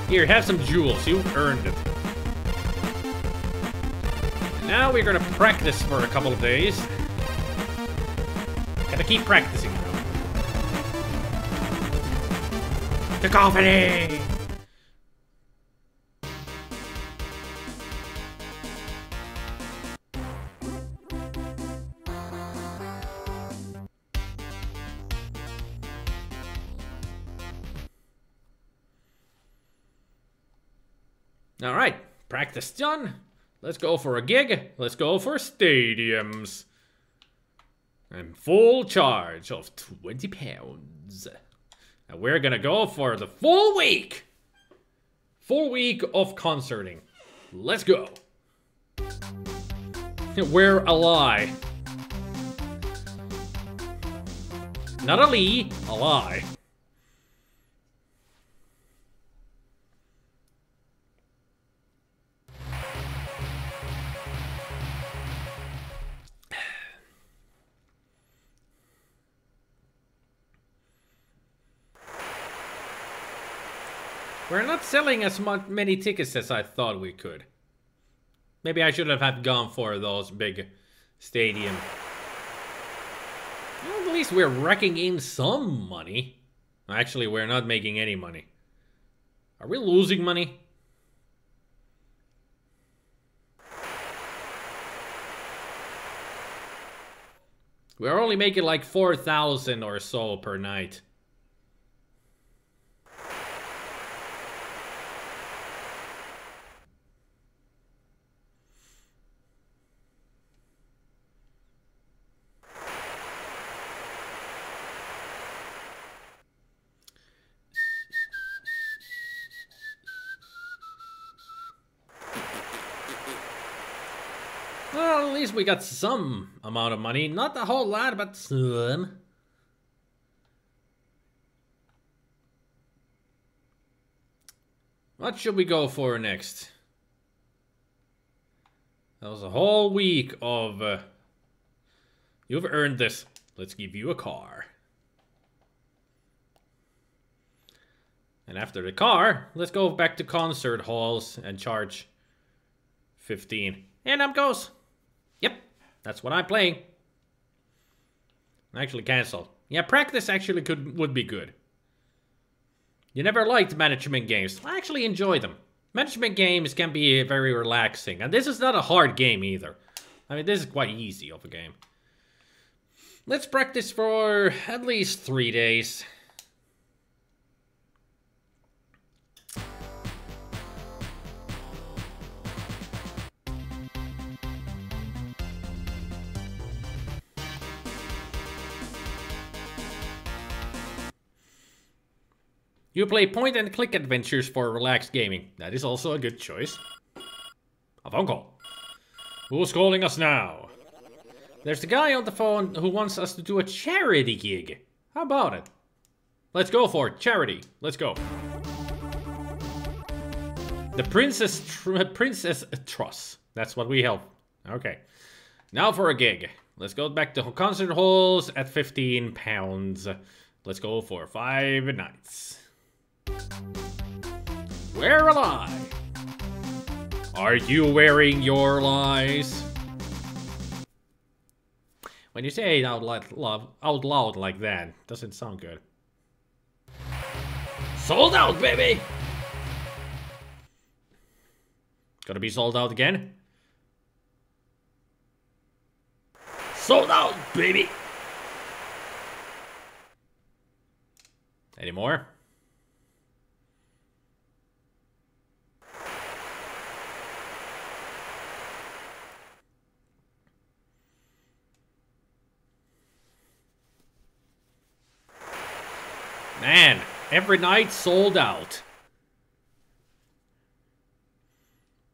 Here, have some jewels. You've earned it. Now we're gonna practice for a couple of days. Gotta keep practicing, bro. Cacophony! Alright, practice done. Let's go for a gig. Let's go for stadiums. And full charge of £20. And we're gonna go for the full week. Full week of concerting. Let's go. We're a lie. Not a lee, a lie. We're not selling as many tickets as I thought we could. Maybe I should have gone for those big stadium. Well, at least we're raking in some money. Actually, we're not making any money. Are we losing money? We're only making like 4,000 or so per night. Well, at least we got some amount of money. Not a whole lot, but some. What should we go for next? That was a whole week of... you've earned this. Let's give you a car. And after the car, let's go back to concert halls and charge 15. And up goes. Yep, that's what I'm playing. Actually cancel. Yeah, practice actually would be good. You never liked management games. I actually enjoy them. Management games can be very relaxing. And this is not a hard game either. I mean, this is quite easy of a game. Let's practice for at least 3 days. You play point-and-click adventures for relaxed gaming. That is also a good choice. A phone call. Who's calling us now? There's a guy on the phone who wants us to do a charity gig. How about it? Let's go for it. Charity. Let's go. The Princess Truss. That's what we help. Okay. Now for a gig. Let's go back to concert halls at £15. Let's go for 5 nights. Where am I? Are you wearing your lies? When you say it out loud like that, doesn't sound good. Sold out, baby! Gonna be sold out again? Sold out, baby! Any more? Man, every night sold out.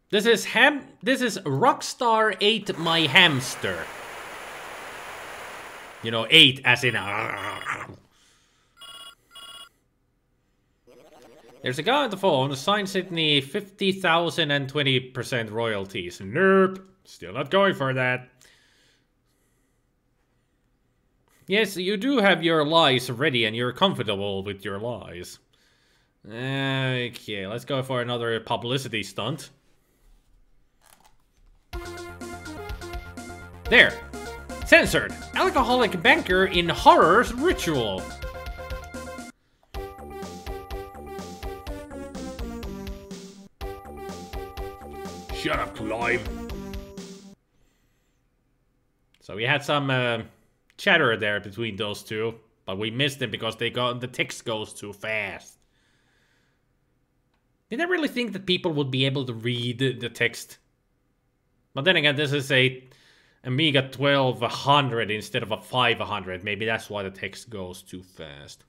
This is Rockstar ate my hamster. You know, ate as in There's a guy on the phone, signed Sydney 50,000 and 20% royalties. Nope, still not going for that. Yes, you do have your lies ready and you're comfortable with your lies. Okay, let's go for another publicity stunt. There! Censored! Alcoholic banker in horror ritual! Shut up, Clive! So we had some chatter there between those two, but we missed them because the text goes too fast. Did I really think that people would be able to read the text? But then again, this is a Amiga 1200 instead of a 500. Maybe that's why the text goes too fast.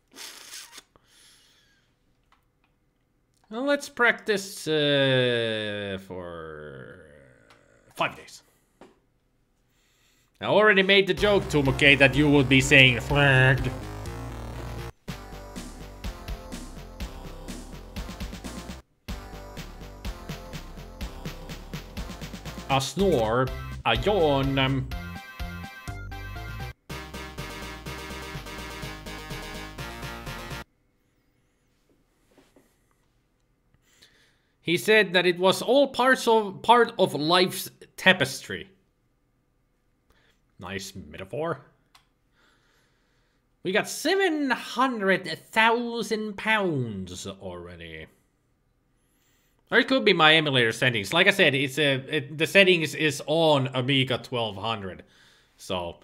Well, let's practice for 5 days. I already made the joke, Tomoke, that you would be saying flagged. A snore, a yawn. He said that it was all part of life's tapestry. Nice metaphor. We got £700,000 already. Or it could be my emulator settings. Like I said, it's the settings is on Amiga 1200. So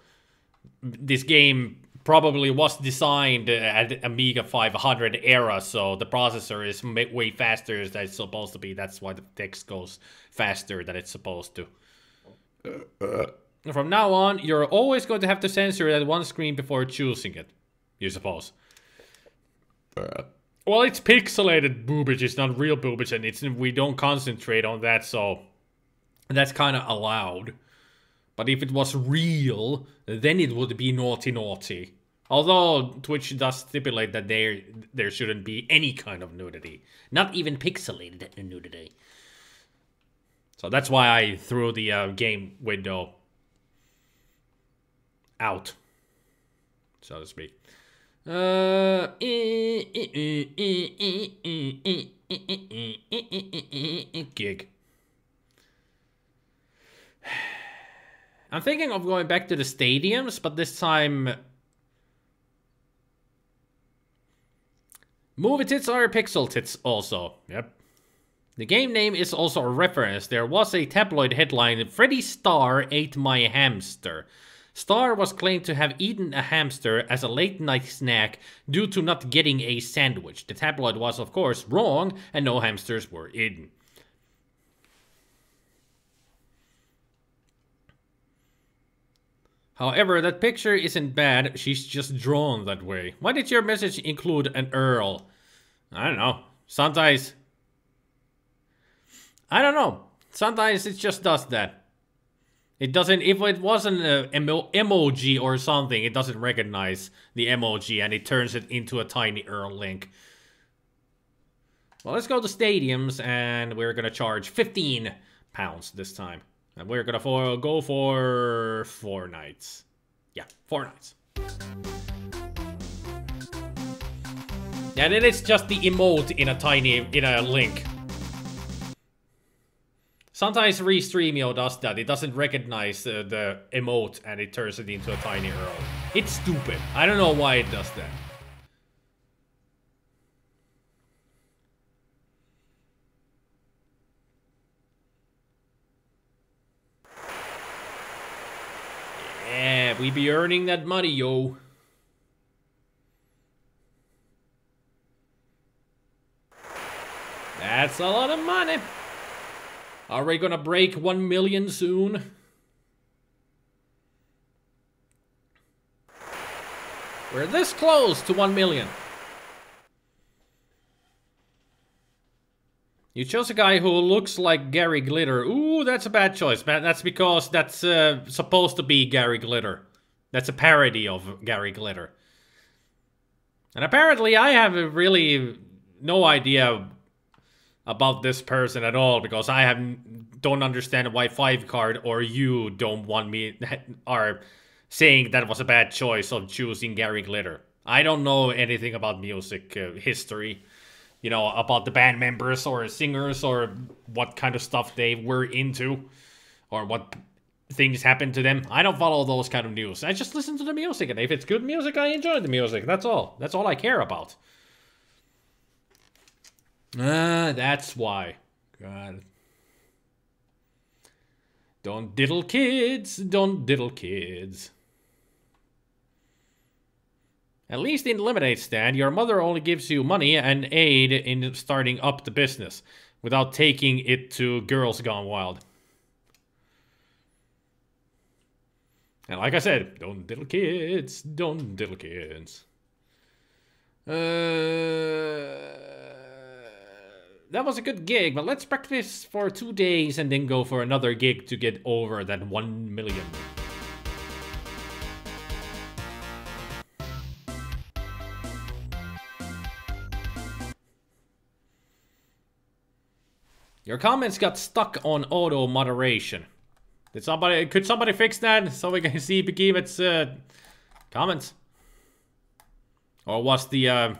this game probably was designed at Amiga 500 era, so the processor is way faster than it's supposed to be. That's why the text goes faster than it's supposed to. From now on, you're always going to have to censor that one screen before choosing it, you suppose. Well, it's pixelated boobage, it's not real boobage, and we don't concentrate on that, so that's kind of allowed. But if it was real, then it would be naughty naughty. Although Twitch does stipulate that there shouldn't be any kind of nudity. Not even pixelated nudity. So that's why I threw the game window out, so to speak. Gig. I'm thinking of going back to the stadiums, but this time Movie tits are pixel tits also. Yep. The game name is also a reference. There was a tabloid headline, Freddy Starr ate my hamster. Starr was claimed to have eaten a hamster as a late-night snack due to not getting a sandwich. The tabloid was, of course, wrong, and no hamsters were eaten. However, that picture isn't bad, she's just drawn that way. Why did your message include an Earl? I don't know. Sometimes... I don't know. Sometimes it just does that. It doesn't... If it wasn't an emoji or something, it doesn't recognize the emoji and it turns it into a tiny Earl link. Well, let's go to stadiums and we're gonna charge £15 this time. And we're gonna go for 4 nights. Yeah, 4 nights. Yeah, then it's just the emote in a link. Sometimes Restreamio does that. It doesn't recognize the emote and it turns it into a tiny Earl. It's stupid. I don't know why it does that. Yeah, we be earning that money, yo. That's a lot of money. Are we gonna break 1 million soon? We're this close to 1 million. You chose a guy who looks like Gary Glitter. Ooh, that's a bad choice, man. That's because that's supposed to be Gary Glitter. That's a parody of Gary Glitter. And apparently I have really no idea about this person at all because don't understand why 5card or you don't want me are saying that was a bad choice of choosing Gary Glitter. I don't know anything about music history. You know, about the band members or singers or what kind of stuff they were into or what things happened to them. I don't follow those kind of news. I just listen to the music, and if it's good music, I enjoy the music. That's all. That's all I care about. That's why. God. Don't diddle kids. Don't diddle kids. At least in Lemonade Stand, your mother only gives you money and aid in starting up the business, without taking it to Girls Gone Wild. And like I said, don't diddle kids, don't diddle kids. That was a good gig, but let's practice for 2 days and then go for another gig to get over that 1 million. Your comments got stuck on auto moderation. Could somebody fix that so we can see Behemoth's comments? Or was the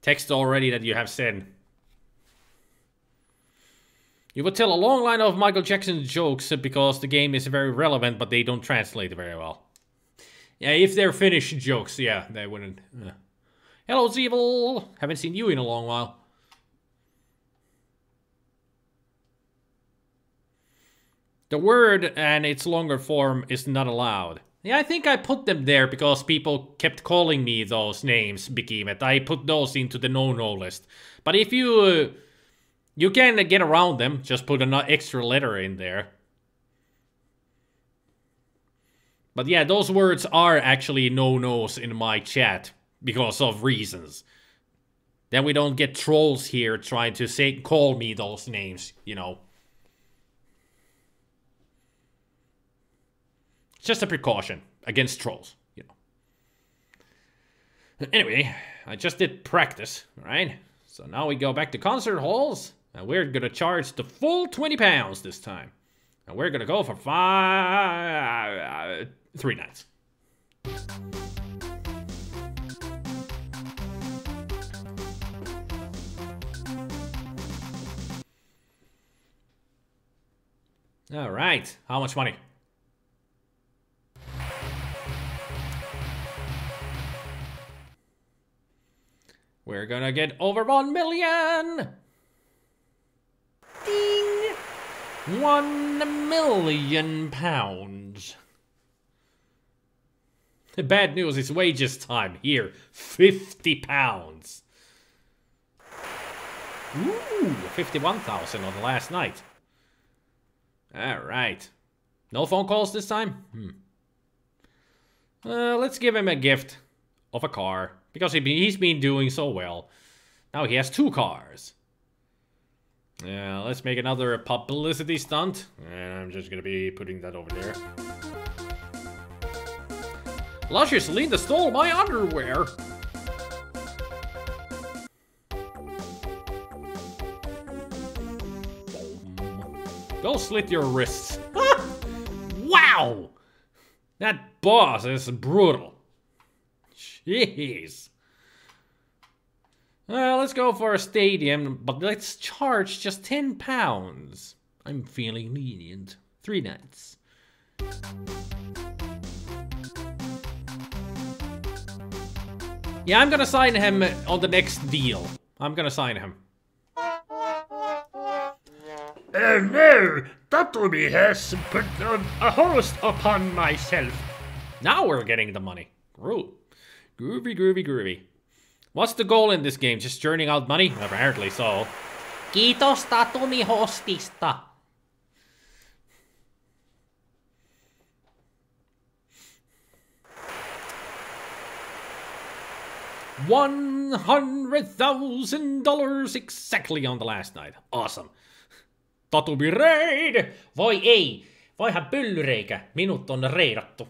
text already that you have said? You would tell a long line of Michael Jackson jokes because the game is very relevant, but they don't translate very well. Yeah, if they're Finnish jokes, yeah, they wouldn't. Hello, Zeevil! Haven't seen you in a long while. The word and its longer form is not allowed. Yeah, I think I put them there because people kept calling me those names, Behemoth. I put those into the no-no list. But if you... you can get around them, just put an extra letter in there. But yeah, those words are actually no-nos in my chat because of reasons. Then we don't get trolls here trying to call me those names, you know. Just a precaution against trolls, you know. Anyway, I just did practice, right? So now we go back to concert halls, and we're gonna charge the full £20 this time. And we're gonna go for 3 nights. All right, how much money? We're gonna get over 1 million! Ding! 1 million pounds. The bad news is wages time. Here, 50 pounds. Ooh, 51,000 on the last night. Alright. No phone calls this time? Let's give him a gift of a car. Because he's been doing so well. Now he has 2 cars. Yeah, let's make another publicity stunt. And I'm just gonna be putting that over there. Luscious Linda stole my underwear! Go slit your wrists. Wow! That boss is brutal. Jeez. Let's go for a stadium, but let's charge just 10 pounds. I'm feeling lenient. 3 nights. Yeah, I'm gonna sign him on the next deal. I'm gonna sign him. No! Tatumi has put a host upon myself. Now we're getting the money. Groovy, groovy, groovy. What's the goal in this game? Just churning out money? Apparently so. Kiitos Tatumi hostista. $100,000 exactly on the last night. Awesome. Tatumi raid! Voi ei. Voihan pyllyreikä. Minut on reidattu.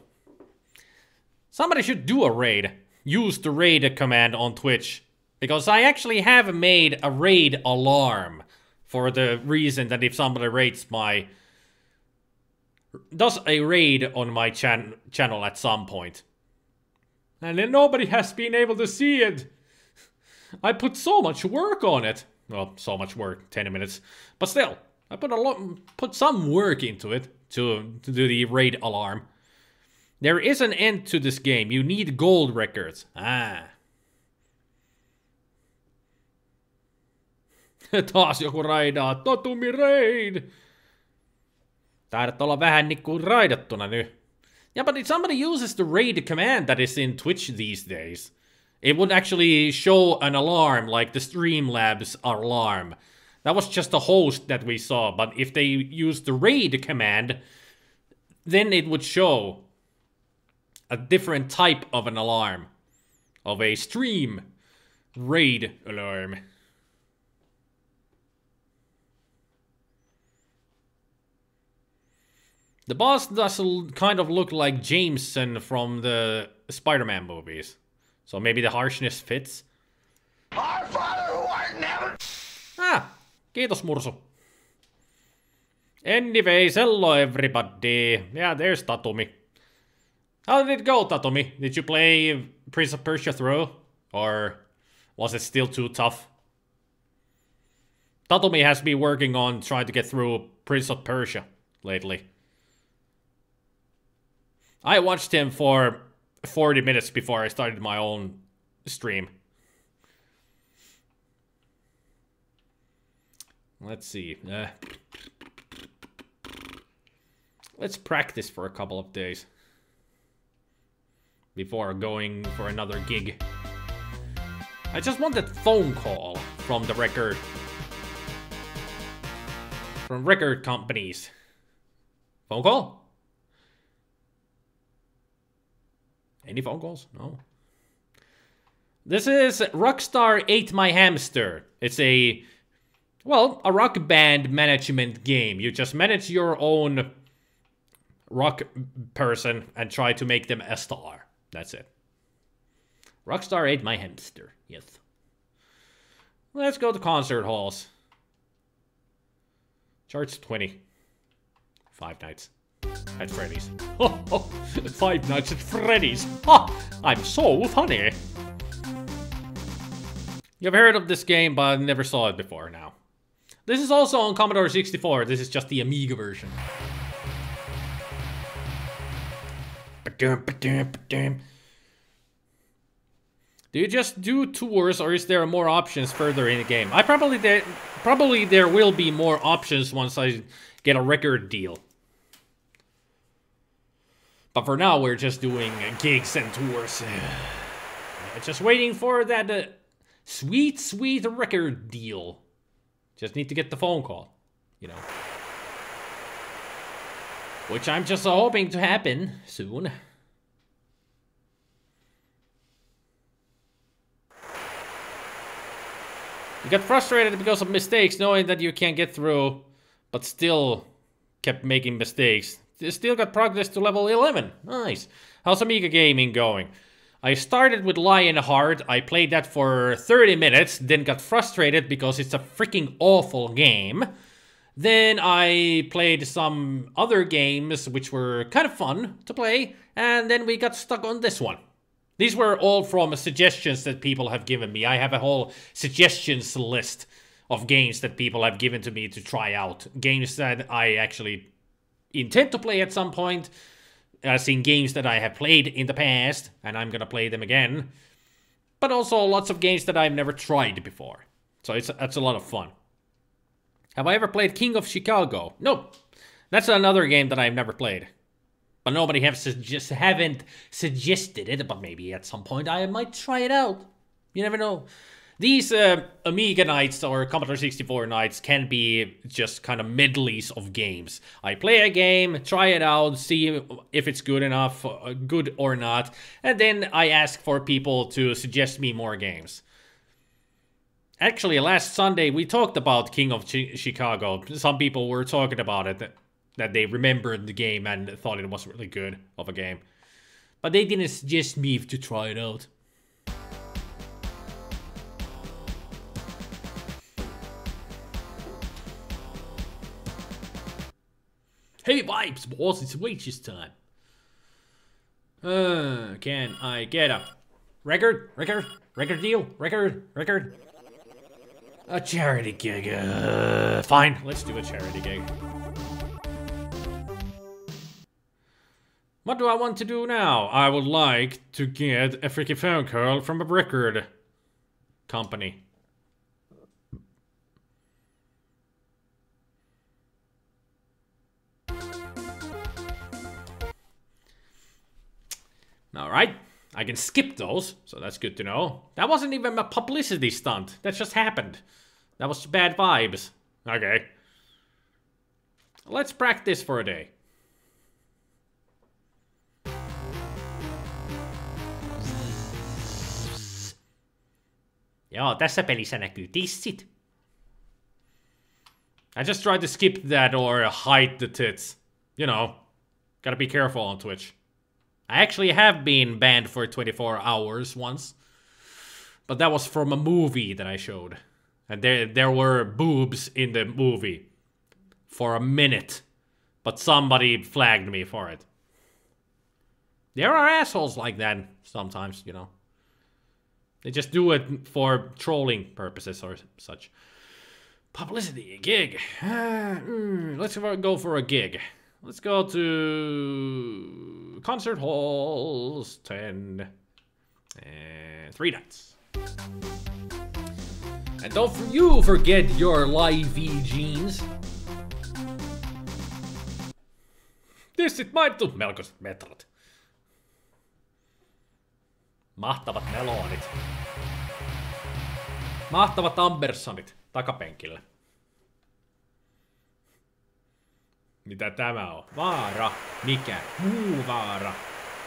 Somebody should do a raid. Use the raid command on Twitch. Because I actually have made a raid alarm. For the reason that if somebody does a raid on my channel at some point. And then nobody has been able to see it. I put so much work on it. Well, so much work, 10 minutes. But still, I put some work into it to do the raid alarm. There is an end to this game. You need gold records. Taas joku raidaa. Tatumi raid! Taidat olla vähän niinku raidattuna nyt. Yeah, but if somebody uses the raid command that is in Twitch these days, it would actually show an alarm, like the Streamlabs alarm. That was just a host that we saw, but if they use the raid command, then it would show a different type of an alarm. Of a stream raid alarm. The boss does kind of look like Jameson from the Spider-Man movies. So maybe the harshness fits. Our Father who art in heaven. Kiitos Mursu. Anyways, hello everybody. Yeah, there's Tatumi. How did it go, Tatumi? Did you play Prince of Persia through? Or was it still too tough? Tatumi has been working on trying to get through Prince of Persia lately. I watched him for 40 minutes before I started my own stream. Let's see. Let's practice for a couple of days before going for another gig. I just want that phone call from the record. From record companies. Phone call? Any phone calls? No. This is Rockstar Ate My Hamster. It's a rock band management game. You just manage your own rock person and try to make them a star. That's it. Rockstar Ate My Hamster. Yes. Let's go to concert halls. Charge 20. 5 nights. At Freddy's. 5 nights at Freddy's. I'm so funny. You've heard of this game, but never saw it before now. This is also on Commodore 64. This is just the Amiga version. Do you just do tours, or is there more options further in the game? Probably there will be more options once I get a record deal. But for now, we're just doing gigs and tours. Just waiting for that sweet, sweet record deal. Just need to get the phone call, you know. Which I'm just hoping to happen soon. You got frustrated because of mistakes, knowing that you can't get through, but still kept making mistakes. You still got progress to level 11. Nice. How's Amiga gaming going? I started with Lionheart. I played that for 30 minutes, then got frustrated because it's a freaking awful game. Then I played some other games which were kind of fun to play, and then we got stuck on this one. These were all from suggestions that people have given me. I have a whole suggestions list of games that people have given to me to try out. Games that I actually intend to play at some point. As in games that I have played in the past, and I'm gonna play them again. But also lots of games that I've never tried before. So it's a lot of fun. Have I ever played King of Chicago? Nope. That's another game that I've never played. But nobody haven't suggested it, but maybe at some point I might try it out. You never know. These Amiga nights or Commodore 64 nights can be just kind of medleys of games. I play a game, try it out, see if it's good enough, good or not, and then I ask for people to suggest me more games. Actually, last Sunday we talked about King of Chicago. Some people were talking about it, that they remembered the game and thought it was really good of a game. But they didn't suggest me to try it out. Hey vibes, boss, it's wages time. Can I get a record deal? Record? A charity gig. Fine, let's do a charity gig. What do I want to do now? I would like to get a freaking phone call from a record company. Alright, I can skip those, so that's good to know. That wasn't even a publicity stunt, that just happened. That was bad vibes. Okay. Let's practice for a day. Joo, tässä pelissä näkyy tissit. I just tried to skip that or hide the tits. You know, gotta be careful on Twitch. I actually have been banned for 24 hours once. But that was from a movie that I showed. And there were boobs in the movie. For a minute. But somebody flagged me for it. There are assholes like that sometimes, you know. They just do it for trolling purposes or such. Publicity, a gig. Let's go for a gig. Let's go to concert halls, 10 and 3 nights. And don't you forget your live jeans. Tissit mainittu, melkoiset metrat. Mahtavat melonit. Mahtavat Ambersonit takapenkillä. Mitä tämä on? Vaara. Mikä? Muu vaara.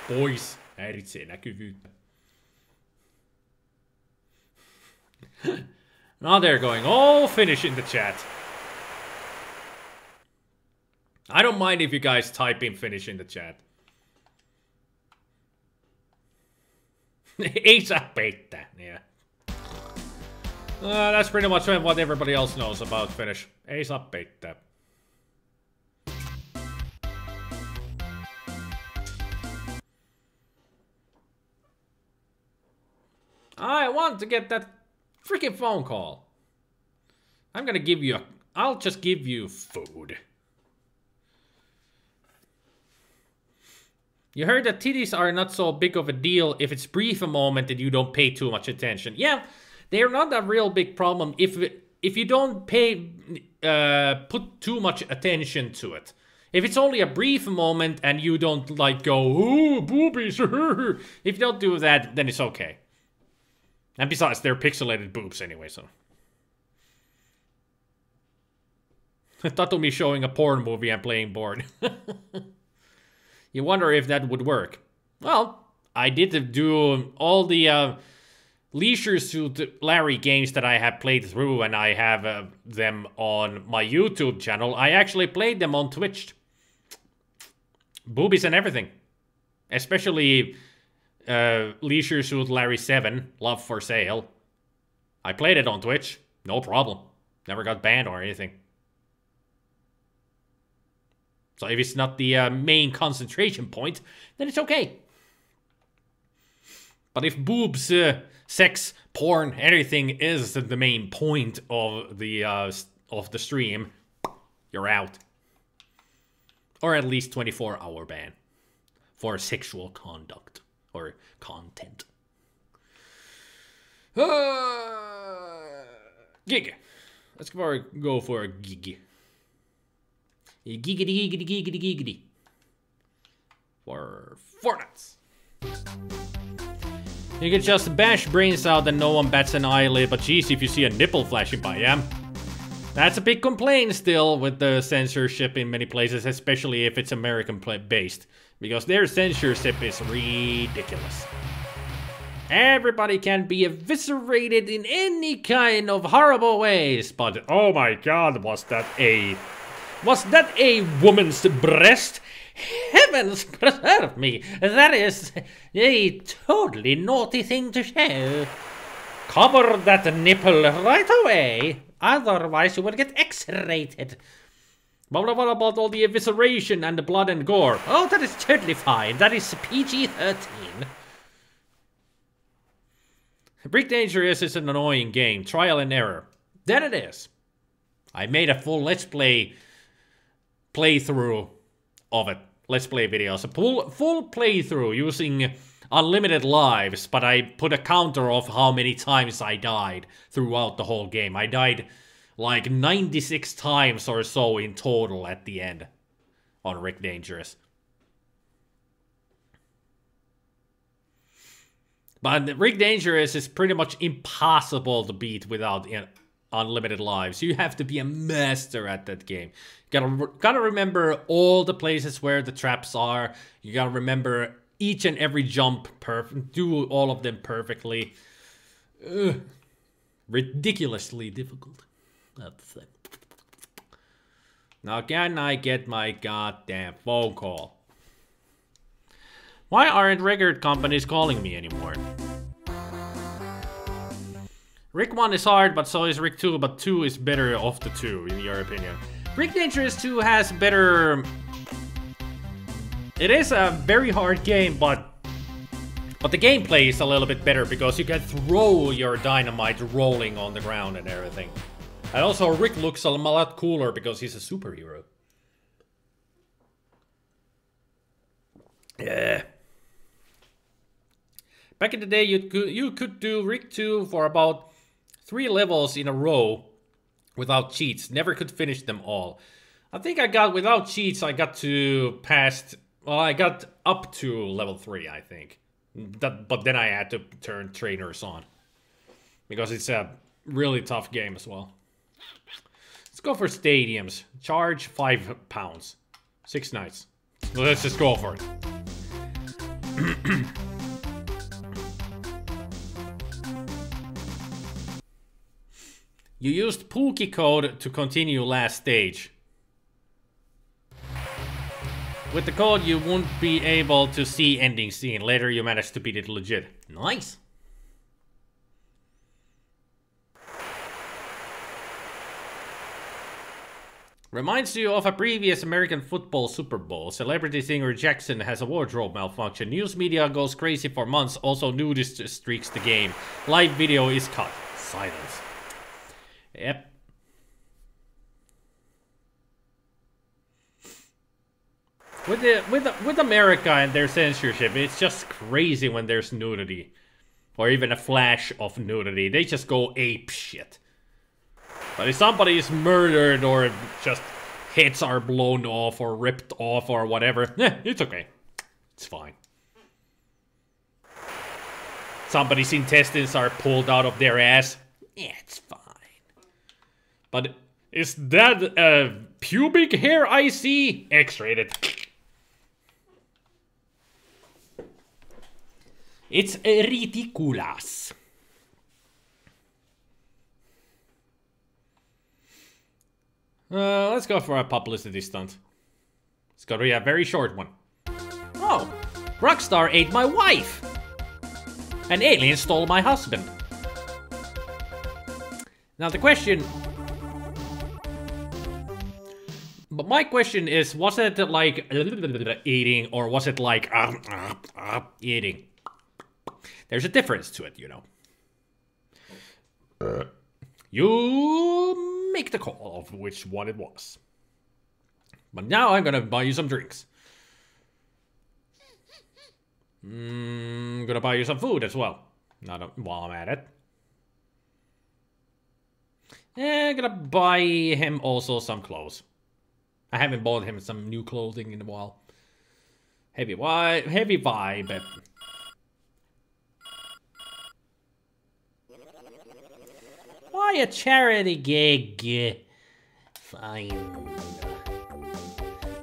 Pois. Häiritsee näkyvyyttä. Now they're going all Finnish in the chat. I don't mind if you guys type in Finnish in the chat. Ei saa peittää. Yeah. That's pretty much what everybody else knows about Finnish. Ei saa peittää. I want to get that freaking phone call. I'm gonna give you I'll just give you food. You heard that titties are not so big of a deal if it's brief a moment and you don't pay too much attention. Yeah, they're not a real big problem if you don't put too much attention to it. If it's only a brief moment and you don't like go, ooh, boobies, if you don't do that, then it's okay. And besides, they're pixelated boobs anyway, so. Tatumi showing a porn movie and playing board. You wonder if that would work. Well, I did do all the Leisure Suit Larry games that I have played through, and I have them on my YouTube channel. I actually played them on Twitch. Boobies and everything. Especially Leisure Suit Larry 7, Love for Sale. I played it on Twitch. No problem. Never got banned or anything. So if it's not the main concentration point, then it's okay. But if boobs, sex, porn, anything is the main point of the stream, you're out. Or at least 24-hour ban for sexual conduct or content. Gig. Let's go for a gig. Giggity, giggity, giggity, giggity. For Fortnite. You can just bash brains out and no one bats an eyelid, but geez, if you see a nipple flashing by, yeah. That's a big complaint still with the censorship in many places, especially if it's American-based. Because their censorship is ridiculous. Everybody can be eviscerated in any kind of horrible ways, but oh my god, was that a woman's breast? Heavens preserve me! That is a totally naughty thing to show. Cover that nipple right away, otherwise you will get X-rated. What about all the evisceration and the blood and gore? Oh, that is totally fine. That is PG-13. Brick Dangerous is an annoying game. Trial and error. Then it is. I made a full Let's Play playthrough of it. Let's Play videos. A full playthrough using unlimited lives, but I put a counter of how many times I died throughout the whole game. I died like 96 times or so in total at the end on Rick Dangerous. But Rick Dangerous is pretty much impossible to beat without unlimited lives. You have to be a master at that game. Gotta remember all the places where the traps are. You gotta remember each and every jump do all of them perfectly. Ridiculously difficult. That's it. Now can I get my goddamn phone call? Why aren't record companies calling me anymore? Rick 1 is hard, but so is Rick 2, but 2 is better of the two, in your opinion. Rick Dangerous 2 has better... It is a very hard game, but the gameplay is a little bit better because you can throw your dynamite rolling on the ground and everything. And also Rick looks a lot cooler because he's a superhero. Yeah. Back in the day, you could do Rick 2 for about 3 levels in a row without cheats. Never could finish them all. I think I got, without cheats, I got to past... Well, I got up to level 3, I think. But then I had to turn trainers on. Because it's a really tough game as well. Let's go for stadiums. Charge £5. 6 nights. So let's just go for it. You used Pookie code to continue last stage. With the code, you won't be able to see ending scene. Later, you managed to beat it legit. Nice. Reminds you of a previous American football Super Bowl. Celebrity singer Jackson has a wardrobe malfunction. News media goes crazy for months. Also, nudist streaks the game. Live video is cut. Silence. Yep. With America and their censorship, it's just crazy when there's nudity. Or even a flash of nudity. They just go ape shit. But if somebody is murdered or just heads are blown off or ripped off or whatever, it's okay. It's fine. Somebody's intestines are pulled out of their ass, it's fine. But is that pubic hair I see? X-rated. It's ridiculous. Let's go for a publicity stunt. It's gonna be a very short one. Oh, Rockstar ate my wife! An alien stole my husband. Now the question... But my question is, was it like eating or was it like eating? There's a difference to it, you know. You make the call of which one it was. But now I'm gonna buy you some drinks. Gonna buy you some food as well. While I'm at it. I'm gonna buy him also some clothes. I haven't bought him some new clothing in a while. Heavy vibe. Why a charity gig? Fine.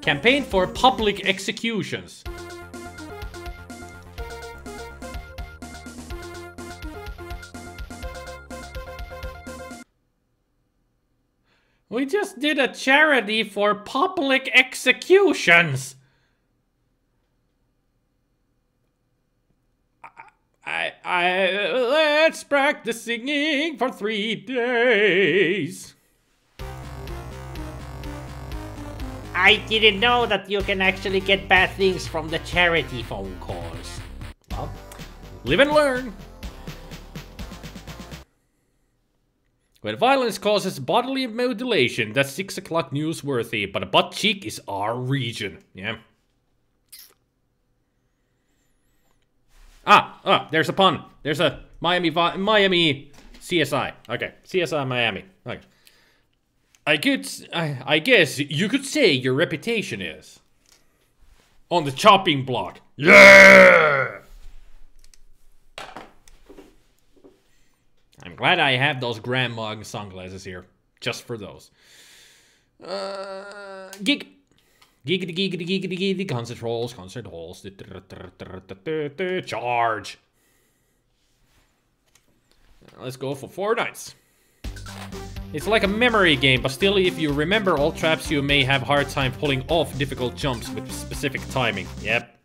Campaign for public executions. We just did a charity for public executions. Let's practice singing for 3 days. I didn't know that you can actually get bad things from the charity phone calls. Well, live and learn. When violence causes bodily mutilation, that's 6 o'clock newsworthy, but a butt cheek is our region. Yeah. There's a pun. There's a Miami CSI. Okay, CSI Miami. Okay. I guess you could say your reputation is on the chopping block. Yeah! I'm glad I have those grandma sunglasses here, just for those. Giggity, concert halls, charge. Let's go for 4 nights. It's like a memory game, but still, if you remember all traps, you may have a hard time pulling off difficult jumps with specific timing. Yep.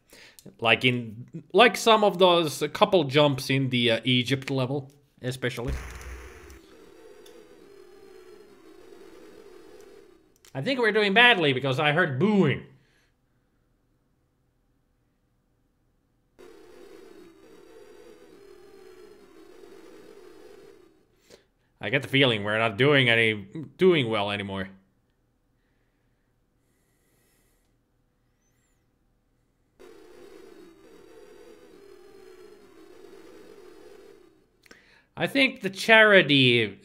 Like some of those couple jumps in the Egypt level, especially. I think we're doing badly because I heard booing. I get the feeling we're not doing well anymore. I think the charity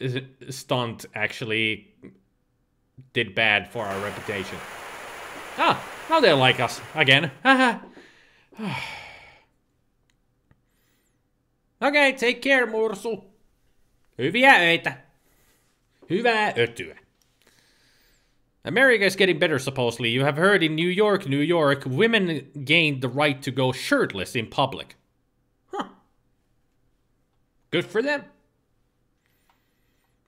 stunt actually did bad for our reputation. Now they like us again. Okay, take care, Mursu. Hyviä öitä. Hyvää ötyä. America is getting better, supposedly. You have heard in New York, women gained the right to go shirtless in public. Huh. Good for them.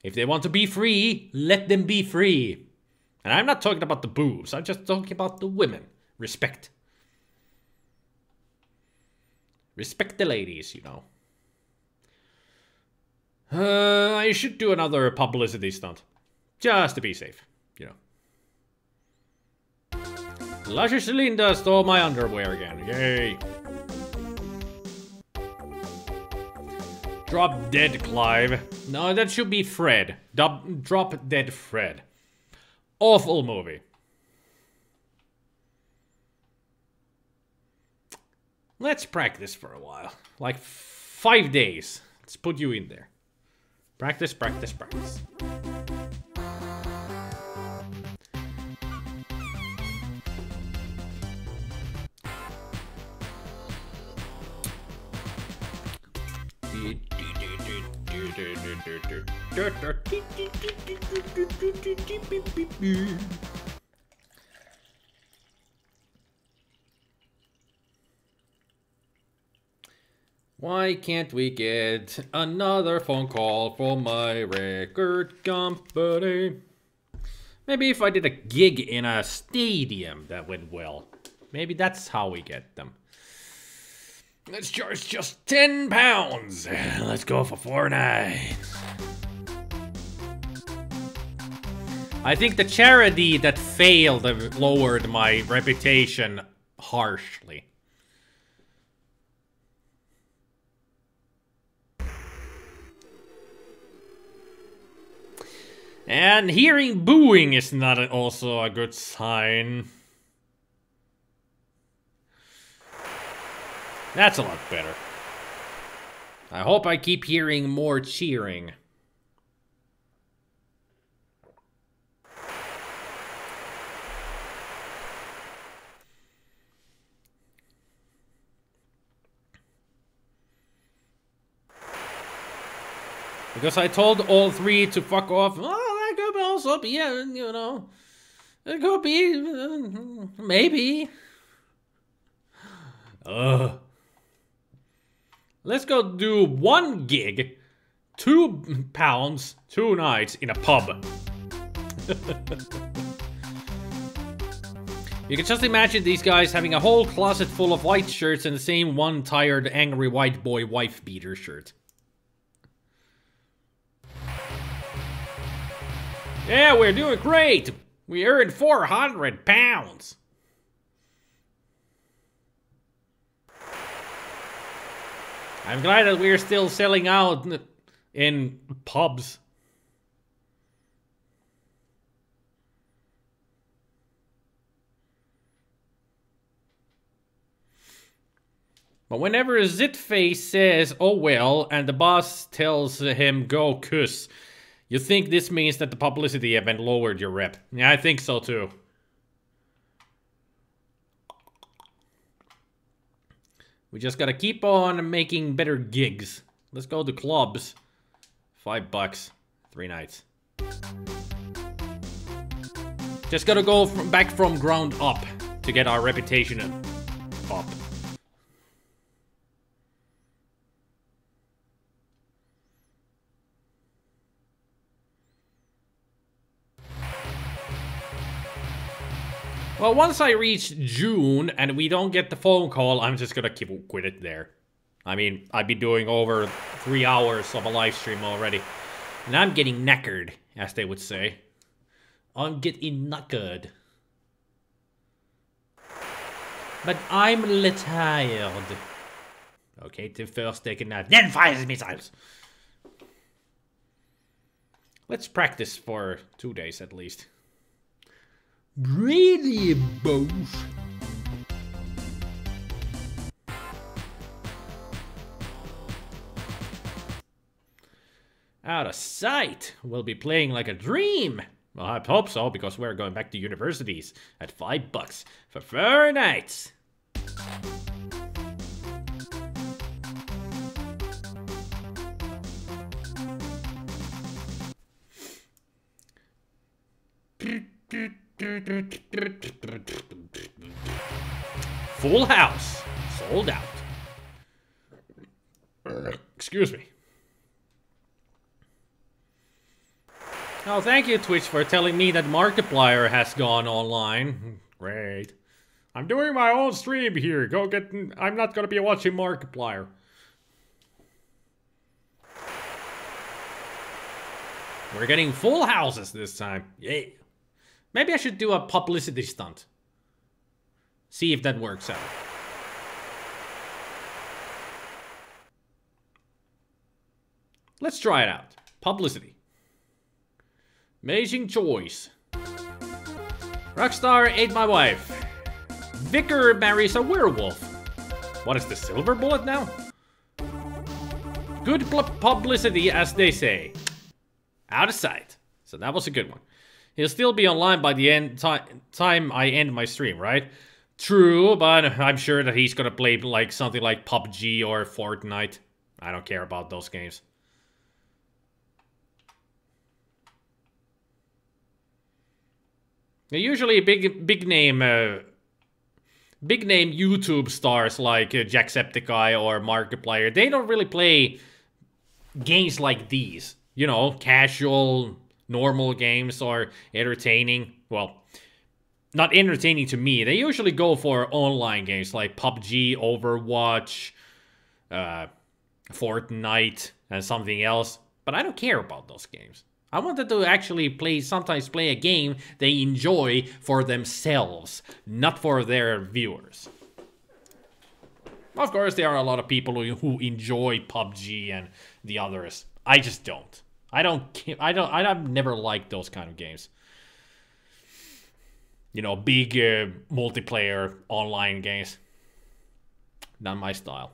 If they want to be free, let them be free. And I'm not talking about the boobs. I'm just talking about the women. Respect. Respect the ladies, you know. I should do another publicity stunt. Just to be safe, you know. Luscious Linda stole my underwear again. Yay. Drop Dead Clive. No, that should be Fred. Drop Dead Fred. Awful movie. Let's practice for a while. Like 5 days. Let's put you in there. Practice, practice, practice. Why can't we get another phone call from my record company? Maybe if I did a gig in a stadium, that went well. Maybe that's how we get them. Let's charge just £10. Let's go for 4 nights. I think the charity that failed lowered my reputation harshly. And hearing booing is not also a good sign. That's a lot better. I hope I keep hearing more cheering. Because I told all 3 to fuck off. Oh, that could also be, you know. It could be, maybe. Let's go do 1 gig, £2, 2 nights in a pub. You can just imagine these guys having a whole closet full of white shirts and the same one tired, angry white boy wife beater shirt. Yeah, we're doing great! We earned £400. I'm glad that we're still selling out in pubs. But whenever Zitface says, oh well, and the boss tells him go kuss, you think this means that the publicity event lowered your rep. Yeah, I think so too. We just gotta keep on making better gigs. Let's go to clubs. $5, 3 nights. Just gotta go back from ground up to get our reputation up. Well, once I reach June and we don't get the phone call, I'm just gonna quit it there. I mean, I've been doing over 3 hours of a live stream already. And I'm getting knackered, as they would say. I'm getting knackered. But I'm a little tired. Okay, to first take a nap, then fire the missiles! Let's practice for 2 days at least. Really, boss? Out of sight. We'll be playing like a dream. Well, I hope so, because we're going back to universities at $5 for 4 nights. Full house. Sold out. Excuse me. Oh, thank you, Twitch, for telling me that Markiplier has gone online. Great. I'm doing my own stream here. Go get... I'm not gonna be watching Markiplier. We're getting full houses this time. Yay. Maybe I should do a publicity stunt. See if that works out. Let's try it out. Publicity. Amazing choice. Rockstar ate my wife. Vicar marries a werewolf. What is the silver bullet now? Good publicity, as they say. Out of sight. So that was a good one. He'll still be online by the time I end my stream, right? True, but I'm sure that he's gonna play like something like PUBG or Fortnite. I don't care about those games. They're usually big name YouTube stars like Jacksepticeye or Markiplier. They don't really play games like these. You know, casual, normal games or entertaining. Well, not entertaining to me. They usually go for online games like PUBG, Overwatch, Fortnite, and something else. But I don't care about those games. I wanted to actually sometimes play a game they enjoy for themselves, not for their viewers. Of course, there are a lot of people who enjoy PUBG and the others. I just don't. I've never liked those kind of games. You know, big multiplayer online games. Not my style.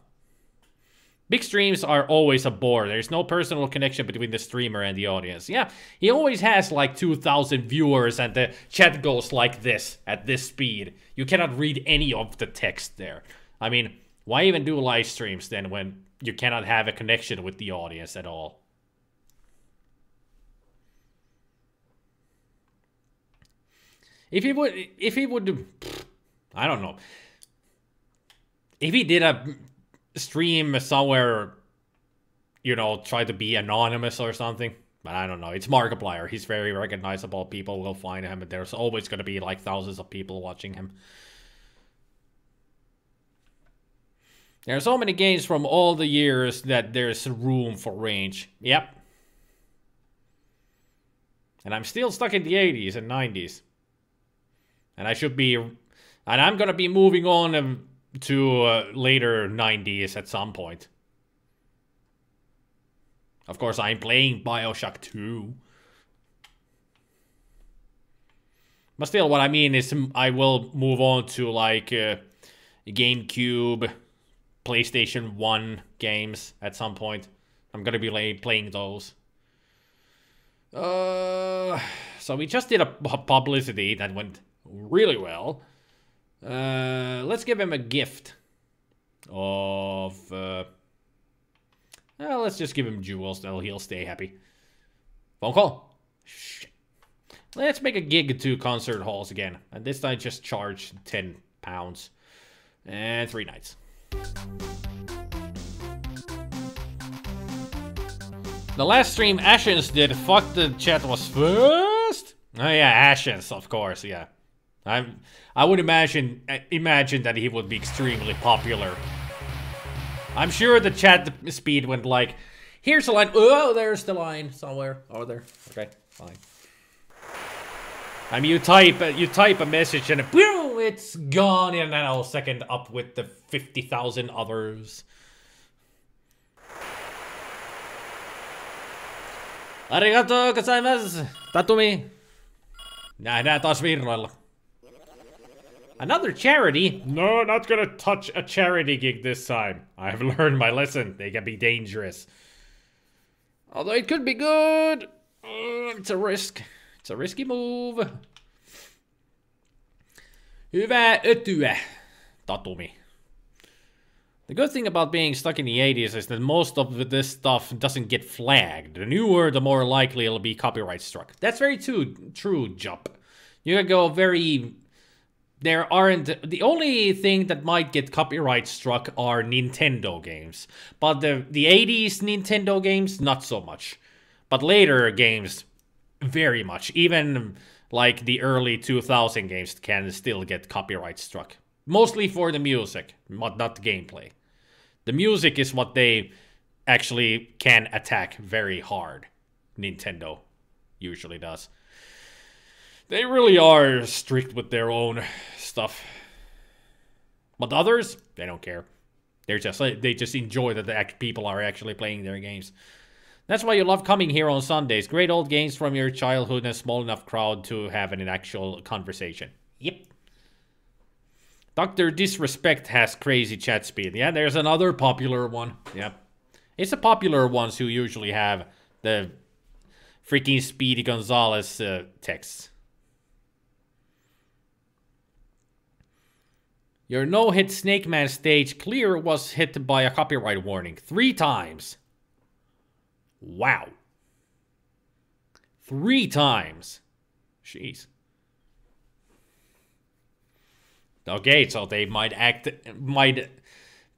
Big streams are always a bore. There's no personal connection between the streamer and the audience. Yeah, he always has like 2,000 viewers and the chat goes like this, at this speed. You cannot read any of the text there. I mean, why even do live streams then when you cannot have a connection with the audience at all? If he would, I don't know. If he did a stream somewhere, you know, try to be anonymous or something. But I don't know. It's Markiplier. He's very recognizable. People will find him. And there's always going to be like thousands of people watching him. There are so many games from all the years that there's room for range. Yep. And I'm still stuck in the 80s and 90s. And I should be... And I'm going to be moving on to later 90s at some point. Of course, I'm playing Bioshock 2. But still, what I mean is I will move on to like GameCube, PlayStation 1 games at some point. I'm gonna be playing those. So we just did a publicity that went really well. Let's give him a gift of... let's just give him jewels, then he'll stay happy. Phone call. Shit. Let's make a gig to concert halls again. And this time just charge £10. And 3 nights. The last stream Ashens did, fuck the chat was first? Oh yeah, Ashens, of course, yeah. I would imagine that he would be extremely popular. I'm sure the chat speed went like, here's the line. Oh, there's the line somewhere. Oh, there. Okay, fine. I mean, you type a message and boom, it's gone in a nanosecond up with the 50,000 others. Arigato gozaimasu. Tatumi. Nähdään taas virroilla. Another charity? No, not gonna touch a charity gig this time. I've learned my lesson. They can be dangerous. Although it could be good. It's a risk. It's a risky move. Hyvää ötyä, Tatumi. The good thing about being stuck in the 80s is that most of this stuff doesn't get flagged. The newer, the more likely it'll be copyright struck. That's very true, Jup. You can go very... There aren't... The only thing that might get copyright struck are Nintendo games. But the 80s Nintendo games, not so much. But later games, very much. Even like the early 2000 games can still get copyright struck. Mostly for the music, but not the gameplay. The music is what they actually can attack very hard. Nintendo usually does. They really are strict with their own stuff. But others, they don't care. They just enjoy that the people are actually playing their games. That's why you love coming here on Sundays. Great old games from your childhood and a small enough crowd to have an actual conversation. Yep. Dr. Disrespect has crazy chat speed. Yeah, there's another popular one. Yep. It's the popular ones who usually have the freaking Speedy Gonzalez texts. Your no-hit Snake Man stage clear was hit by a copyright warning 3 times. Wow. 3 times. Jeez. Okay, so they might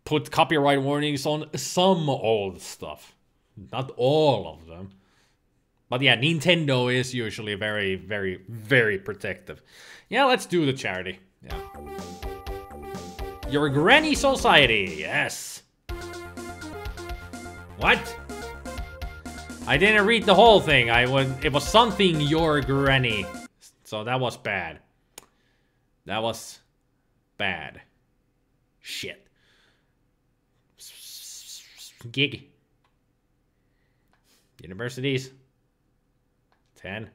put copyright warnings on some old stuff. Not all of them. But yeah, Nintendo is usually very, very, very protective. Yeah, let's do the charity. Yeah. Your Granny Society, yes. What? I didn't read the whole thing. It was something your granny. So that was bad. That was bad. Shit. Gig. Universities. 10.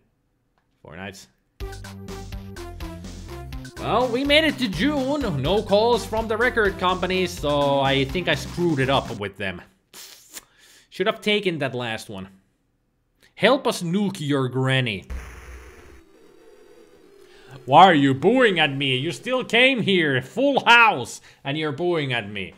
4 nights. Well, we made it to June. No calls from the record companies, so I think I screwed it up with them. Should have taken that last one. Help us nuke your granny. Why are you booing at me? You still came here, full house, and you're booing at me.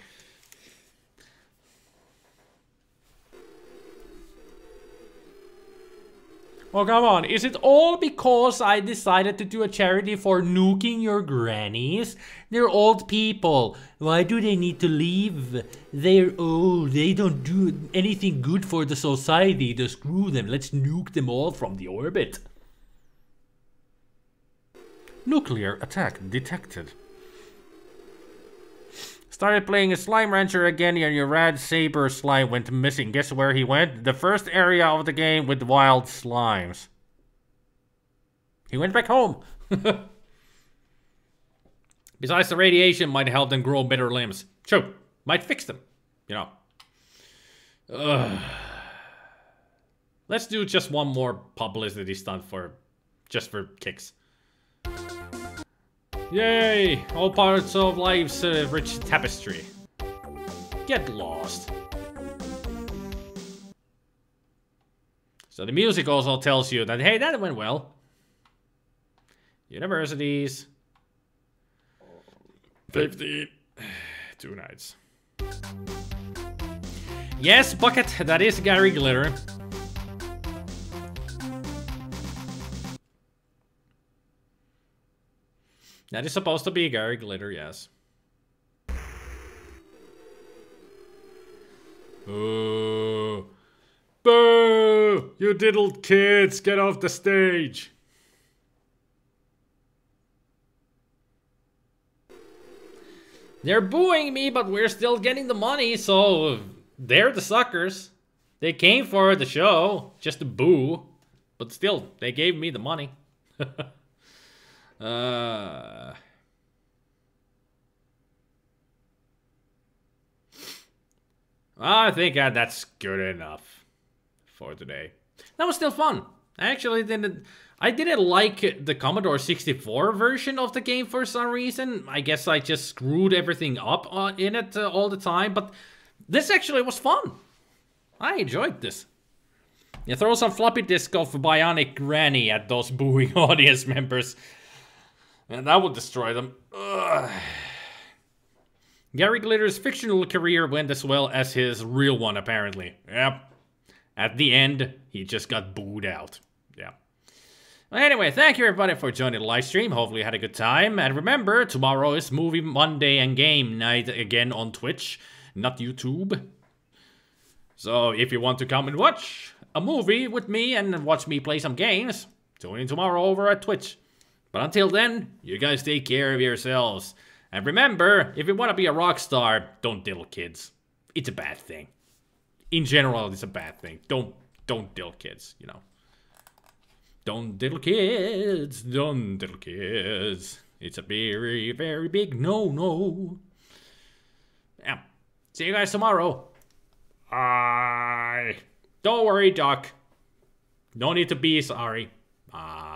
Oh, come on. Is it all because I decided to do a charity for nuking your grannies? They're old people. Why do they need to leave? They're old. They don't do anything good for the society. To screw them. Let's nuke them all from the orbit. Nuclear attack detected. Started playing a Slime Rancher again and your Rad Saber slime went missing. Guess where he went? The first area of the game with wild slimes. He went back home. Besides, the radiation might help them grow better limbs. True. Might fix them. You know. Ugh. Let's do just one more publicity stunt just for kicks. Yay! All parts of life's rich tapestry. Get lost. So the music also tells you that, hey, that went well. Universities. 50. 2 nights. Yes, Bucket, that is Gary Glitter. That is supposed to be Gary Glitter, yes. Boo! Boo! You diddled kids, get off the stage! They're booing me, but we're still getting the money, so they're the suckers. They came for the show, just to boo. But still, they gave me the money. I think that's good enough for today. That was still fun. I didn't like the Commodore 64 version of the game for some reason. I guess I just screwed everything up in it all the time, but this actually was fun. I enjoyed this. You throw some floppy disk of Bionic Granny at those booing audience members, and that would destroy them. Ugh. Gary Glitter's fictional career went as well as his real one, apparently. Yep. At the end, he just got booed out. Yeah. Well, anyway, thank you everybody for joining the live stream. Hopefully you had a good time. And remember, tomorrow is Movie Monday and Game Night again on Twitch, not YouTube. So if you want to come and watch a movie with me and watch me play some games, tune in tomorrow over at Twitch. But until then, you guys take care of yourselves. And remember, if you want to be a rock star, don't diddle kids. It's a bad thing. In general, it's a bad thing. Don't diddle kids, you know. Don't diddle kids. Don't diddle kids. It's a very, very big no-no. Yeah. See you guys tomorrow. Bye. Don't worry, Doc. No need to be sorry. Bye.